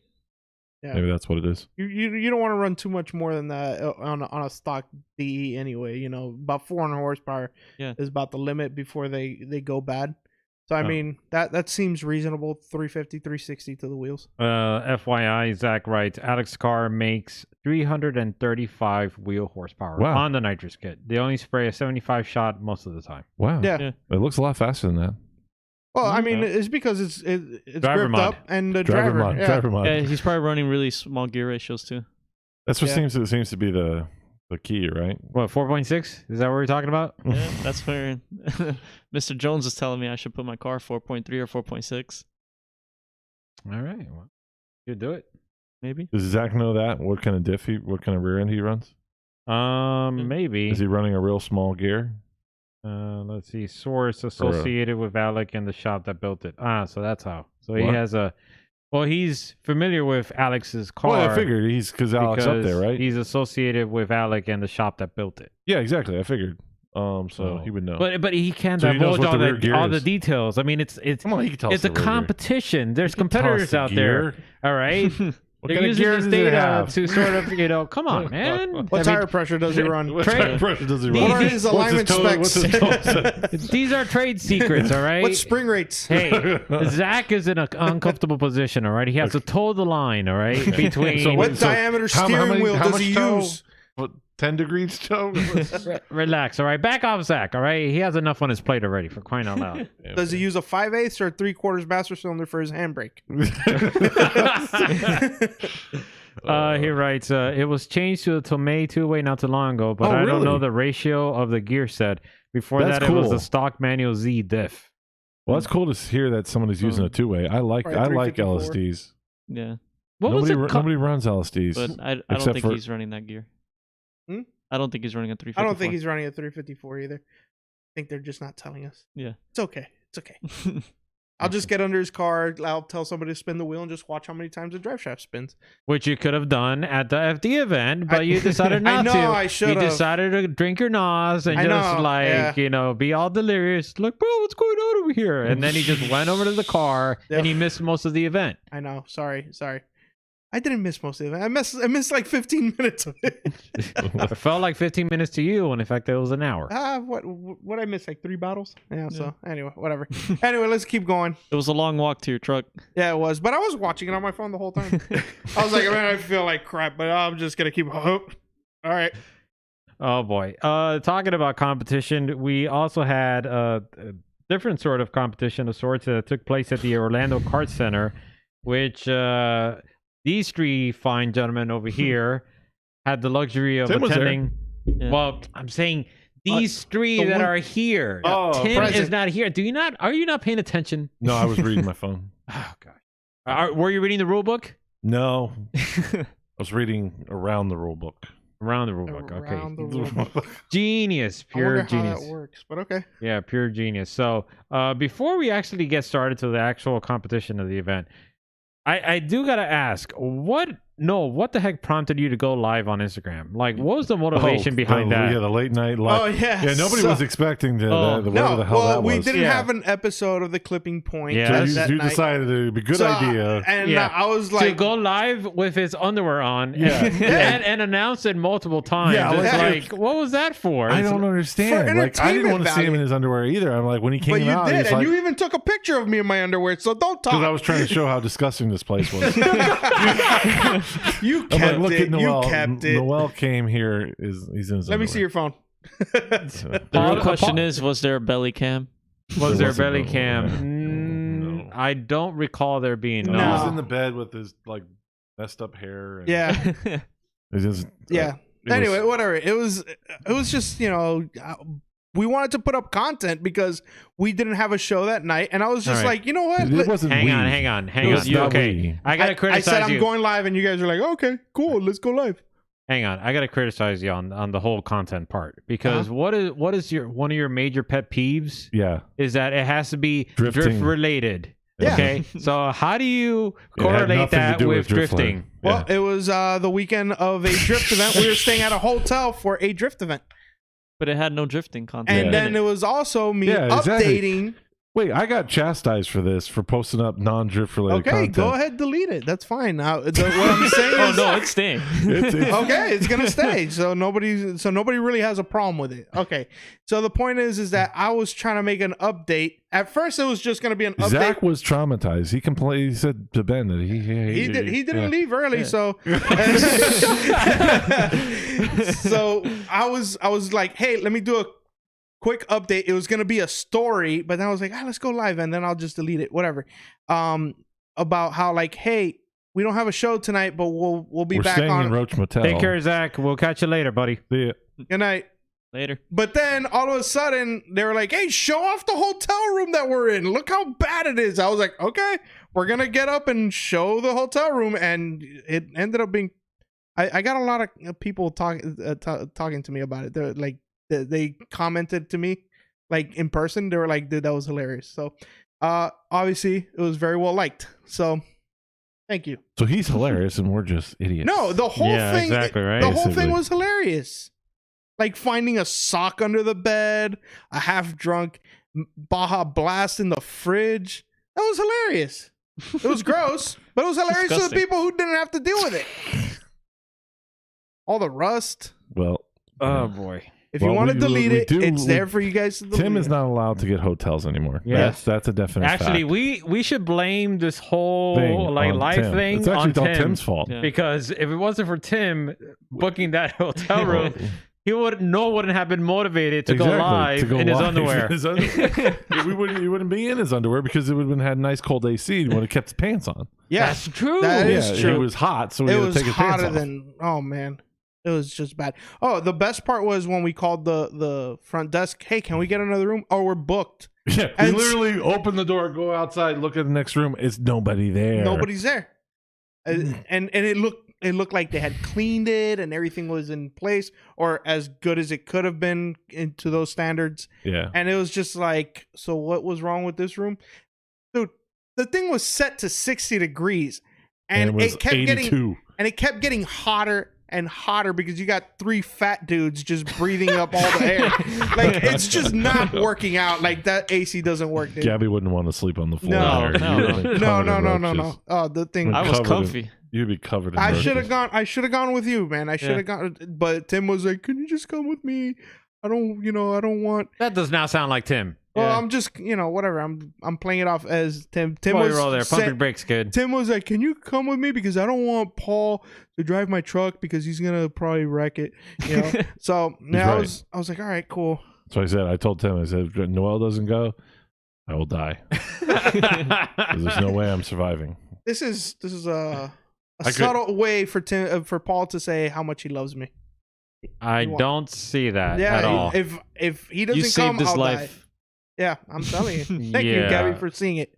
Speaker 1: Yeah. Maybe that's what it is.
Speaker 2: You don't want to run too much more than that on a stock DE anyway. You know, about 400 horsepower is about the limit before they go bad. So I mean that seems reasonable. 350, 360 to the wheels.
Speaker 4: FYI, Zach writes, Alex car makes 335 wheel horsepower on the nitrous kit. They only spray a 75 shot most of the time.
Speaker 1: Wow. Yeah. It looks a lot faster than that.
Speaker 2: Well, I mean, it's because it's gripped up and the driver
Speaker 1: mod.
Speaker 3: Yeah, he's probably running really small gear ratios too.
Speaker 1: That's what seems to be the key, right?
Speaker 4: What, 4.6? Is that what we're talking about?
Speaker 3: Yeah, that's where Mr. Jones is telling me I should put my car 4.3 or 4.6.
Speaker 4: All right, well, you do it.
Speaker 3: Maybe.
Speaker 1: Does Zach know that? What kind of diff what kind of rear end he runs?
Speaker 4: Maybe.
Speaker 1: Is he running a real small gear?
Speaker 4: Let's see. Source associated with Alec and the shop that built it. So that's how. So he has a. Well, he's familiar with Alex's car.
Speaker 1: Well, I figured because Alex up there, right?
Speaker 4: He's associated with Alec and the shop that built it.
Speaker 1: Yeah, exactly. I figured. So he would know.
Speaker 4: But he can't divulge all the details. I mean, it's
Speaker 1: Come on, he can tell
Speaker 4: it's a competition. There's competitors out there. All right. They're using this data to sort of, come on, man.
Speaker 2: What tire pressure does he run?
Speaker 1: What tire pressure does he run?
Speaker 2: What are his alignment specs?
Speaker 4: These are trade secrets, all right?
Speaker 2: What spring rates?
Speaker 4: Hey, Zach is in an uncomfortable position, all right? He has to toe the line, all right? Between
Speaker 2: so what diameter steering wheel does he use?
Speaker 1: What, 10 degrees toe?
Speaker 4: Relax, all right? Back off, Zach, all right? He has enough on his plate already, for crying out loud.
Speaker 2: Does he use a 5/8 or a 3/4 master cylinder for his handbrake?
Speaker 4: He writes, it was changed to a Tomei two-way not too long ago, but I don't know the ratio of the gear set. Before that, it was the stock manual Z diff.
Speaker 1: Well, that's cool to hear that someone is using a two-way. I like LSDs.
Speaker 3: Yeah.
Speaker 1: Nobody runs LSDs.
Speaker 3: But I don't think he's running that gear. I don't think he's running a 354.
Speaker 2: I don't think he's running a 354 either. I think they're just not telling us.
Speaker 3: Yeah.
Speaker 2: It's okay. I'll just get under his car. I'll tell somebody to spin the wheel and just watch how many times the drive shaft spins.
Speaker 4: Which you could have done at the FD event, but you decided not to.
Speaker 2: I know, I should have.
Speaker 4: You decided to drink your NOS and be all delirious. Like, bro, what's going on over here? And then he just went over to the car and he missed most of the event.
Speaker 2: I know. Sorry. I didn't miss most of it. I missed like 15 minutes of it.
Speaker 4: It felt like 15 minutes to you, when in fact it was an hour.
Speaker 2: What I missed? Like 3 bottles? Yeah. So anyway, whatever. Anyway, let's keep going.
Speaker 3: It was a long walk to your truck.
Speaker 2: Yeah, it was. But I was watching it on my phone the whole time. I was like, man, I feel like crap, but I'm just gonna keep hope. All right.
Speaker 4: Oh boy. Talking about competition, we also had a different sort of competition of sorts that took place at the Orlando Kart Center, which these three fine gentlemen over here had the luxury of attending. Yeah. Well, I'm saying these three that are here.
Speaker 1: Oh,
Speaker 4: Tim is not here. Are you not paying attention?
Speaker 1: No, I was reading my phone.
Speaker 4: Oh God. Were you reading the rule book?
Speaker 1: No. I was reading around the rule book.
Speaker 4: Around the rule book. Okay.
Speaker 2: The rule book.
Speaker 4: Genius. Pure genius.
Speaker 2: How that works, but okay.
Speaker 4: Yeah, pure genius. So before we actually get started to the actual competition of the event, I do gotta ask, what the heck prompted you to go live on Instagram? Like, what was the motivation behind that?
Speaker 1: Yeah, the late night live.
Speaker 2: Oh yeah.
Speaker 1: Yeah, nobody was expecting whatever the hell that was.
Speaker 2: We didn't have an episode of the Clipping Point.
Speaker 1: Yeah, so you decided it would be a good idea.
Speaker 2: And I was like,
Speaker 4: to go live with his underwear on, and announce it multiple times. Yeah, like what was that for?
Speaker 1: I don't understand. Like, I didn't want to see him in his underwear either. I'm like, when he came out,
Speaker 2: but you did, and you even took a picture of me in my underwear. So don't talk.
Speaker 1: Because I was trying to show how disgusting this place was.
Speaker 2: You kept it. You kept it.
Speaker 1: Noel came here. He's in his
Speaker 2: Let me see your phone.
Speaker 3: The real question is, was there a belly cam?
Speaker 4: Was there a belly cam? No. I don't recall there being.
Speaker 1: No. He was in the bed with his like messed up hair. And
Speaker 2: yeah. Anyway, whatever. It was just, we wanted to put up content because we didn't have a show that night, and I was just like, you know what?
Speaker 1: It wasn't.
Speaker 4: Hang on. Okay, I gotta criticize you.
Speaker 2: I said I'm going live, and you guys are like, okay, cool, let's go live.
Speaker 4: Hang on, I gotta criticize you on the whole content part, because what is one of your major pet peeves?
Speaker 1: Yeah,
Speaker 4: is that it has to be drift related. Yeah. Okay, so how do you correlate that with drifting?
Speaker 2: Well, it was the weekend of a drift event. We were staying at a hotel for a drift event.
Speaker 3: But it had no drifting content.
Speaker 2: And then it was also me updating.
Speaker 1: Wait, I got chastised for this, for posting up non-drift related content.
Speaker 2: Okay, go ahead, delete it. That's fine. Now, what I'm saying is,
Speaker 3: no, it's staying.
Speaker 2: Okay, it's gonna stay. So nobody really has a problem with it. Okay, so the point is that I was trying to make an update. At first, it was just gonna be an update.
Speaker 1: Zach was traumatized. He complained. He said to Ben that
Speaker 2: he didn't leave early, so so I was like, hey, let me do a quick update. It was gonna be a story, but then I was like, let's go live, and then I'll just delete it. Whatever. About how like, hey, we don't have a show tonight, but we'll be back on.
Speaker 1: In Roach Motel.
Speaker 4: Take care, Zach. We'll catch you later, buddy.
Speaker 1: See ya.
Speaker 2: Good night.
Speaker 3: Later.
Speaker 2: But then all of a sudden they were like, hey, show off the hotel room that we're in. Look how bad it is. I was like, okay, we're gonna get up and show the hotel room, and it ended up being. I got a lot of people talking to me about it. They're like. They commented to me like in person. They were like, dude, that was hilarious. So obviously it was very well liked, so thank you.
Speaker 1: So he's hilarious and we're just idiots.
Speaker 2: No, the whole thing,
Speaker 4: exactly right.
Speaker 2: The whole thing was hilarious. Like finding a sock under the bed, a half drunk Baja Blast in the fridge. That was hilarious. It was gross, but it was hilarious to the people who didn't have to deal with it. All the rust.
Speaker 1: Well,
Speaker 4: oh boy.
Speaker 2: If you want to delete it, it's there for you guys to delete.
Speaker 1: Tim is not allowed to get hotels anymore. Yeah, that's a definite
Speaker 4: Actually,
Speaker 1: fact.
Speaker 4: we should blame this whole life thing
Speaker 1: it's actually
Speaker 4: on
Speaker 1: all Tim's fault.
Speaker 4: Yeah. Because if it wasn't for Tim booking that hotel room, he wouldn't have been motivated to go live in his underwear.
Speaker 1: He wouldn't be in his underwear because it would have had nice cold AC. He would have kept his pants on.
Speaker 2: Yeah,
Speaker 4: that's true.
Speaker 2: That is true.
Speaker 1: It was hot, so he had to take his pants off.
Speaker 2: Oh man. It was just bad. Oh, the best part was when we called the front desk. Hey, can we get another room? Oh, we're booked.
Speaker 1: Yeah, we literally open the door, go outside, look at the next room. It's nobody there.
Speaker 2: Nobody's there, and it looked like they had cleaned it and everything was in place, or as good as it could have been into those standards.
Speaker 1: Yeah,
Speaker 2: and it was just like, so what was wrong with this room, dude? The thing was set to 60 degrees, and it kept 82. It kept getting hotter and hotter because you got 3 fat dudes just breathing up all the air. Like, it's just not working out. Like, that AC doesn't work, dude.
Speaker 1: Gabby wouldn't want to sleep on the floor.
Speaker 2: No. Oh, the thing.
Speaker 3: I was comfy.
Speaker 1: You'd be covered in
Speaker 2: I should have gone with you, man. I should have gone, but Tim was like, "Can you just come with me? I don't want."
Speaker 4: That does not sound like Tim.
Speaker 2: Well, I'm just, whatever. I'm playing it off as Tim. Tim
Speaker 4: was
Speaker 2: roll
Speaker 4: there. Pump your brakes, kid.
Speaker 2: Tim was like, "Can you come with me because I don't want Paul to drive my truck because he's gonna probably wreck it." So now I was like, "All right, cool."
Speaker 1: So I told Tim, I said, if Noel doesn't go, I will die. There's no way I'm surviving.
Speaker 2: This is a subtle way for Paul to say how much he loves me.
Speaker 4: I don't see that at all.
Speaker 2: If he doesn't come, I'll die. Yeah, I'm telling you. Thank you, Gabby, for seeing it.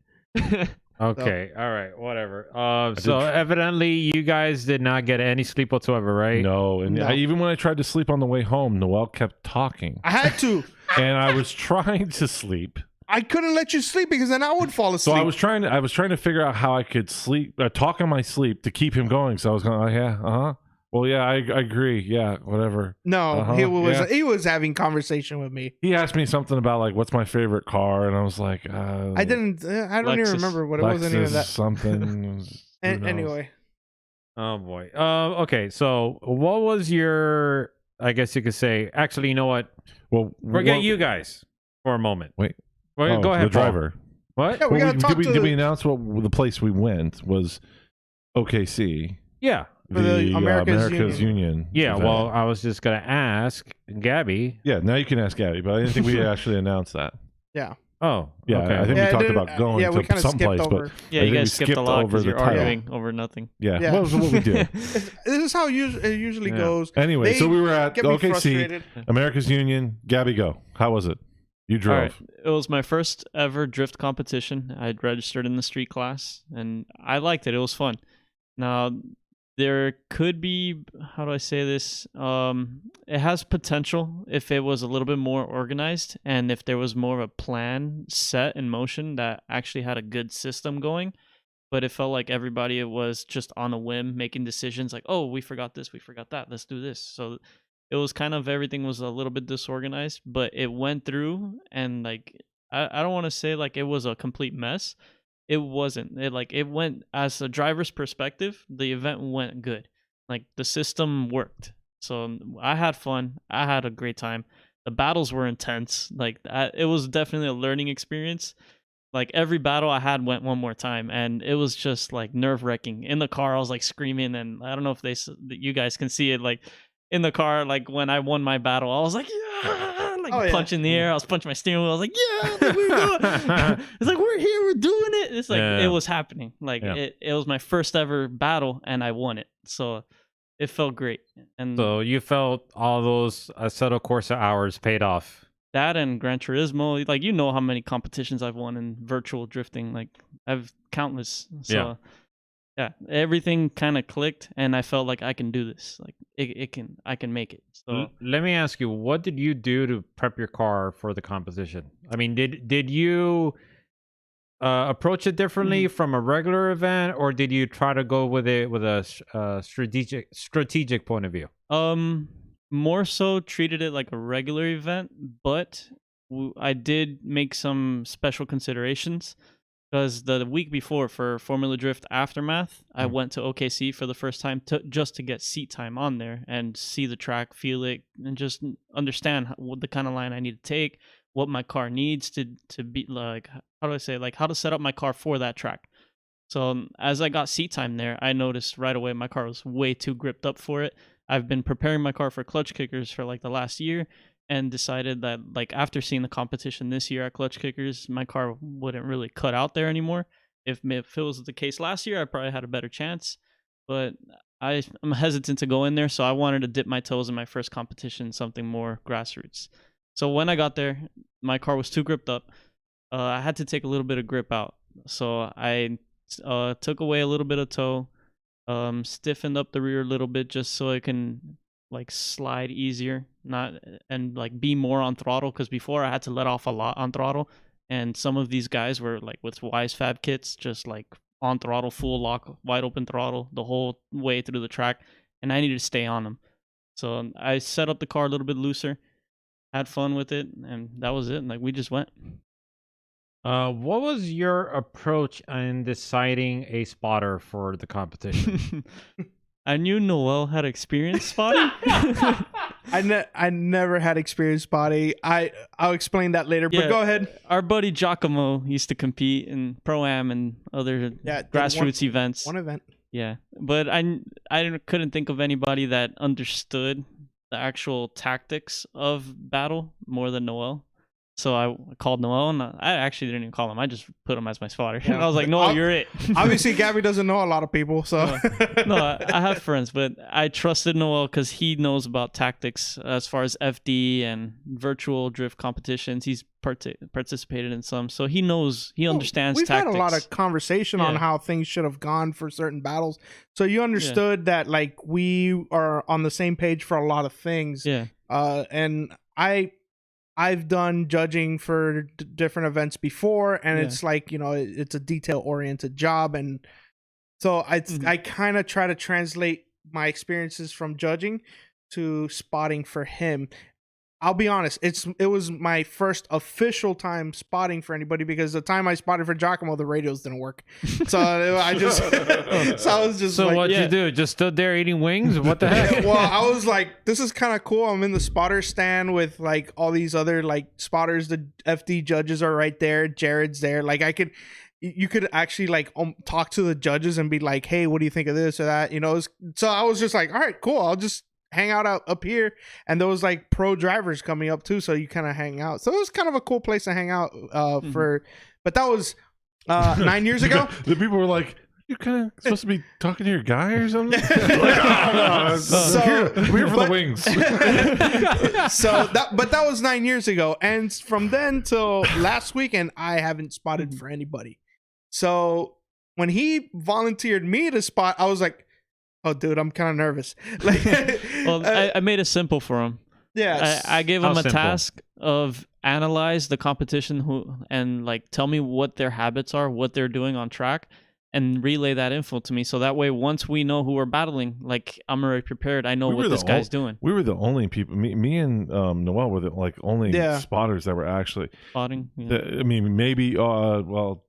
Speaker 4: Okay, all right, whatever. So evidently you guys did not get any sleep whatsoever, right?
Speaker 1: No, and even when I tried to sleep on the way home, Noel kept talking.
Speaker 2: I had to.
Speaker 1: And I was trying to sleep.
Speaker 2: I couldn't let you sleep because then I would fall asleep.
Speaker 1: So I was trying to figure out how I could sleep, talk in my sleep to keep him going. So I was going, well, yeah, I agree. Yeah, whatever.
Speaker 2: No, he was having conversation with me.
Speaker 1: He asked me something about like, what's my favorite car, and I was like,
Speaker 2: I don't even remember what it was. Any of that
Speaker 1: something.
Speaker 2: Anyway.
Speaker 4: Oh boy. Okay. So what was your? I guess you could say. Actually, you know what?
Speaker 1: Well,
Speaker 4: forget you guys for a moment.
Speaker 1: Wait.
Speaker 4: Go ahead,
Speaker 1: the driver.
Speaker 4: Paul. What?
Speaker 2: Yeah,
Speaker 1: did we announce what the place we went was? OKC.
Speaker 4: Yeah.
Speaker 2: For the America's
Speaker 1: Union.
Speaker 4: Yeah, well, I was just going to ask Gabby.
Speaker 1: Yeah, now you can ask Gabby, but I didn't think we actually announced that.
Speaker 2: Yeah.
Speaker 4: Oh,
Speaker 1: yeah.
Speaker 4: Okay.
Speaker 1: I think we talked about going to someplace, but
Speaker 3: you guys skipped a lot because you're arguing over nothing.
Speaker 1: Yeah. What we do.
Speaker 2: This is how it usually goes.
Speaker 1: Anyway, so we were at OKC, America's Union. Gabby, go. How was it? You drove.
Speaker 3: Right. It was my first ever drift competition. I'd registered in the street class, and I liked it. It was fun. Now, there could be, how do I say this? It has potential if it was a little bit more organized and if there was more of a plan set in motion that actually had a good system going. But it felt like everybody was just on a whim making decisions like, oh, we forgot this, we forgot that, let's do this. So it was kind of everything was a little bit disorganized, but it went through, and like I don't want to say like it was a complete mess. It wasn't. It went, as a driver's perspective, the event went good. Like the system worked. So I had fun. I had a great time. The battles were intense. Like it was definitely a learning experience. Like every battle I had went one more time, and it was just like nerve-wracking. In the car, I was like screaming, and I don't know if you guys can see it. Like in the car, like when I won my battle, I was like, yeah, like punching the air. I was punching my steering wheel. I was like, yeah, like, we're doing. It's like we're here, we're doing it. It's like it was happening. Like it was my first ever battle, and I won it. So it felt great. And
Speaker 4: so you felt all those Assetto Corsa hours paid off.
Speaker 3: That and Gran Turismo, like, you know how many competitions I've won in virtual drifting. Like, I've countless. So yeah, everything kind of clicked, and I felt like I can do this. Like I can make it. So
Speaker 4: let me ask you, what did you do to prep your car for the competition? I mean, did you approach it differently from a regular event, or did you try to go with it with a strategic point of view?
Speaker 3: More so treated it like a regular event, but I did make some special considerations, because the week before for Formula Drift Aftermath, I went to OKC for the first time just to get seat time on there and see the track, feel it, and just understand what the kind of line I need to take, what my car needs to be like, how do I say, like how to set up my car for that track. So as I got seat time there, I noticed right away my car was way too gripped up for it. I've been preparing my car for Klutch Kickers for like the last year, and decided that like after seeing the competition this year at Klutch Kickers, my car wouldn't really cut out there anymore. If it was the case last year, I probably had a better chance, but I'm hesitant to go in there, so I wanted to dip my toes in my first competition, something more grassroots. So when I got there, my car was too gripped up. I had to take a little bit of grip out, so I took away a little bit of toe, stiffened up the rear a little bit just so it can like slide easier, and like be more on throttle, because before I had to let off a lot on throttle, and some of these guys were like with Wise Fab kits just like on throttle, full lock, wide open throttle the whole way through the track, and I needed to stay on them. So I set up the car a little bit looser, had fun with it, and that was it. Like we just went.
Speaker 4: What was your approach in deciding a spotter for the competition?
Speaker 3: I knew Noel had experience spotting.
Speaker 2: I never had experience spotting. I'll explain that later, but go ahead.
Speaker 3: Our buddy Giacomo used to compete in Pro-Am and other grassroots events.
Speaker 2: One event.
Speaker 3: Yeah, but I couldn't think of anybody that understood the actual tactics of battle more than Noel. So I called Noel, and I actually didn't even call him. I just put him as my spotter. Yeah. I was like, Noel, you're it.
Speaker 2: Obviously, Gaby doesn't know a lot of people, so.
Speaker 3: No, I have friends, but I trusted Noel because he knows about tactics as far as FD and virtual drift competitions. He's participated in some, so he understands
Speaker 2: we've
Speaker 3: tactics.
Speaker 2: We've had a lot of conversation on how things should have gone for certain battles. So you understood that like we are on the same page for a lot of things.
Speaker 3: Yeah.
Speaker 2: And I've done judging for different events before, and it's like, you know, it's a detail-oriented job, and so I kind of try to translate my experiences from judging to spotting for him. I'll be honest, it was my first official time spotting for anybody, because the time I spotted for Giacomo, the radios didn't work. So I was just
Speaker 4: so
Speaker 2: like,
Speaker 4: what'd you do? Just stood there eating wings? What the heck?
Speaker 2: Well, I was like, this is kind of cool. I'm in the spotter stand with like all these other like spotters. The FD judges are right there. Jared's there. Like you could actually like talk to the judges and be like, hey, what do you think of this or that? You know, so I was just like, all right, cool. I'll just hang out up here, and there was like pro drivers coming up too, so you kind of hang out. So it was kind of a cool place to hang out but that was 9 years ago.
Speaker 1: The people were like, you kind of supposed to be talking to your guy or something. Like, we're here for the wings.
Speaker 2: But that was 9 years ago, and from then till last weekend I haven't spotted for anybody. So when he volunteered me to spot, I was like, oh, dude, I'm kind of nervous. Like,
Speaker 3: well, I made it simple for him.
Speaker 2: Yeah,
Speaker 3: I gave him a task of analyze the competition and like tell me what their habits are, what they're doing on track, and relay that info to me. So that way, once we know who we're battling, like I'm already prepared. I know what this guy's doing.
Speaker 1: We were the only people. Me and Noel were the only spotters that were actually
Speaker 3: spotting.
Speaker 1: I mean, maybe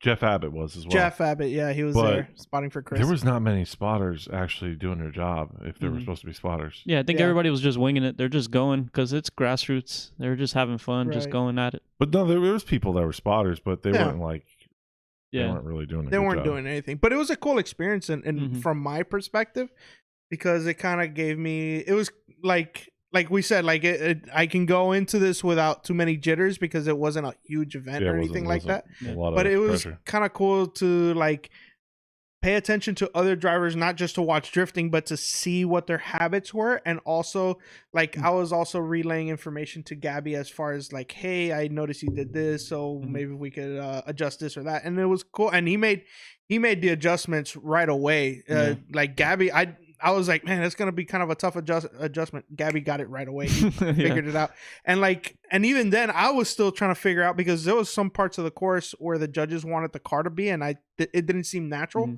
Speaker 1: Jeff Abbott was as well.
Speaker 2: Jeff Abbott, yeah, he was there spotting for Chris.
Speaker 1: There was not many spotters actually doing their job if they were supposed to be spotters.
Speaker 3: Yeah, I think everybody was just winging it. They're just going because it's grassroots. They're just having fun, just going at it.
Speaker 1: But no, there was people that were spotters, but they weren't like. They weren't really doing.
Speaker 2: They weren't doing anything, but it was a cool experience, and from my perspective, because it kind of gave me. It was like we said, like I can go into this without too many jitters because it wasn't a huge event or anything like that. But it was kind of cool to like pay attention to other drivers, not just to watch drifting, but to see what their habits were. And also, like, I was also relaying information to Gabby as far as like, hey, I noticed you did this, so maybe we could adjust this or that. And it was cool. And he made the adjustments right away. Like Gabby, I was like, man, it's gonna be kind of a tough adjustment. Gabby got it right away. He figured it out. And even then, I was still trying to figure out because there was some parts of the course where the judges wanted the car to be, and it didn't seem natural.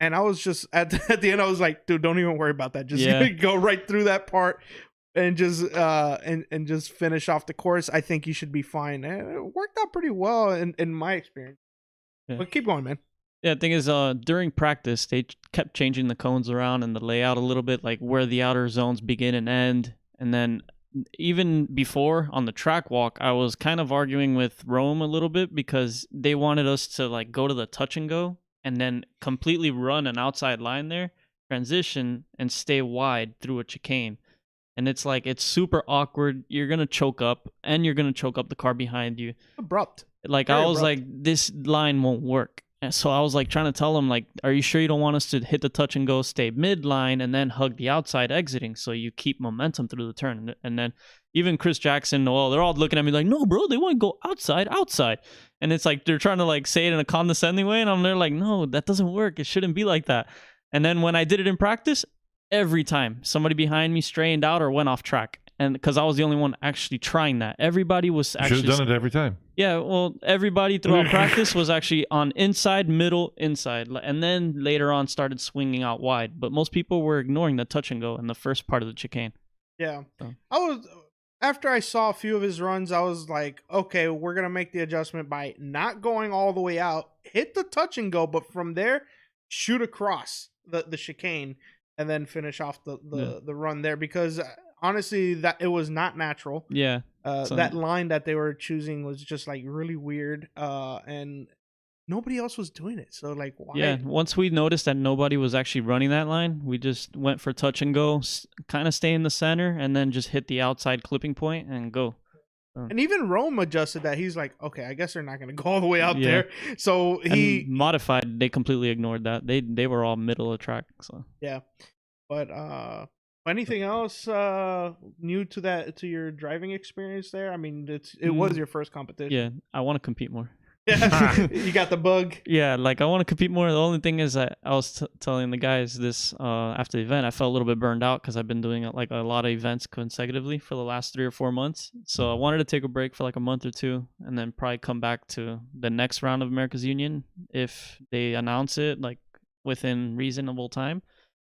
Speaker 2: And I was just at the end, I was like, dude, don't even worry about that. Just go right through that part and just and just finish off the course. I think you should be fine. And it worked out pretty well in my experience. But keep going, man.
Speaker 3: Yeah, the thing is, during practice, they kept changing the cones around and the layout a little bit, like where the outer zones begin and end. And then even before on the track walk, I was kind of arguing with Rome a little bit because they wanted us to like go to the touch and go and then completely run an outside line there, transition, and stay wide through a chicane. And it's like, it's super awkward. You're going to choke up, and you're going to choke up the car behind you.
Speaker 2: Abrupt.
Speaker 3: Like, very I was abrupt. Like, this line won't work. And so I was like trying to tell him, like, are you sure you don't want us to hit the touch and go, stay midline, and then hug the outside exiting so you keep momentum through the turn? And then even Chris Jackson, Noel, they're all looking at me like, no, bro, they want to go outside. And it's like they're trying to like say it in a condescending way, and I'm there like, no, that doesn't work. It shouldn't be like that. And then when I did it in practice, every time somebody behind me strained out or went off track. And because I was the only one actually trying that. Everybody was actually...
Speaker 1: should have done it every time.
Speaker 3: Yeah, well, everybody throughout practice was actually on inside, middle, inside. And then later on started swinging out wide. But most people were ignoring the touch and go in the first part of the chicane.
Speaker 2: Yeah. So. After I saw a few of his runs, I was like, okay, we're going to make the adjustment by not going all the way out. Hit the touch and go, but from there, shoot across the chicane and then finish off the run there. Because... honestly, that it was not natural.
Speaker 3: Yeah.
Speaker 2: That line that they were choosing was just like really weird. And nobody else was doing it. So like, why?
Speaker 3: Yeah. Once we noticed that nobody was actually running that line, we just went for touch and go, kind of stay in the center, and then just hit the outside clipping point and go.
Speaker 2: And even Rome adjusted that. He's like, okay, I guess they're not going to go all the way out there. So he
Speaker 3: modified. They completely ignored that. They were all middle of track. So
Speaker 2: yeah, but anything else new to your driving experience there? I mean, it was your first competition.
Speaker 3: Yeah, I want to compete more.
Speaker 2: You got the bug.
Speaker 3: Yeah, like I want to compete more. The only thing is that I was telling the guys this after the event. I felt a little bit burned out because I've been doing like a lot of events consecutively for the last 3 or 4 months. So I wanted to take a break for like a month or two, and then probably come back to the next round of America's Union if they announce it like within reasonable time.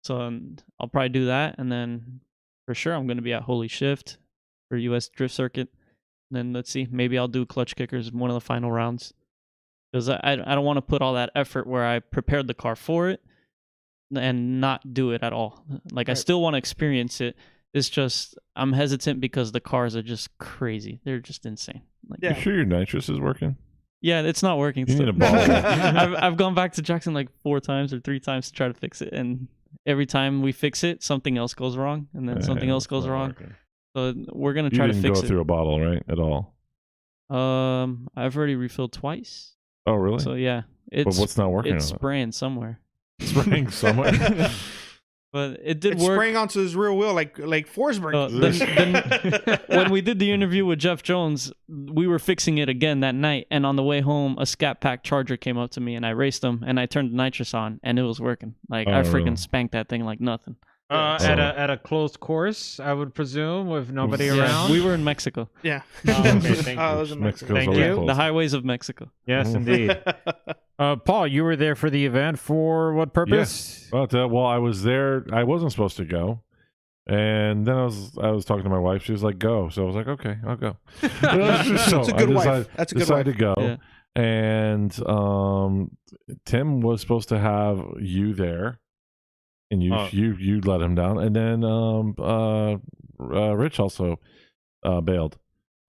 Speaker 3: So I'll probably do that, and then for sure I'm going to be at Holy Shift for U.S. Drift Circuit. And then let's see, maybe I'll do Klutch Kickers in one of the final rounds. Because I don't want to put all that effort where I prepared the car for it and not do it at all. Like, right. I still want to experience it. It's just I'm hesitant because the cars are just crazy. They're just insane. Like,
Speaker 1: you sure your nitrous is working?
Speaker 3: Yeah, it's not working.
Speaker 1: You need a bottle.
Speaker 3: I've gone back to Jackson like 4 times or 3 times to try to fix it, and every time we fix it, something else goes wrong, and then something else goes wrong. Working. So we're gonna try to fix it. You didn't
Speaker 1: go through a bottle, right? At all?
Speaker 3: I've already refilled twice.
Speaker 1: Oh, really?
Speaker 3: So yeah,
Speaker 1: but what's not working?
Speaker 3: It's spraying somewhere.
Speaker 1: Spraying somewhere.
Speaker 3: But it did work.
Speaker 2: Spraying onto his rear wheel like Forsberg.
Speaker 3: When we did the interview with Jeff Jones, we were fixing it again that night, and on the way home, a Scat Pack Charger came up to me, and I raced him, and I turned the nitrous on, and it was working. Like I freaking spanked that thing like nothing.
Speaker 4: At a closed course, I would presume, with nobody around.
Speaker 3: We were in Mexico.
Speaker 2: Yeah.
Speaker 4: Okay, thank you.
Speaker 2: I was in Mexico.
Speaker 4: Thank you.
Speaker 3: The highways of Mexico.
Speaker 4: Yes, indeed. Paul, you were there for the event for what purpose?
Speaker 1: Yes. Well, I was there. I wasn't supposed to go. And then I was talking to my wife. She was like, "Go." So I was like, "Okay, I'll go." So
Speaker 2: That's a good wife. That's a good wife.
Speaker 1: Decided to go.
Speaker 3: Yeah.
Speaker 1: And Tim was supposed to have you there, and you let him down. And then Rich also bailed.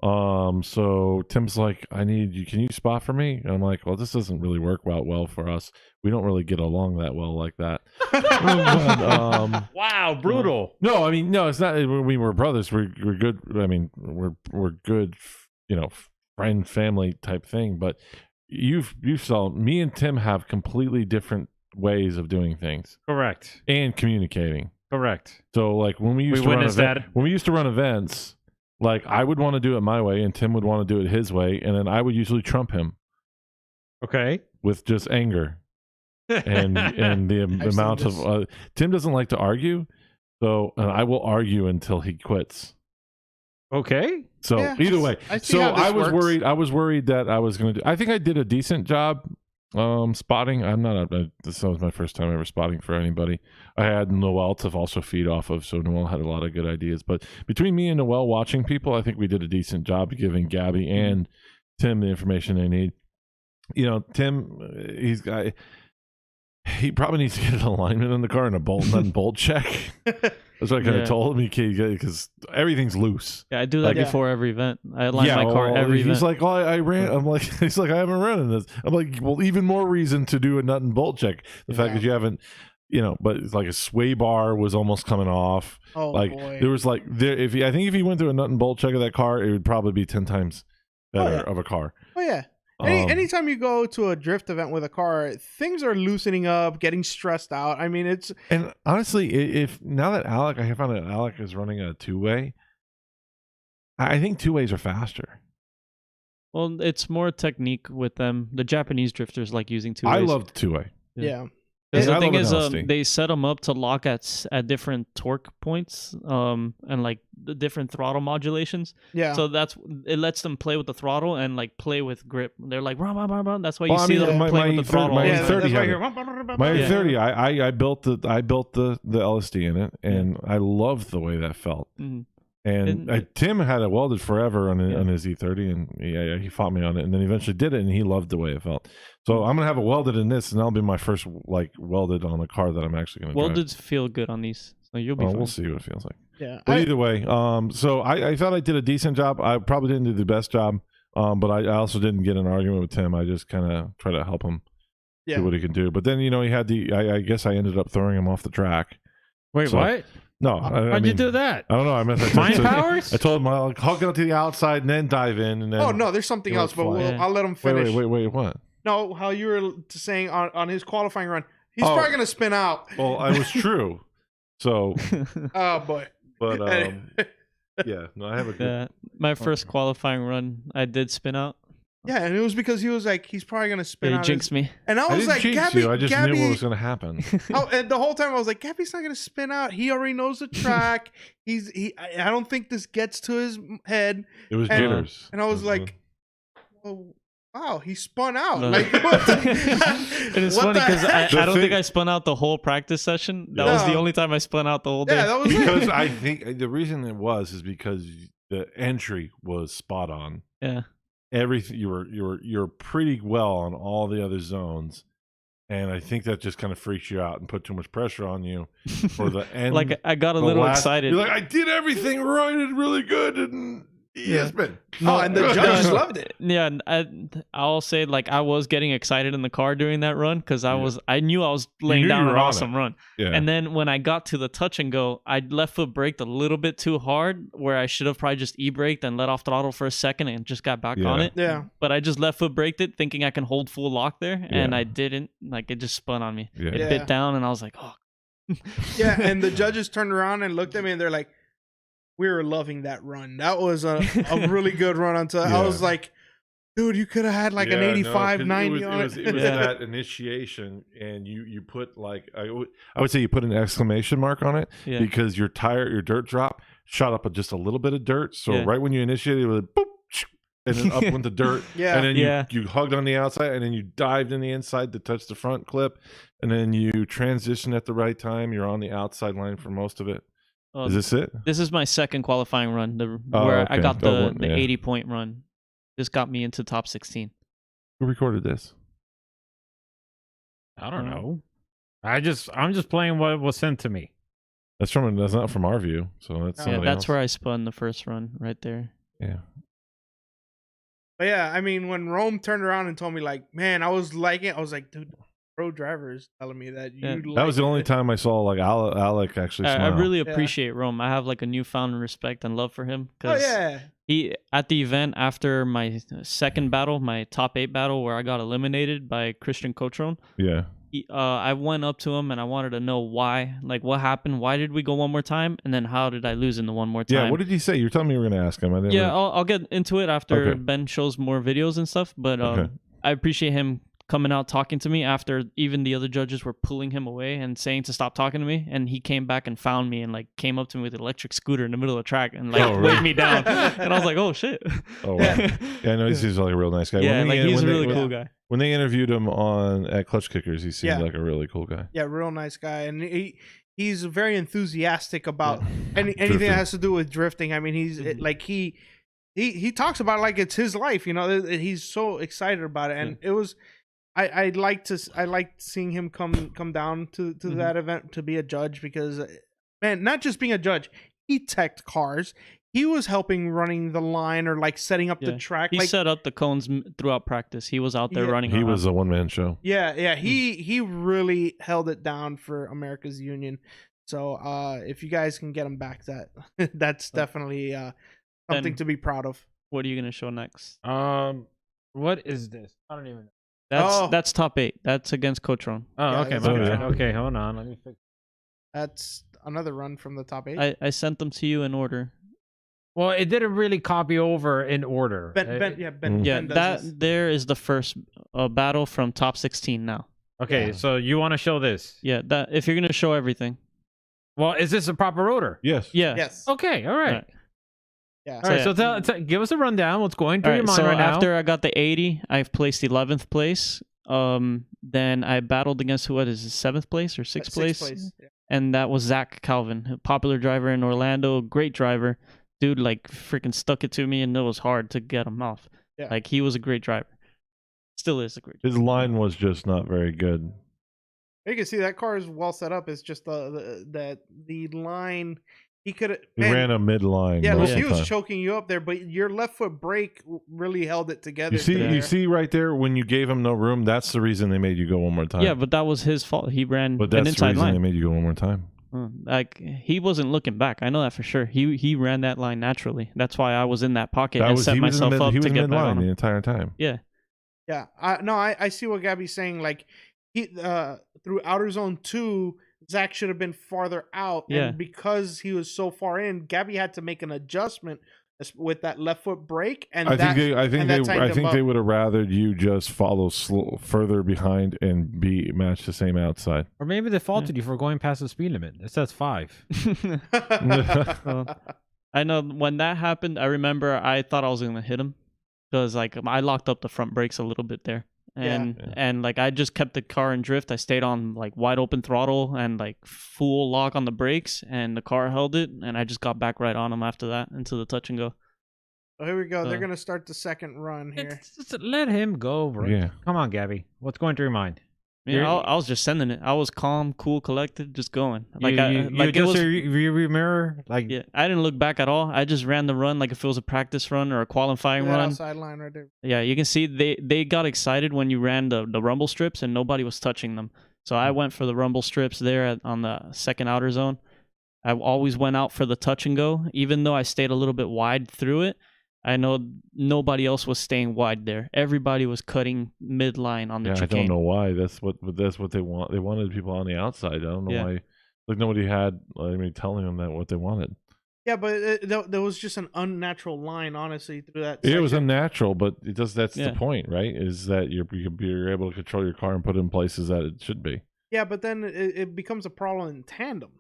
Speaker 1: So Tim's like, "I need you. Can you spot for me?" And I'm like, "Well, this doesn't really work well for us. We don't really get along that well like that." But,
Speaker 4: wow, brutal.
Speaker 1: No, I mean, no, it's not. We were brothers. We're good. I mean, we're good. Friend, family type thing. But you saw me and Tim have completely different ways of doing things.
Speaker 4: Correct.
Speaker 1: And communicating.
Speaker 4: Correct.
Speaker 1: So like when we used to run events, like I would want to do it my way and Tim would want to do it his way, and then I would usually trump him.
Speaker 4: Okay.
Speaker 1: With just anger. and the amount of Tim doesn't like to argue, so I will argue until he quits.
Speaker 4: Okay.
Speaker 1: So either way, I was worried that I was going to do. I think I did a decent job spotting. This was my first time ever spotting for anybody. I had Noel to also feed off of, so Noel had a lot of good ideas. But between me and Noel watching people, I think we did a decent job of giving Gabby and Tim the information they need. Tim, he probably needs to get an alignment in the car and a bolt nut and bolt check. That's what I kind of told him, because everything's loose.
Speaker 3: Yeah, I do that before every event. I align my car every event.
Speaker 1: He's like, "Oh, I ran." I'm like, he's like, "I haven't run in this." I'm like, "Well, even more reason to do a nut and bolt check. The fact that you haven't, but it's like a sway bar was almost coming off.
Speaker 2: Oh,
Speaker 1: like
Speaker 2: boy.
Speaker 1: there was like there. I think if he went through a nut and bolt check of that car, it would probably be 10 times better of a car.
Speaker 2: Oh yeah. Anytime you go to a drift event with a car, things are loosening up, getting stressed out. I mean,
Speaker 1: and honestly, if now that I found that Alec is running a 2-way, I think 2-ways are faster.
Speaker 3: Well, it's more technique with them. The Japanese drifters like using 2-ways.
Speaker 1: I loved 2-way.
Speaker 2: Yeah.
Speaker 3: Because the thing is, they set them up to lock at different torque points, and like the different throttle modulations.
Speaker 2: Yeah.
Speaker 3: So it lets them play with the throttle and like play with grip. They're like, rah, rah, rah, rah. That's why you see them playing with the throttle.
Speaker 1: My 30, I built the LSD in it, and I loved the way that felt. Mm-hmm. And Tim had it welded forever on his E30, and he fought me on it, and then eventually did it, and he loved the way it felt. So I'm gonna have it welded in this, and that'll be my first welded on a car that I'm actually gonna drive.
Speaker 3: Welded feel good on these, so you'll be fine.
Speaker 1: We'll see what it feels like.
Speaker 2: Yeah.
Speaker 1: But either way, so I thought I did a decent job. I probably didn't do the best job, but I also didn't get an argument with Tim. I just kind of try to help him do what he can do. But then he had I guess I ended up throwing him off the track.
Speaker 4: Wait, what?
Speaker 1: No,
Speaker 4: how'd you do that?
Speaker 1: I don't know. I meant
Speaker 4: mind powers.
Speaker 1: I told him I'll go to the outside and then dive in. And then
Speaker 2: oh no, there's something else, but I'll let him finish.
Speaker 1: Wait, what?
Speaker 2: No, how you were saying on his qualifying run, he's probably gonna spin out.
Speaker 1: Well, I was true. So.
Speaker 2: Oh boy.
Speaker 1: But yeah, no, I have a good.
Speaker 3: My first qualifying run, I did spin out.
Speaker 2: Yeah, and it was because he was like, he's probably gonna spin out.
Speaker 3: He jinxed me.
Speaker 2: And I was like, Gabby,
Speaker 1: I just knew what was gonna happen.
Speaker 2: And the whole time I was like, Gabby's not gonna spin out. He already knows the track. I don't think this gets to his head.
Speaker 1: It was jitters.
Speaker 2: And I was like, oh, wow, he spun out.
Speaker 3: No.
Speaker 2: Like, what
Speaker 3: and it's funny because I don't think I spun out the whole practice session. That was the only time I spun out the whole day.
Speaker 2: Yeah, that was
Speaker 1: because I think the reason it was is because the entry was spot on.
Speaker 3: Yeah.
Speaker 1: Everything you're pretty well on all the other zones, and I think that just kind of freaks you out and put too much pressure on you for the end.
Speaker 3: Like I got a little excited.
Speaker 1: You're like, I did everything right and really good, and yes, man.
Speaker 2: Oh, and the judges loved it.
Speaker 3: Yeah, I'll say like I was getting excited in the car during that run because I knew I was laying down an awesome run.
Speaker 1: Yeah.
Speaker 3: And then when I got to the touch and go, I left foot braked a little bit too hard, where I should have probably just e-braked and let off throttle for a second and just got back on it.
Speaker 2: Yeah.
Speaker 3: But I just left foot braked it, thinking I can hold full lock there, and I didn't. Like it just spun on me.
Speaker 1: Yeah.
Speaker 3: It bit down, and I was like, oh.
Speaker 2: Yeah, and the judges turned around and looked at me, and they're like, we were loving that run. That was a really good run. I was like, Dude, you could have had like an 85, 90 on it.
Speaker 1: It was that initiation, and you put like I would say you put an exclamation mark on it because your dirt drop shot up just a little bit of dirt. So right when you initiated, it was boop, and then up went the dirt. And then you hugged on the outside, and then you dived in the inside to touch the front clip, and then you transition at the right time. You're on the outside line for most of it. Is this it?
Speaker 3: This is my second qualifying run, where I got the 80-point run. This got me into top 16.
Speaker 1: Who recorded this?
Speaker 4: I don't know. I'm just playing what was sent to me.
Speaker 1: That's not from our view. So that's
Speaker 3: that's where I spun the first run right there.
Speaker 1: Yeah.
Speaker 2: But yeah, I mean, when Rome turned around and told me, like, man, I was like, dude, pro drivers telling me that
Speaker 1: that was the only time I saw like Alec actually smile.
Speaker 3: I really appreciate Rome. I have like a newfound respect and love for him because he at the event after my second battle, my top 8 battle where I got eliminated by Christian Cochron.
Speaker 1: Yeah.
Speaker 3: I went up to him and I wanted to know why, like what happened, why did we go one more time, and then how did I lose in the one more time?
Speaker 1: Yeah, what did he say? You're telling me you were going to ask him.
Speaker 3: I'll get into it after Ben shows more videos and stuff, but I appreciate him coming out talking to me after even the other judges were pulling him away and saying to stop talking to me, and he came back and found me and like came up to me with an electric scooter in the middle of the track and like waved me down. And I was like, oh shit.
Speaker 1: Oh wow. Yeah, I know he's like a real nice guy.
Speaker 3: Yeah, he's a really cool guy.
Speaker 1: When they interviewed him at Klutch Kickers, he seemed like a really cool guy.
Speaker 2: Yeah, real nice guy, and he's very enthusiastic about anything that has to do with drifting. I mean, he's like he talks about it like it's his life. You know, he's so excited about it, and it was. I liked seeing him come down to that event to be a judge because, man, not just being a judge, he teched cars. He was helping running the line or like setting up the track.
Speaker 3: He set up the cones throughout practice. He was out there running.
Speaker 1: He was a one-man show.
Speaker 2: Yeah. He really held it down for America's Union. So if you guys can get him back, that's definitely something to be proud of.
Speaker 3: What are you gonna show next?
Speaker 4: What is this? I don't even know.
Speaker 3: That's top 8. That's against Cochron.
Speaker 4: Oh, okay. Okay, hold on. Let me fix.
Speaker 2: That's another run from the top 8.
Speaker 3: I sent them to you in order.
Speaker 4: Well, it didn't really copy over in order.
Speaker 2: Ben.
Speaker 3: There is the first battle from top 16 now.
Speaker 4: Okay, so you want to show this?
Speaker 3: Yeah, that if you're gonna show everything.
Speaker 4: Well, is this a proper order?
Speaker 1: Yes.
Speaker 3: Yeah.
Speaker 2: Yes.
Speaker 4: Okay. All right.
Speaker 2: Yeah.
Speaker 4: All right. So give us a rundown. What's going through your mind right now?
Speaker 3: After I got the 80, I've placed 11th place. Then I battled against 7th place or 6th place? And that was Zach Calvin, a popular driver in Orlando, great driver. Dude, like freaking stuck it to me, and it was hard to get him off. Yeah. Like he was a great driver. Still is a great driver.
Speaker 1: His line was just not very good.
Speaker 2: You can see that car is well set up. It's just the line. He
Speaker 1: ran a midline.
Speaker 2: Yeah, he was choking you up there, but your left foot brake really held it together.
Speaker 1: You see right there when you gave him no room. That's the reason they made you go one more time.
Speaker 3: Yeah, but that was his fault. He ran
Speaker 1: but that's
Speaker 3: an inside
Speaker 1: the reason
Speaker 3: line.
Speaker 1: They made you go one more time.
Speaker 3: Like he wasn't looking back. I know that for sure. He ran that line naturally. That's why I was in that pocket and set myself up to get back on him
Speaker 1: the entire time.
Speaker 3: Yeah.
Speaker 2: Yeah. I see what Gaby's saying. Like he through outer zone 2. Zach should have been farther out, and because he was so far in, Gaby had to make an adjustment with that left foot brake. And I
Speaker 1: think they would have rathered you just follow further behind and match the same outside.
Speaker 4: Or maybe they faulted you for going past the speed limit. It says 5.
Speaker 3: I know when that happened. I remember I thought I was gonna hit him because like I locked up the front brakes a little bit there. And like I just kept the car in drift. I stayed on like wide open throttle and like full lock on the brakes, and the car held it, and I just got back right on him after that into the touch and go.
Speaker 2: Oh, here we go. They're gonna start the second run here.
Speaker 4: Let him go, bro. Yeah. Come on, Gaby. What's going through your mind?
Speaker 3: Yeah, I was just sending it. I was calm, cool, collected, just going. Like
Speaker 4: you adjust your rear mirror. Like
Speaker 3: I didn't look back at all. I just ran the run like if it was a practice run or a qualifying run.
Speaker 2: Outside line right there.
Speaker 3: Yeah, you can see they got excited when you ran the rumble strips and nobody was touching them. So I went for the rumble strips there on the second outer zone. I always went out for the touch and go, even though I stayed a little bit wide through it. I know nobody else was staying wide there. Everybody was cutting midline on the chicane.
Speaker 1: I don't know why. That's what they want. They wanted people on the outside. I don't know why. Like nobody had anybody telling them that what they wanted.
Speaker 2: Yeah, but there was just an unnatural line, honestly, through that.
Speaker 1: It was unnatural, but it does. That's the point, right? Is that you're able to control your car and put it in places that it should be.
Speaker 2: Yeah, but then it becomes a problem in tandem,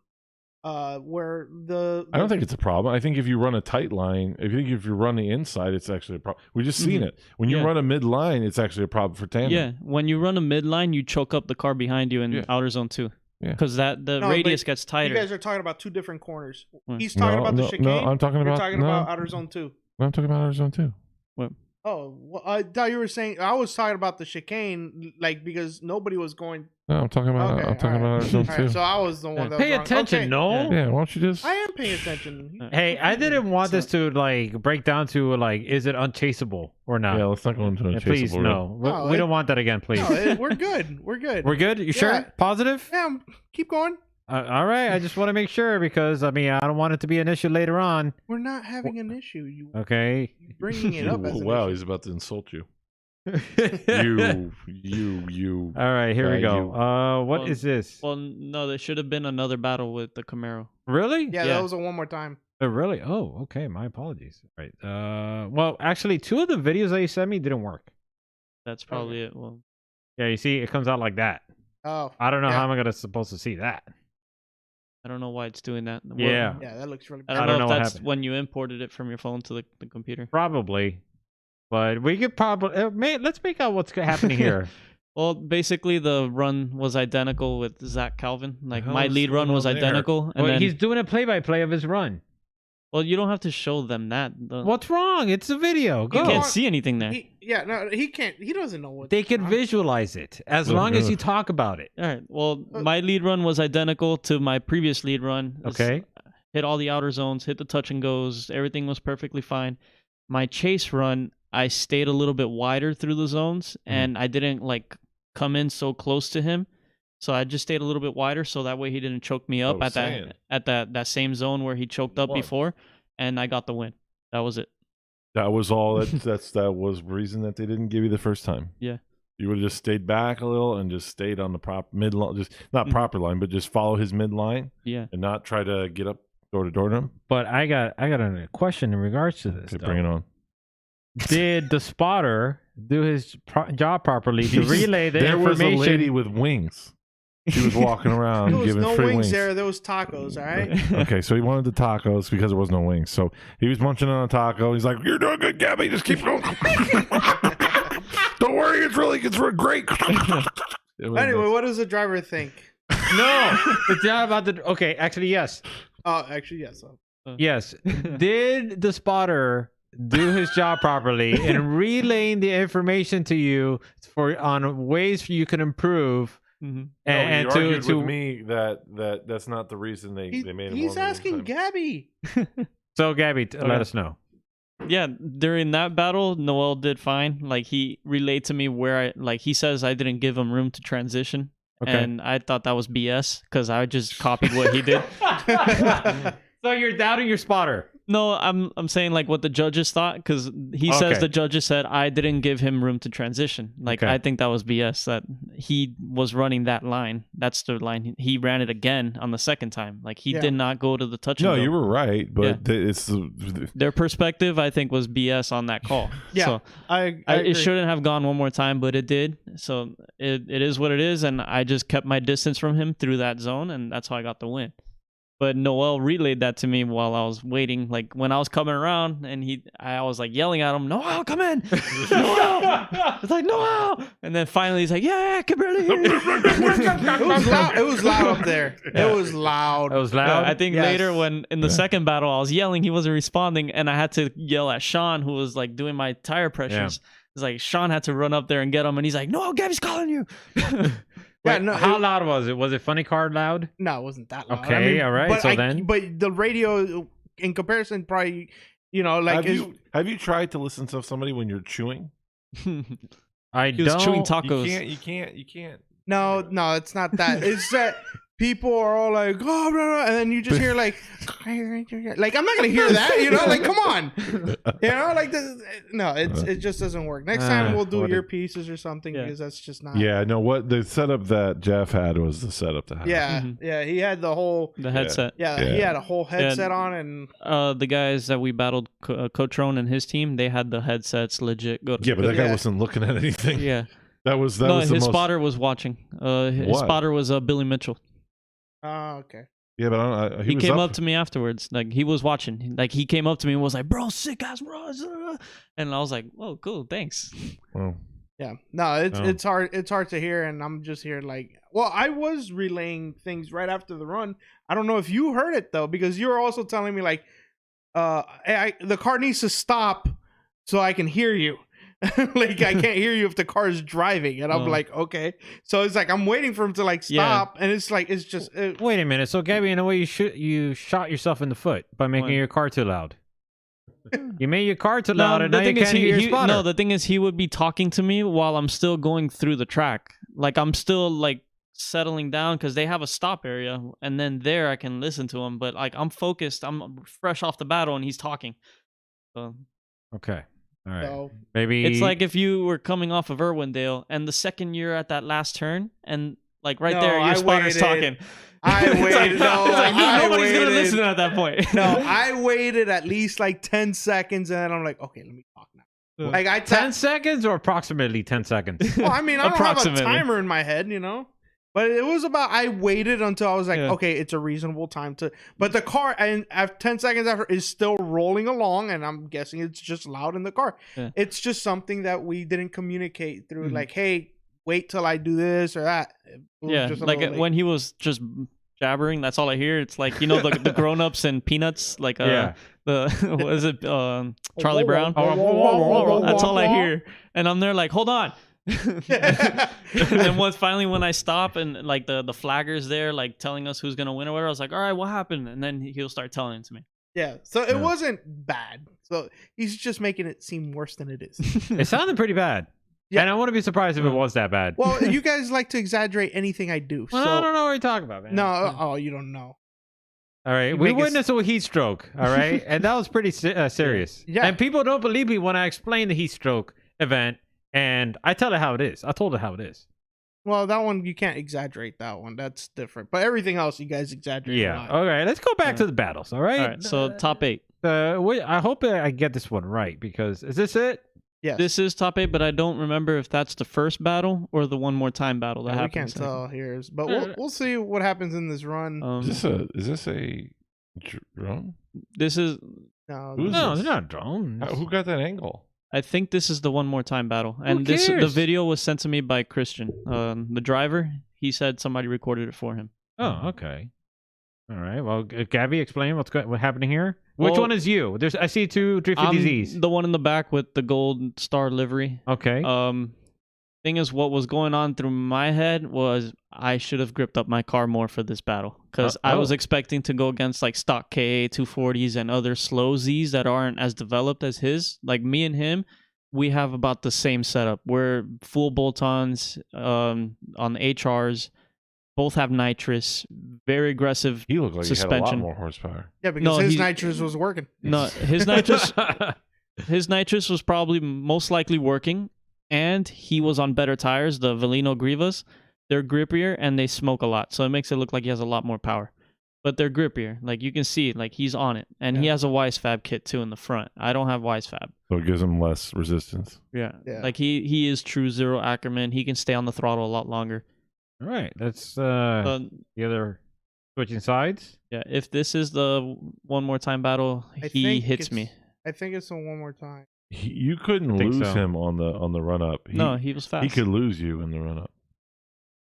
Speaker 2: where the
Speaker 1: I don't think it's a problem. I think if you run a tight line, if you run the inside, it's actually a problem. We just seen it. When you run a mid line, it's actually a problem for tandem.
Speaker 3: Yeah, when you run a mid line, you choke up the car behind you in outer zone 2. Yeah, because the radius gets tighter.
Speaker 2: You guys are talking about two different corners. He's talking about the chicane.
Speaker 1: No, I'm talking about.
Speaker 2: You're talking about outer zone 2.
Speaker 1: No, I'm talking about outer zone 2.
Speaker 3: What?
Speaker 2: Oh, well, I thought you were saying. I was talking about the chicane, like because nobody was going.
Speaker 1: No, I'm talking about. Okay, I'm talking about outer zone 2.
Speaker 2: Right, so I was the one that
Speaker 4: pay
Speaker 2: was
Speaker 4: attention.
Speaker 2: Okay.
Speaker 4: No.
Speaker 1: Yeah, why don't you just?
Speaker 2: I am paying attention.
Speaker 4: Hey, I didn't want this to like break down to like, is it unchaseable or not?
Speaker 1: Yeah, let's not go into unchaseable.
Speaker 4: Please, no. We don't want that again, please.
Speaker 2: No, we're good. We're good.
Speaker 4: We're good. You sure? Positive?
Speaker 2: Yeah. Keep going.
Speaker 4: All right. I just want to make sure because I mean I don't want it to be an issue later on.
Speaker 2: We're not having an issue.
Speaker 4: Okay?
Speaker 2: You're bringing it up as an
Speaker 1: wow,
Speaker 2: issue.
Speaker 1: he's about to insult you. you.
Speaker 4: All right, here we go. What is this?
Speaker 3: Well, no, there should have been another battle with the Camaro.
Speaker 4: Really?
Speaker 2: Yeah, that was a one more time.
Speaker 4: Oh, really? Oh, okay. My apologies. All right. Well, actually, 2 of the videos that you sent me didn't work.
Speaker 3: That's probably it. Well,
Speaker 4: yeah, you see, it comes out like that.
Speaker 2: Oh.
Speaker 4: I don't know how am I supposed to see that.
Speaker 3: I don't know why it's doing that.
Speaker 4: Yeah.
Speaker 2: Yeah, that looks really bad.
Speaker 3: I don't know if that's when you imported it from your phone to the computer.
Speaker 4: Probably. But we could probably... let's make out what's happening here.
Speaker 3: Well, basically, the run was identical with Zach Calvin. Like, my lead run was identical. And then
Speaker 4: he's doing a play-by-play of his run.
Speaker 3: Well, you don't have to show them that.
Speaker 4: What's wrong? It's a video. Go.
Speaker 3: You can't see anything there.
Speaker 2: He can't. He doesn't know what.
Speaker 4: They can visualize it as long as you talk about it.
Speaker 3: All right. Well, my lead run was identical to my previous lead run.
Speaker 4: Okay.
Speaker 3: Hit all the outer zones, hit the touch and goes. Everything was perfectly fine. My chase run, I stayed a little bit wider through the zones, and I didn't like come in so close to him. So I just stayed a little bit wider, so that way he didn't choke me up at that same zone where he choked up before, and I got the win. That was it. That
Speaker 1: was all. That was reason that they didn't give you the first time.
Speaker 3: Yeah.
Speaker 1: You would have just stayed back a little and just stayed on the mid line, just not proper line, but just follow his mid line.
Speaker 3: Yeah.
Speaker 1: And not try to get up door to him.
Speaker 4: But I got a question in regards to this.
Speaker 1: Okay, bring it on.
Speaker 4: Did the spotter do his job properly to relay the information?
Speaker 1: There was a lady with wings. She was walking around giving free wings.
Speaker 2: There was tacos, all right?
Speaker 1: Okay, so he wanted the tacos because there was no wings. So he was munching on a taco. He's like, "You're doing good, Gabby. Just keep going. Don't worry, it's really great."
Speaker 2: Anyway, what does the driver think?
Speaker 4: No, it's not about the... Okay, actually, yes.
Speaker 2: Actually, yes.
Speaker 4: Yes. Did the spotter do his job properly in relaying the information to you on ways you can improve?
Speaker 1: Mm-hmm. And to with me that's not the reason they made him.
Speaker 2: He's asking Gabby.
Speaker 4: So Gabby, let us know.
Speaker 3: Yeah, during that battle, Noel did fine. Like he relayed to me where he says I didn't give him room to transition, and I thought that was BS because I just copied what he did.
Speaker 4: So you're doubting your spotter?
Speaker 3: No, I'm saying like what the judges thought because he says the judges said I didn't give him room to transition. Like I think that was BS that he was running that line. That's the line he ran it again on the second time. Like he did not go to the touch.
Speaker 1: No, you were right, but it's
Speaker 3: their perspective. I think was BS on that call. So
Speaker 2: I
Speaker 3: it shouldn't have gone one more time, but it did. So it is what it is, and I just kept my distance from him through that zone, and that's how I got the win. But Noel relayed that to me while I was waiting. Like when I was coming around, and I was like yelling at him, "Noel, come in!" Noel! It's like Noel, and then finally he's like, "Yeah, come in here."
Speaker 2: It was loud up there.
Speaker 4: Yeah.
Speaker 2: It was loud.
Speaker 4: It was loud.
Speaker 3: I think later when in the second battle I was yelling, he wasn't responding, and I had to yell at Sean, who was like doing my tire pressures. It's like Sean had to run up there and get him, and he's like, "No, Gabby's calling you."
Speaker 4: Wait, how loud was it? Was it funny card loud?
Speaker 2: No, it wasn't that loud.
Speaker 4: Okay, all right.
Speaker 2: But the radio, in comparison, probably, like.
Speaker 1: Have you tried to listen to somebody when you're chewing?
Speaker 3: He was chewing tacos.
Speaker 1: You can't.
Speaker 2: No, it's not that. It's that people are all like, oh, blah, blah, and then you just hear like I'm not gonna hear that, you know, like come on, you know, like this. No, it just doesn't work. Next time we'll do earpieces or something because that's just not.
Speaker 1: Yeah, no, what the setup that Jeff had was the setup to have.
Speaker 2: Yeah, yeah, he had the
Speaker 3: headset.
Speaker 2: Yeah, he had a whole headset on, and
Speaker 3: the guys that we battled, Cotrone and his team, they had the headsets legit.
Speaker 1: But that guy wasn't looking at anything.
Speaker 3: Yeah,
Speaker 1: that was
Speaker 3: his spotter was watching. His spotter was Billy Mitchell.
Speaker 2: Oh, okay.
Speaker 1: Yeah, but
Speaker 3: he came up to me afterwards. Like he was watching. Like he came up to me and was like, "Bro, sick ass, bro." And I was like, "Oh, cool, thanks."
Speaker 1: Well,
Speaker 2: yeah, no, it's hard. It's hard to hear, and I'm just here like, well, I was relaying things right after the run. I don't know if you heard it though, because you were also telling me like, the car needs to stop so I can hear you. Like I can't hear you if the car is driving, and I'm like, okay. So it's like I'm waiting for him to like stop, and it's like it's just.
Speaker 4: Wait a minute. So Gabby, in a way, you shot yourself in the foot by making your car too loud. You made your car too loud, and now you can't hear your spotter.
Speaker 3: No, the thing is, he would be talking to me while I'm still going through the track. Like I'm still like settling down because they have a stop area, and then there I can listen to him. But like I'm focused, I'm fresh off the battle, and he's talking. So.
Speaker 4: Okay. All right.
Speaker 2: So,
Speaker 4: maybe
Speaker 3: it's like if you were coming off of Irwindale and the second you're at that last turn and like there your spotter's talking.
Speaker 2: I waited.
Speaker 3: Nobody's gonna listen at that point.
Speaker 2: No, I waited at least like 10 seconds, and then I'm like, okay, let me talk now. Like
Speaker 4: 10 seconds or approximately 10 seconds.
Speaker 2: Well, I mean, I don't have a timer in my head, you know. But it was about, I waited until I was like, okay, it's a reasonable time to, but the car, and 10 seconds after, is still rolling along, and I'm guessing it's just loud in the car. Yeah. It's just something that we didn't communicate through, like, hey, wait till I do this or that.
Speaker 3: Yeah, like when he was just jabbering, that's all I hear. It's like, you know, the grown-ups and Peanuts, like, what is it, Charlie Brown? That's all I hear. And I'm there like, hold on. And then when I stop and like the flagger's there like telling us who's gonna win or whatever, I was like, all right, what happened? And then he'll start telling it to me.
Speaker 2: Yeah, so it wasn't bad. So he's just making it seem worse than it is.
Speaker 4: It sounded pretty bad. Yeah, and I wouldn't be surprised if it was that bad.
Speaker 2: Well, you guys like to exaggerate anything I do.
Speaker 4: Well,
Speaker 2: so
Speaker 4: I don't know what you're talking about, man.
Speaker 2: No, you don't know.
Speaker 4: All right, we witnessed a heat stroke. All right, and that was pretty serious. Yeah, and people don't believe me when I explain the heat stroke event. And I tell it how it is. I told it how it is.
Speaker 2: Well, that one, you can't exaggerate that one. That's different. But everything else, you guys exaggerate a lot.
Speaker 4: All right. Let's go back to the battles. All right.
Speaker 3: All right. So top 8.
Speaker 4: I hope I get this one right, because is this it?
Speaker 2: Yes.
Speaker 3: This is top 8, but I don't remember if that's the first battle or the one more time battle that happens.
Speaker 2: We can't tell here. But we'll see what happens in this run.
Speaker 1: Is this a drone?
Speaker 3: This is...
Speaker 2: No,
Speaker 4: they're not drones.
Speaker 1: Who got that angle?
Speaker 3: I think this is the one more time battle, and the video was sent to me by Christian, the driver. He said somebody recorded it for him.
Speaker 4: Oh, okay. All right. Well, Gabby, explain what's happening here. Which one is you? I see 2 350Zs.
Speaker 3: The one in the back with the gold star livery.
Speaker 4: Okay.
Speaker 3: Thing is, what was going on through my head was I should have gripped up my car more for this battle, because I was expecting to go against like stock KA 240s and other slow Zs that aren't as developed as his. Like me and him, we have about the same setup. We're full bolt-ons on the HRs. Both have nitrous, very aggressive suspension.
Speaker 1: He looked like he had a lot more horsepower.
Speaker 2: Yeah, because his nitrous was working.
Speaker 3: No, his nitrous was probably most likely working. And he was on better tires, the Velino Grivas. They're grippier and they smoke a lot, so it makes it look like he has a lot more power. But they're grippier. Like you can see, like he's on it, and he has a Wisefab kit too in the front. I don't have Wisefab,
Speaker 1: so it gives him less resistance.
Speaker 3: Yeah. Like he is true zero Ackerman. He can stay on the throttle a lot longer.
Speaker 4: All right, that's the other switching sides.
Speaker 3: Yeah, if this is the one more time battle, he hits me.
Speaker 2: I think it's a one more time.
Speaker 1: You couldn't lose him on the run up.
Speaker 3: No, he was fast.
Speaker 1: He could lose you in the run up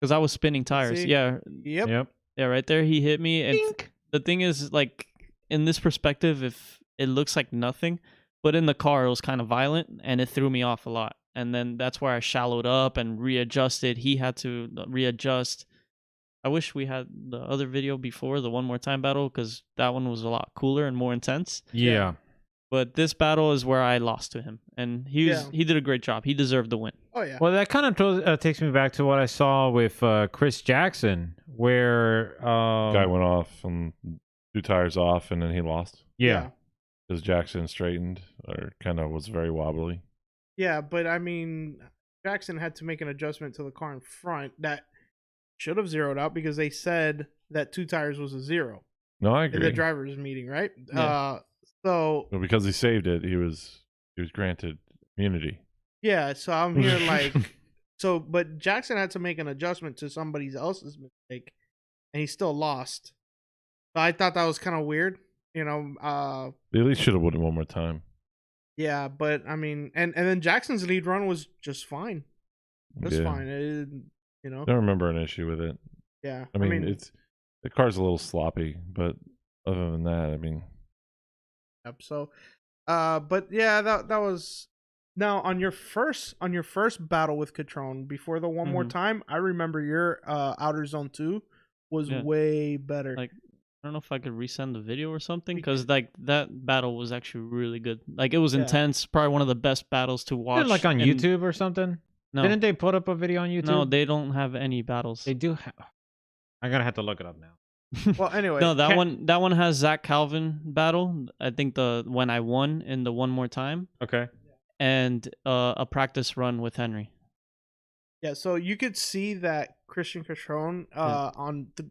Speaker 3: because I was spinning tires. Yeah.
Speaker 2: Yep.
Speaker 3: Yeah, right there he hit me. And the thing is, like in this perspective, if it looks like nothing, but in the car it was kind of violent and it threw me off a lot. And then that's where I shallowed up and readjusted. He had to readjust. I wish we had the other video before the one more time battle, because that one was a lot cooler and more intense.
Speaker 4: Yeah.
Speaker 3: But this battle is where I lost to him, and he did a great job. He deserved the win.
Speaker 2: Oh yeah.
Speaker 4: Well, that kind of takes me back to what I saw with Chris Jackson where
Speaker 1: guy went off and 2 tires off, and then he lost.
Speaker 4: Yeah.
Speaker 1: Because Jackson straightened or kind of was very wobbly.
Speaker 2: Yeah, but I mean, Jackson had to make an adjustment to the car in front that should have zeroed out because they said that 2 tires was a 0.
Speaker 1: No, I agree.
Speaker 2: In the drivers' meeting, right?
Speaker 3: Yeah.
Speaker 2: So
Speaker 1: because he saved it, he was granted immunity.
Speaker 2: Yeah, so I'm here like but Jackson had to make an adjustment to somebody else's mistake, and he still lost. So I thought that was kind of weird, you know.
Speaker 1: They at least should have won it one more time.
Speaker 2: Yeah, but I mean, and then Jackson's lead run was just fine. Just fine. You know.
Speaker 1: Don't remember an issue with it.
Speaker 2: Yeah,
Speaker 1: I mean, it's the car's a little sloppy, but other than that, I mean.
Speaker 2: Yep. So, but yeah, that was. Now on your first battle with Catrone before the one more time, I remember your Outer Zone 2 was way better.
Speaker 3: Like, I don't know if I could resend the video or something, because like that battle was actually really good. Like, it was intense, probably one of the best battles to watch.
Speaker 4: Like on YouTube or something?
Speaker 3: No.
Speaker 4: Didn't they put up a video on YouTube?
Speaker 3: No, they don't have any battles.
Speaker 4: They do. I'm gonna have to look it up now.
Speaker 2: Well, anyway,
Speaker 3: no, that one has Zach Calvin battle. I think when I won in the one more time.
Speaker 4: Okay.
Speaker 3: And a practice run with Henry.
Speaker 2: Yeah, so you could see that Christian Catrone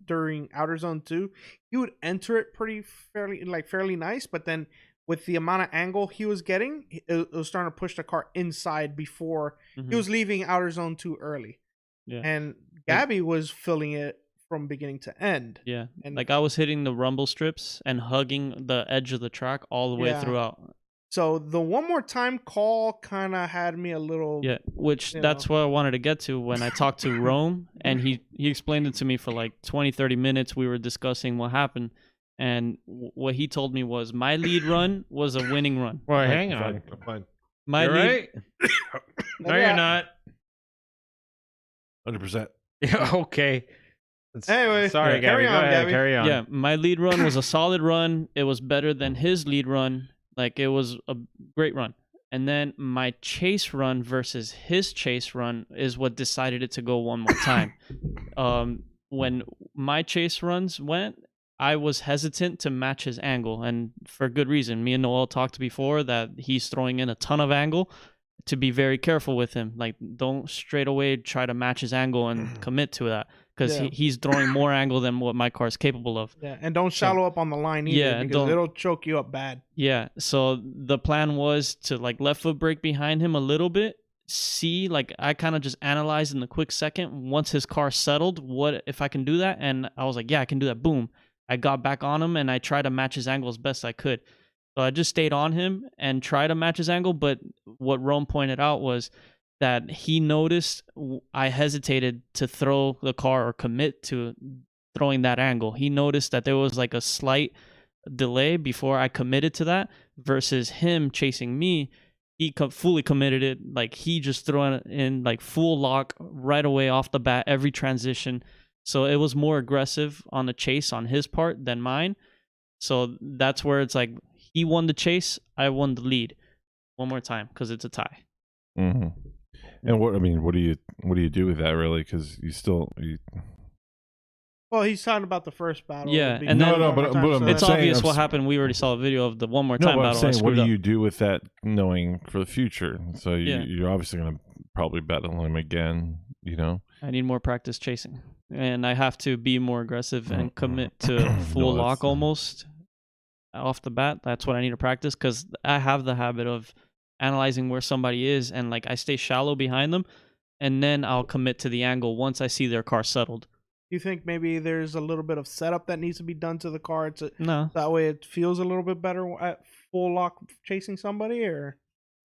Speaker 2: during Outer Zone 2, he would enter it fairly nice, but then with the amount of angle he was getting, it was starting to push the car inside before he was leaving Outer Zone 2 early.
Speaker 3: Yeah.
Speaker 2: And Gaby was filling it from beginning to end.
Speaker 3: Yeah. And like, I was hitting the rumble strips and hugging the edge of the track all the way throughout.
Speaker 2: So the one more time call kind of had me a little...
Speaker 3: Yeah, which that's what I wanted to get to when I talked to Rome, and he explained it to me for like 20, 30 minutes. We were discussing what happened, and what he told me was my lead run was a winning run.
Speaker 4: Well, hang on.
Speaker 1: I'm fine.
Speaker 3: My
Speaker 4: you're
Speaker 3: lead...
Speaker 4: right? No, you're not.
Speaker 1: 100%.
Speaker 4: Yeah, okay.
Speaker 2: Anyway,
Speaker 4: sorry, Gabby. Go ahead,
Speaker 2: Gabby.
Speaker 4: carry on.
Speaker 3: Yeah, my lead run was a solid run. It was better than his lead run. Like, it was a great run. And then my chase run versus his chase run is what decided it to go one more time. When my chase runs went, I was hesitant to match his angle, and for good reason. Me and Noel talked before that he's throwing in a ton of angle. To be very careful with him. Like, don't straight away try to match his angle and commit to that, because he's throwing more angle than what my car is capable of.
Speaker 2: Yeah, and don't shallow up on the line either, because it'll choke you up bad.
Speaker 3: Yeah, so the plan was to like left foot brake behind him a little bit, see, like, I kind of just analyzed in the quick second once his car settled, what if I can do that, and I was like, yeah, I can do that. Boom. I got back on him and I tried to match his angle as best I could. So I just stayed on him and tried to match his angle, but what Rome pointed out was that he noticed I hesitated to throw the car or commit to throwing that angle. He noticed that there was like a slight delay before I committed to that versus him chasing me. He fully committed it. Like, he just threw it in like full lock right away off the bat, every transition. So it was more aggressive on the chase on his part than mine. So that's where it's like he won the chase, I won the lead. One more time, because it's a tie.
Speaker 1: Mm-hmm. And what do you do with that, really? Because
Speaker 2: Well, he's talking about the first battle.
Speaker 3: Yeah, and then
Speaker 1: but
Speaker 3: it's obvious what happened. We already saw a video of the one more time battle.
Speaker 1: I'm saying, what do you do with that, knowing for the future? So you're obviously going to probably battle him again. You know,
Speaker 3: I need more practice chasing, and I have to be more aggressive and commit to full lock almost off the bat. That's what I need to practice, because I have the habit of analyzing where somebody is, and like I stay shallow behind them, and then I'll commit to the angle once I see their car settled.
Speaker 2: You think maybe there's a little bit of setup that needs to be done to the car
Speaker 3: no,
Speaker 2: that way it feels a little bit better at full lock chasing somebody? Or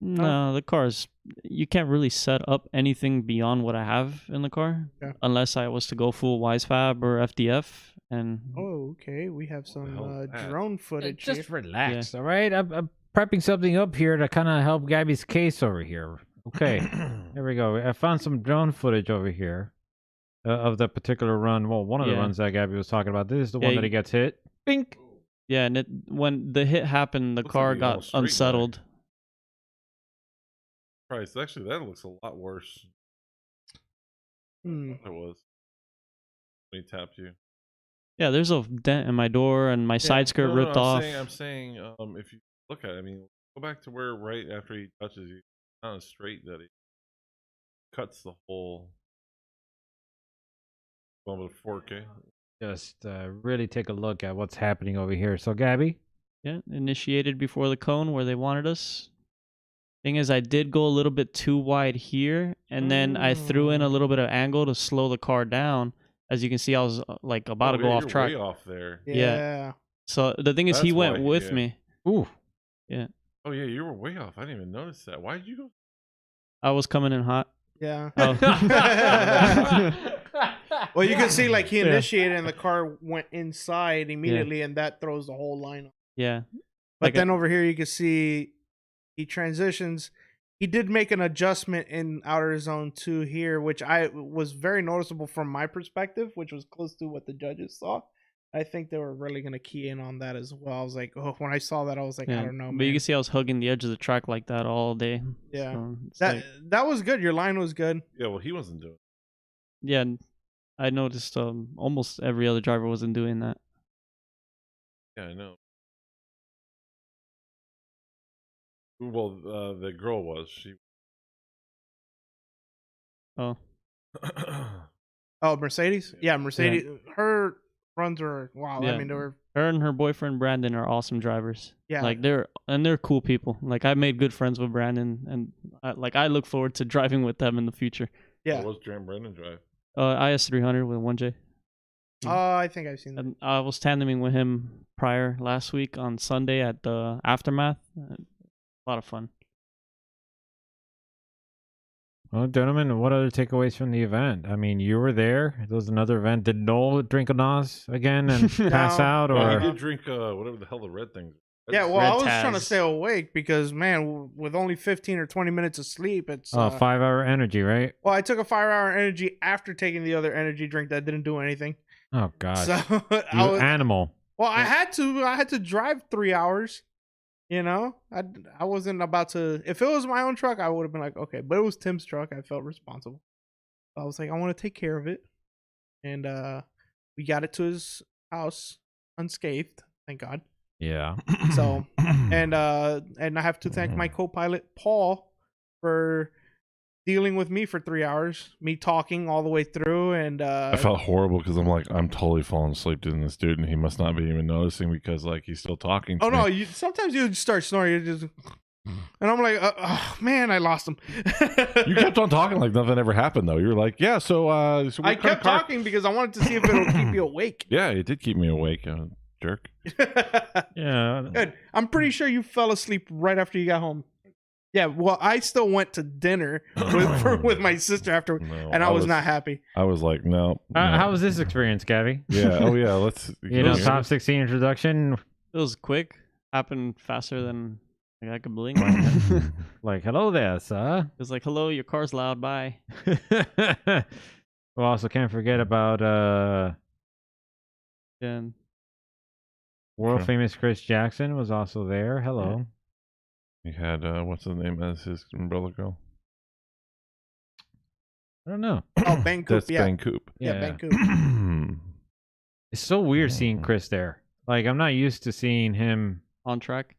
Speaker 3: no, the cars, you can't really set up anything beyond what I have in the car, unless I was to go full WiseFab or FDF. And
Speaker 2: okay, we have some drone footage.
Speaker 4: Just relax, all right? I'm prepping something up here to kind of help Gabby's case over here. Okay, there we go. I found some drone footage over here of the particular run. Well, one of the runs that Gabby was talking about. This is the one that he gets hit. Bink.
Speaker 3: Yeah, and when the hit happened, the car got unsettled.
Speaker 1: Christ, actually, that looks a lot worse. It was. He tapped you.
Speaker 3: Yeah, there's a dent in my door and my side skirt ripped off.
Speaker 1: I'm saying, if you look at it, I mean, go back to where right after he touches you, not as straight that he cuts the whole. Well, with 4K.
Speaker 4: Just really take a look at what's happening over here. So, Gabby?
Speaker 3: Yeah, initiated before the cone where they wanted us. Thing is, I did go a little bit too wide here, and then I threw in a little bit of angle to slow the car down. As you can see, I was like about to go off track.
Speaker 1: Way off there.
Speaker 3: Yeah. So the thing is, he went with me.
Speaker 4: Ooh.
Speaker 3: Yeah.
Speaker 1: Oh yeah, you were way off. I didn't even notice that. Why did you go?
Speaker 3: I was coming in hot.
Speaker 2: Yeah.
Speaker 3: Oh.
Speaker 2: Well, you can see like he initiated and the car went inside immediately, and that throws the whole line off.
Speaker 3: Yeah.
Speaker 2: But then over here you can see he transitions. He did make an adjustment in outer zone 2 here, which I was very noticeable from my perspective, which was close to what the judges saw. I think they were really going to key in on that as well. I was like, oh, when I saw that, I was like, I don't know, man.
Speaker 3: But you can see I was hugging the edge of the track like that all day.
Speaker 2: Yeah.
Speaker 3: So
Speaker 2: that was good. Your line was good.
Speaker 1: Yeah, well, he wasn't doing it.
Speaker 3: Yeah, I noticed almost every other driver wasn't doing that.
Speaker 1: Yeah, I know. Well, the girl was. She.
Speaker 3: Oh.
Speaker 2: Oh, Mercedes? Yeah, Mercedes. Yeah. Her runs were wow. Yeah. I mean, they were.
Speaker 3: Her and her boyfriend Brandon are awesome drivers.
Speaker 2: Yeah,
Speaker 3: like they're cool people. Like I made good friends with Brandon, and I look forward to driving with them in the future.
Speaker 2: Yeah.
Speaker 1: What was Brandon drive?
Speaker 3: IS 300 with 1J.
Speaker 2: I think I've seen that.
Speaker 3: And I was tandeming with him last week on Sunday at the Aftermath. A lot of fun.
Speaker 4: Well, gentlemen, what other takeaways from the event? I mean, you were there. There was another event. Did Noel drink a nos again and pass out? Or
Speaker 1: he did drink whatever the hell the red thing.
Speaker 2: Yeah, well, I was trying to stay awake because, man, with only 15 or 20 minutes of sleep, it's...
Speaker 4: 5-hour energy, right?
Speaker 2: Well, I took a 5-hour energy after taking the other energy drink that didn't do anything.
Speaker 4: Oh, God.
Speaker 2: So,
Speaker 4: animal.
Speaker 2: Well, I had to drive 3 hours. You know, I wasn't about to. If it was my own truck, I would have been like, okay. But it was Tim's truck. I felt responsible. I was like, I want to take care of it, and we got it to his house unscathed. Thank God.
Speaker 4: Yeah.
Speaker 2: So, and I have to thank my co-pilot Paul for dealing with me for 3 hours, me talking all the way through, and
Speaker 1: I felt horrible because I'm like, I'm totally falling asleep to this dude, and he must not be even noticing because like he's still talking to me.
Speaker 2: No, sometimes you just start snoring, you just, and I'm like, oh man, I lost him.
Speaker 1: You kept on talking like nothing ever happened though. You were like, yeah, so
Speaker 2: I kept talking because I wanted to see if it'll keep you awake.
Speaker 1: Yeah, it did keep me awake, jerk.
Speaker 4: Yeah,
Speaker 2: good. I'm pretty sure you fell asleep right after you got home. Yeah, well, I still went to dinner with my sister after, and I was not happy.
Speaker 1: I was like, no.
Speaker 4: How was this experience, Gabby?
Speaker 1: Yeah, oh yeah, let's.
Speaker 4: Top 16 introduction.
Speaker 3: It was quick. Happened faster than I could blink.
Speaker 4: Like, hello there, sir.
Speaker 3: It was like, hello, your car's loud. Bye.
Speaker 4: We also can't forget about world famous Chris Jackson was also there. Hello. Yeah.
Speaker 1: He had what's the name as his umbrella girl?
Speaker 4: I don't know.
Speaker 2: Oh, Ben Coop.
Speaker 1: That's Ben Coop.
Speaker 2: Yeah, Ben Coop.
Speaker 4: It's so weird seeing Chris there. Like, I'm not used to seeing him
Speaker 3: on track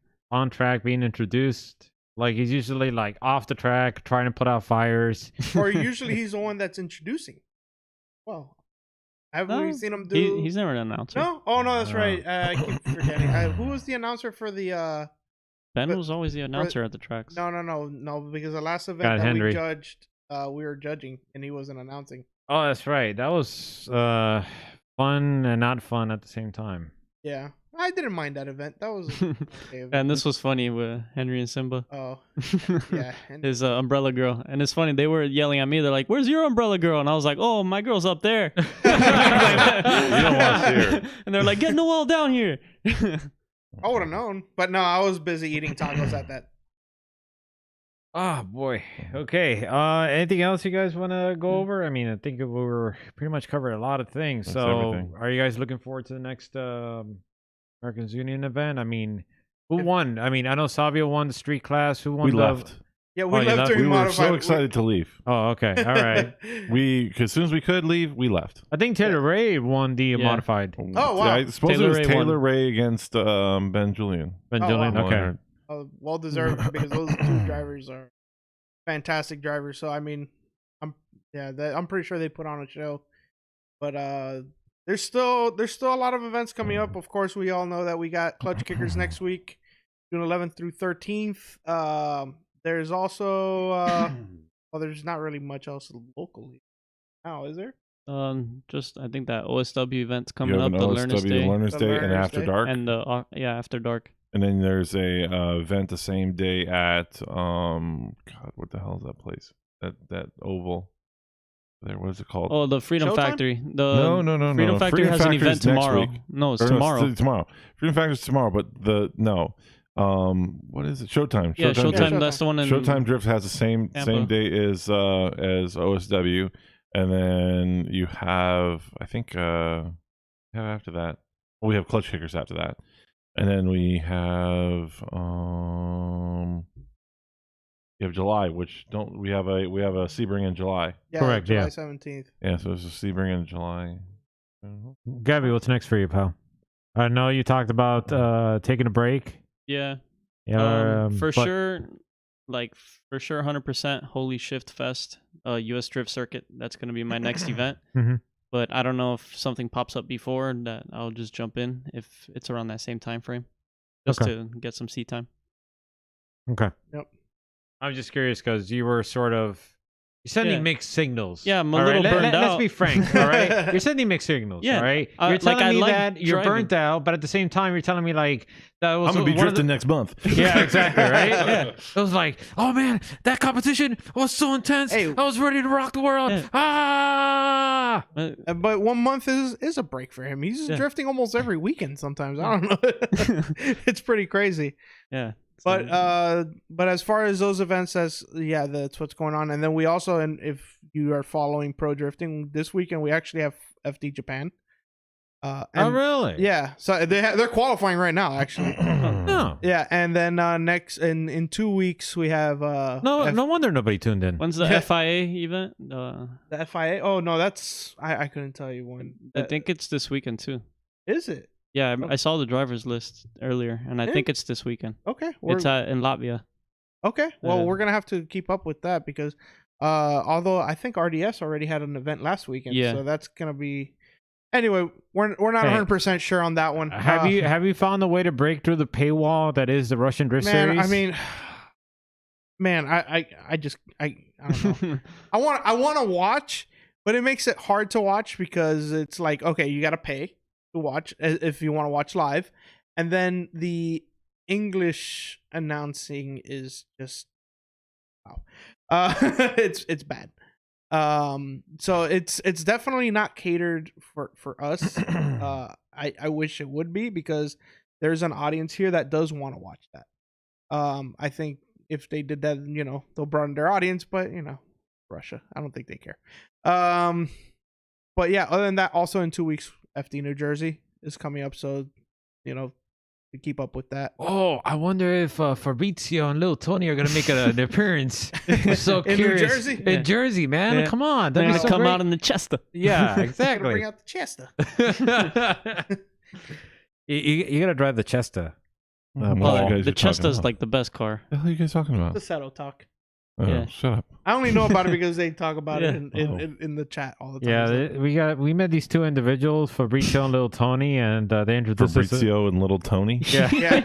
Speaker 4: being introduced. Like, he's usually like off the track trying to put out fires.
Speaker 2: Or usually he's the one that's introducing. Well, have we seen him do?
Speaker 3: He's never an announcer.
Speaker 2: No. Oh no, that's right. I keep forgetting. Who was the announcer for the?
Speaker 3: Ben was always the announcer at the tracks.
Speaker 2: No, because the last event that we judged, we were judging, and he wasn't announcing.
Speaker 4: Oh, that's right. That was fun and not fun at the same time.
Speaker 2: Yeah, I didn't mind that event. That was okay event.
Speaker 3: And this was funny with Henry and Simba.
Speaker 2: Oh, yeah.
Speaker 3: His umbrella girl. And it's funny, they were yelling at me. They're like, where's your umbrella girl? And I was like, oh, my girl's up there. You don't
Speaker 1: want to see her.
Speaker 3: And they're like, get Noel down here.
Speaker 2: I would have known, but no, I was busy eating tacos at that.
Speaker 4: Oh boy. Okay. Anything else you guys want to go over? I mean, I think we were pretty much covered a lot of things.
Speaker 1: That's
Speaker 4: so,
Speaker 1: everything.
Speaker 4: Are you guys looking forward to the next Americans Union event? I mean, who won? I mean, I know Savio won the street class. Who won?
Speaker 1: We left.
Speaker 2: Yeah, we left during modified.
Speaker 1: We were so excited to leave.
Speaker 4: Oh, okay. All right.
Speaker 1: As soon as we could leave, we left.
Speaker 4: I think Taylor Ray won the modified.
Speaker 2: Oh, wow.
Speaker 1: I suppose it was Taylor Ray against Ben Julian.
Speaker 4: Julian, okay.
Speaker 2: Well deserved because those two drivers are fantastic drivers. So I mean, I'm pretty sure they put on a show. But there's still a lot of events coming up. Of course, we all know that we got Klutch Kickers next week, June 11th through 13th. There's also there's not really much else locally now, is there?
Speaker 3: Just I think that OSW event's coming up, the
Speaker 1: OSW Learner's Day and After Dark,
Speaker 3: and After Dark.
Speaker 1: And then there's a event the same day at God, what the hell is that place? That oval. There, what is it called?
Speaker 3: Oh, the Freedom
Speaker 2: Showtime?
Speaker 3: Factory.
Speaker 1: No.
Speaker 3: Freedom Factory has an event tomorrow. No, it's tomorrow.
Speaker 1: Tomorrow. Freedom Factory's tomorrow, but what is it? Showtime.
Speaker 3: Yeah, Showtime. That's the one.
Speaker 1: Showtime Drift has the same day as OSW, and then you have after that. Well, we have Klutch Kickers after that, and then we have you have July, we have a Sebring in July.
Speaker 2: Yeah,
Speaker 4: correct.
Speaker 2: July 17th.
Speaker 1: Yeah, so it's a Sebring in July.
Speaker 4: Gaby, what's next for you, pal? I know you talked about taking a break.
Speaker 3: Yeah. For sure, 100%. Holy Shift Fest, U.S. Drift Circuit. That's going to be my next event.
Speaker 4: Mm-hmm.
Speaker 3: But I don't know if something pops up before that. I'll just jump in if it's around that same time frame, just to get some seat time.
Speaker 4: Okay.
Speaker 2: Yep.
Speaker 4: I'm just curious because you were you're sending mixed signals.
Speaker 3: Yeah, I'm a little burned out.
Speaker 4: Let's be frank, all right? You're sending mixed signals, all right? You're telling me that you're burnt out, but at the same time, you're telling me like that was.
Speaker 1: I'm gonna be drifting next month.
Speaker 4: Yeah, exactly, right? Yeah. It was like, oh man, that competition was so intense. Hey, I was ready to rock the world. Yeah.
Speaker 2: But 1 month is a break for him. He's drifting almost every weekend. Sometimes I don't know. It's pretty crazy.
Speaker 3: Yeah.
Speaker 2: But as far as those events, that's what's going on. And then we also, and if you are following pro drifting, this weekend we actually have FD Japan.
Speaker 4: Oh really?
Speaker 2: Yeah. So they're qualifying right now, actually.
Speaker 4: No.
Speaker 2: Yeah, and then next in 2 weeks we have
Speaker 4: no wonder nobody tuned in.
Speaker 3: When's the FIA event?
Speaker 2: The FIA? Oh no, that's I couldn't tell you when.
Speaker 3: I think it's this weekend too.
Speaker 2: Is it?
Speaker 3: Yeah, I saw the driver's list earlier, and I think it's this weekend.
Speaker 2: Okay.
Speaker 3: It's in Latvia.
Speaker 2: Okay. Well, we're going to have to keep up with that because although I think RDS already had an event last weekend, so that's going to be... Anyway, we're not 100% sure on that one.
Speaker 4: Have you found a way to break through the paywall that is the Russian Drift Series?
Speaker 2: I mean... Man, I don't know. I want to watch, but it makes it hard to watch because it's like, okay, you got to pay to watch if you want to watch live, and then the English announcing is just wow. It's bad. So it's definitely not catered for us. I wish it would be because there's an audience here that does want to watch that. I think if they did that, they'll broaden their audience, but Russia, I don't think they care. But yeah, other than that, also in 2 weeks FD New Jersey is coming up, so to keep up with that.
Speaker 4: Oh, I wonder if Fabrizio and Lil Tony are gonna make an appearance. I'm so curious.
Speaker 2: In New Jersey?
Speaker 4: In Jersey, man. Yeah. Come on.
Speaker 3: They're gonna come out in the Chester.
Speaker 4: Yeah, exactly.
Speaker 2: Bring out the Chester.
Speaker 4: you gotta drive the Chester.
Speaker 3: The Chester's like the best car.
Speaker 1: What the hell are you guys talking about?
Speaker 2: The Seto talk.
Speaker 1: Oh, yeah. Shut up.
Speaker 2: I only know about it because they talk about it in the chat all the time.
Speaker 4: Yeah, we met these two individuals, Fabrizio and Little Tony, and they introduced
Speaker 1: Fabrizio and Little Tony.
Speaker 2: Yeah.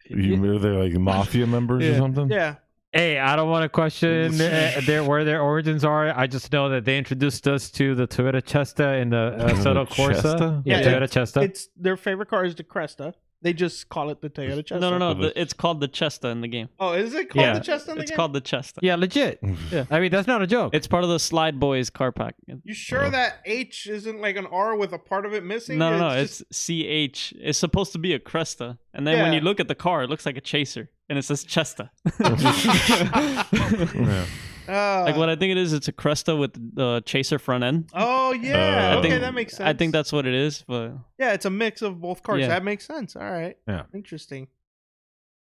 Speaker 1: They're like mafia members or something.
Speaker 2: Yeah.
Speaker 4: Hey, I don't want to question where their origins are. I just know that they introduced us to the Toyota Chesta in the Seto Corsa.
Speaker 2: Yeah,
Speaker 4: Toyota Chesta.
Speaker 2: It's their favorite car is the Cresta. They just call it the Toyota Chesta.
Speaker 3: No. It's called the Chesta in the game.
Speaker 2: Oh, is it called the Chesta in the game?
Speaker 3: It's called the Chesta.
Speaker 4: Yeah, legit.
Speaker 3: Yeah.
Speaker 4: I mean, that's not a joke.
Speaker 3: It's part of the Slide Boys car pack.
Speaker 2: You sure that H isn't like an R with a part of it missing?
Speaker 3: No. It's CH. It's supposed to be a Cresta. And then when you look at the car, it looks like a Chaser. And it says Chesta. Like what I think it is, it's a Cresta with the Chaser front end.
Speaker 2: Oh yeah, okay, that makes sense.
Speaker 3: I think that's what it is, but
Speaker 2: yeah, it's a mix of both cars.
Speaker 3: Yeah.
Speaker 2: That makes sense. All right,
Speaker 4: yeah,
Speaker 2: interesting.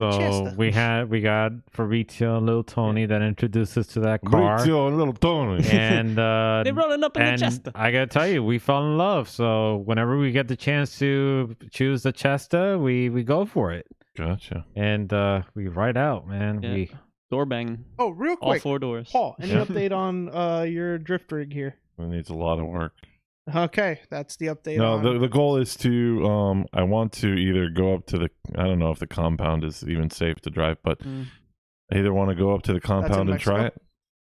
Speaker 4: So we got Fabrizio and Little Tony that introduced us to that car.
Speaker 1: Fabrizio and Little Tony.
Speaker 4: And
Speaker 3: they're rolling up in the Chesta.
Speaker 4: I gotta tell you, we fell in love. So whenever we get the chance to choose the Chesta, we go for it.
Speaker 1: Gotcha.
Speaker 4: And we ride out, man.
Speaker 3: Yeah.
Speaker 4: We
Speaker 3: door banging.
Speaker 2: Oh, real quick.
Speaker 3: All 4 doors.
Speaker 2: Paul, any update on your drift rig here?
Speaker 1: It needs a lot of work.
Speaker 2: Okay, that's the update.
Speaker 1: No, the goal is to I want to either go up to the, I don't know if the compound is even safe to drive, but I either want to go up to the compound and try it,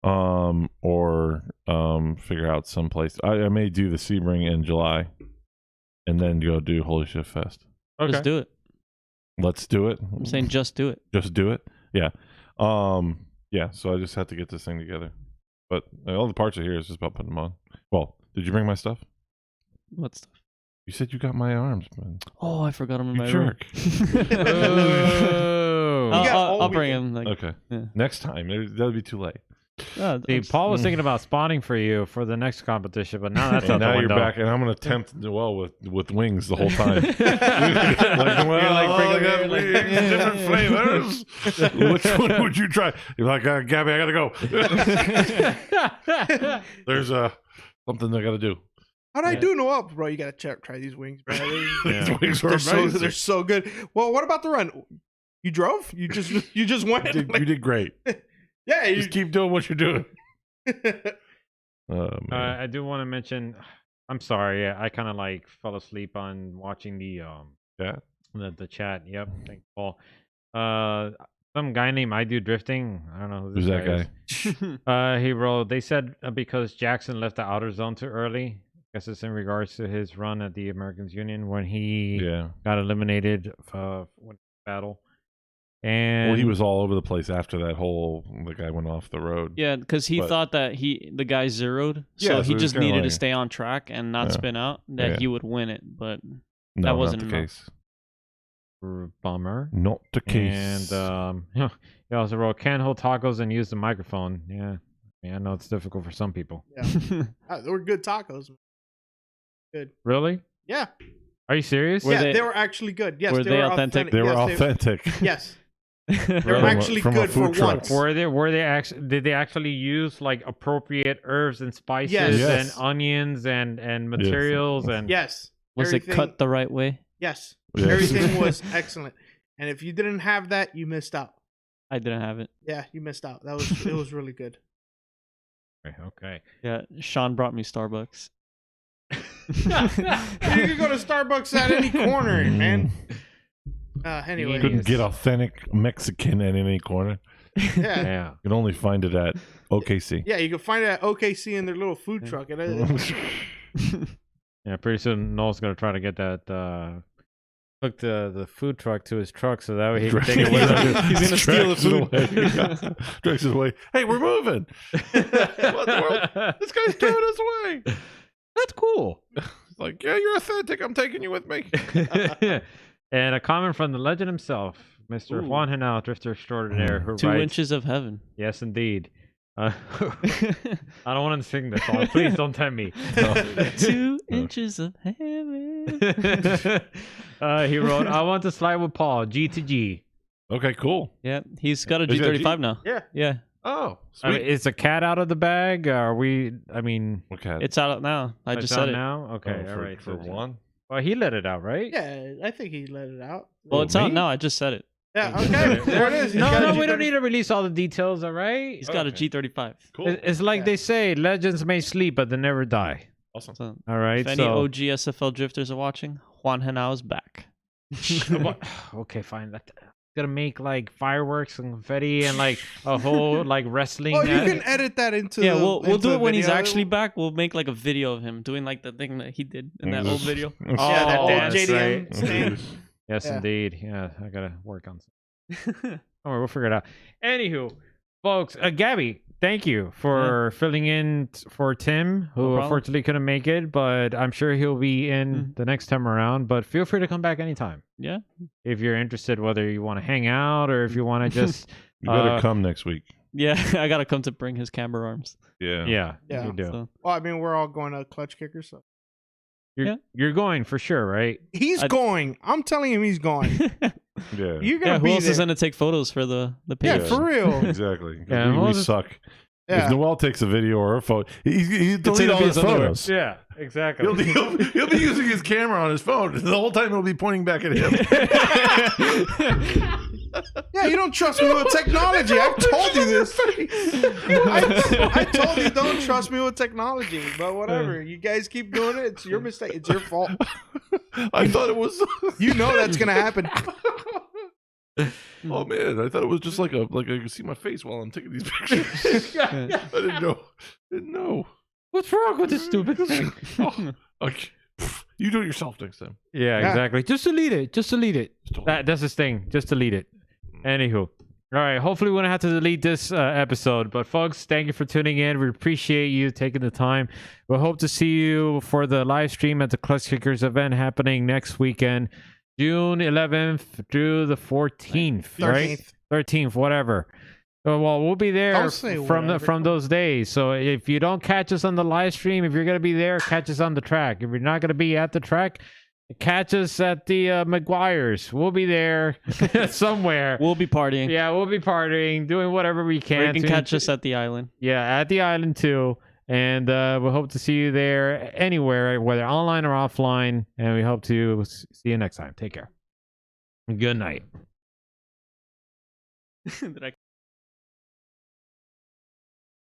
Speaker 1: or figure out someplace. I may do the Sebring in July, and then go do Holy Shift Fest.
Speaker 4: Okay.
Speaker 3: Let's do it.
Speaker 1: Let's do it.
Speaker 3: I'm saying just do it.
Speaker 1: Just do it. Yeah. Yeah. So I just have to get this thing together, but all the parts are here. It's just about putting them on. Well, did you bring my stuff?
Speaker 3: What stuff?
Speaker 1: You said you got my arms, man.
Speaker 3: Oh, I forgot them in
Speaker 1: You
Speaker 3: my
Speaker 1: jerk.
Speaker 3: room. I'll bring him. Like,
Speaker 1: Okay.
Speaker 3: Yeah.
Speaker 1: Next time. That'll be too late.
Speaker 4: See, Paul was thinking about spawning for you for the next competition, but now that's out
Speaker 1: now
Speaker 4: the
Speaker 1: you're
Speaker 4: window.
Speaker 1: back, and I'm going to tempt with wings the whole time. I got wings, different flavors. Which one would you try? You're like, Gabby, I got to go. There's something I got to do.
Speaker 2: How'd I do no up, bro? You gotta try these wings, bro.
Speaker 1: These wings are amazing.
Speaker 2: They're so good. Well, what about the run? You drove? You just went?
Speaker 1: You did great.
Speaker 2: Yeah, you
Speaker 1: just keep doing what you're doing.
Speaker 4: I do want to mention. I'm sorry. I kind of like fell asleep on watching the chat. Yep. Thanks, Paul. Some guy named I Do Drifting. I don't know who
Speaker 1: who's
Speaker 4: this
Speaker 1: that guy.
Speaker 4: He wrote. They said because Jackson left the outer zone too early. I guess it's in regards to his run at the Americans Union when he got eliminated when battle. And
Speaker 1: he was all over the place after that the guy went off the road.
Speaker 3: Yeah, because he thought that the guy zeroed, so he just needed to stay on track and not spin out. That he would win it, but that wasn't
Speaker 1: not the case.
Speaker 4: Bummer.
Speaker 1: Not the case.
Speaker 4: And he also wrote, "Can't hold tacos and use the microphone." Yeah, I know it's difficult for some people.
Speaker 2: Yeah, they were good tacos. Good.
Speaker 4: Really?
Speaker 2: Yeah.
Speaker 4: Are you serious?
Speaker 2: They were actually good. Yes,
Speaker 3: were they authentic?
Speaker 1: They were authentic.
Speaker 2: Yes. They were actually good for once.
Speaker 4: Were they actually? Did they actually use like appropriate herbs and spices and onions and materials and?
Speaker 2: Yes.
Speaker 3: Was it cut the right way?
Speaker 2: Yes. Everything was excellent. And if you didn't have that, you missed out.
Speaker 3: I didn't have it.
Speaker 2: Yeah, you missed out. It was really good.
Speaker 4: Okay.
Speaker 3: Yeah, Sean brought me Starbucks.
Speaker 2: You can go to Starbucks at any corner, man. Anyway,
Speaker 1: you couldn't get authentic Mexican at any corner.
Speaker 2: Yeah.
Speaker 1: You can only find it at OKC.
Speaker 2: Yeah, you can find it at OKC in their little food truck.
Speaker 4: Yeah, pretty soon Noel's gonna try to get that hook the food truck to his truck so that way he can take it with him.
Speaker 3: He's gonna steal the
Speaker 1: food. Drags it away. Hey, we're moving. What the world? This guy's throwing us away.
Speaker 4: That's cool.
Speaker 1: It's like, yeah, you're authentic. I'm taking you with me.
Speaker 4: And a comment from the legend himself, Mr. Juan Henao, drifter extraordinaire, who
Speaker 3: 2
Speaker 4: writes,
Speaker 3: inches of heaven.
Speaker 4: Yes, indeed. I don't want to sing this song. Please don't tempt me.
Speaker 3: 2 inches of heaven.
Speaker 4: He wrote, "I want to slide with Paul, G to G."
Speaker 1: Okay, cool.
Speaker 3: Yeah, he's got a G35 now.
Speaker 2: Yeah.
Speaker 1: Oh, sweet.
Speaker 4: I mean, is the cat out of the bag? Are we? I mean,
Speaker 1: what cat?
Speaker 3: It's out now. I just said it
Speaker 4: now. Okay, all right.
Speaker 1: For one.
Speaker 4: Well, he let it out, right?
Speaker 2: Yeah, I think he let it out.
Speaker 3: Well, it's out now. I just said it.
Speaker 2: Yeah, okay. There it is.
Speaker 4: No, we don't need to release all the details, all right?
Speaker 3: He's got a G35.
Speaker 1: Cool.
Speaker 4: It's like they say, legends may sleep, but they never die.
Speaker 1: Awesome.
Speaker 3: So,
Speaker 4: all right.
Speaker 3: if any OG SFL drifters are watching, Juan Henao is back.
Speaker 4: Okay, fine. Gonna make like fireworks and confetti and like a whole like wrestling.
Speaker 2: Oh, you can edit that into.
Speaker 3: Yeah, we'll do it when he's actually back. We'll make like a video of him doing like the thing that he did in that old video.
Speaker 2: Yeah, that old JDM stand.
Speaker 4: Yes, indeed. Yeah, I gotta work on something. All right, we'll figure it out. Anywho, folks, Gabby, thank you for filling in for Tim, who unfortunately couldn't make it, but I'm sure he'll be in the next time around. But feel free to come back anytime.
Speaker 3: Yeah.
Speaker 4: If you're interested, whether you want to hang out or if you want to just...
Speaker 1: You better come next week.
Speaker 3: Yeah, I gotta come to bring his camber arms.
Speaker 4: Yeah, you do.
Speaker 3: So.
Speaker 2: Well, I mean, we're all going to Klutch Kickers, so...
Speaker 4: You're going for sure, right?
Speaker 2: He's going. I'm telling him he's going.
Speaker 1: Yeah.
Speaker 2: You're gonna
Speaker 3: who else is gonna take photos for the page?
Speaker 2: Yeah, for real.
Speaker 1: Exactly.
Speaker 4: Yeah,
Speaker 1: we suck.
Speaker 2: Yeah.
Speaker 1: If Noel takes a video or a photo, he'll delete all his photos.
Speaker 4: Yeah, exactly.
Speaker 1: He'll be using his camera on his phone. The whole time it'll be pointing back at him.
Speaker 2: Yeah, you don't trust me with technology. I've told you this. I told you don't trust me with technology, but whatever. You guys keep doing it. It's your mistake. It's your fault.
Speaker 1: I thought it was.
Speaker 2: You know that's gonna happen.
Speaker 1: Oh man, I thought it was just like I could see my face while I'm taking these pictures. I didn't know.
Speaker 4: What's wrong with this stupid thing?
Speaker 1: Okay. You do it yourself next time.
Speaker 4: Yeah, exactly. Just delete it. That's his thing. Just delete it. Anywho. All right. Hopefully we won't have to delete this episode. But folks, thank you for tuning in. We appreciate you taking the time. We hope to see you for the live stream at the Klutch Kickers event happening next weekend. June 11th through the 14th, 13th. Right? 13th, whatever. Well, we'll be there from those days. So if you don't catch us on the live stream, if you're going to be there, catch us on the track. If you're not going to be at the track, catch us at the McGuire's. We'll be there somewhere.
Speaker 3: We'll be partying.
Speaker 4: Yeah, we'll be partying, doing whatever we can.
Speaker 3: Or you can catch us at the island.
Speaker 4: Yeah, at the island too. And we hope to see you there anywhere, whether online or offline. And we hope to see you next time. Take care. Good night.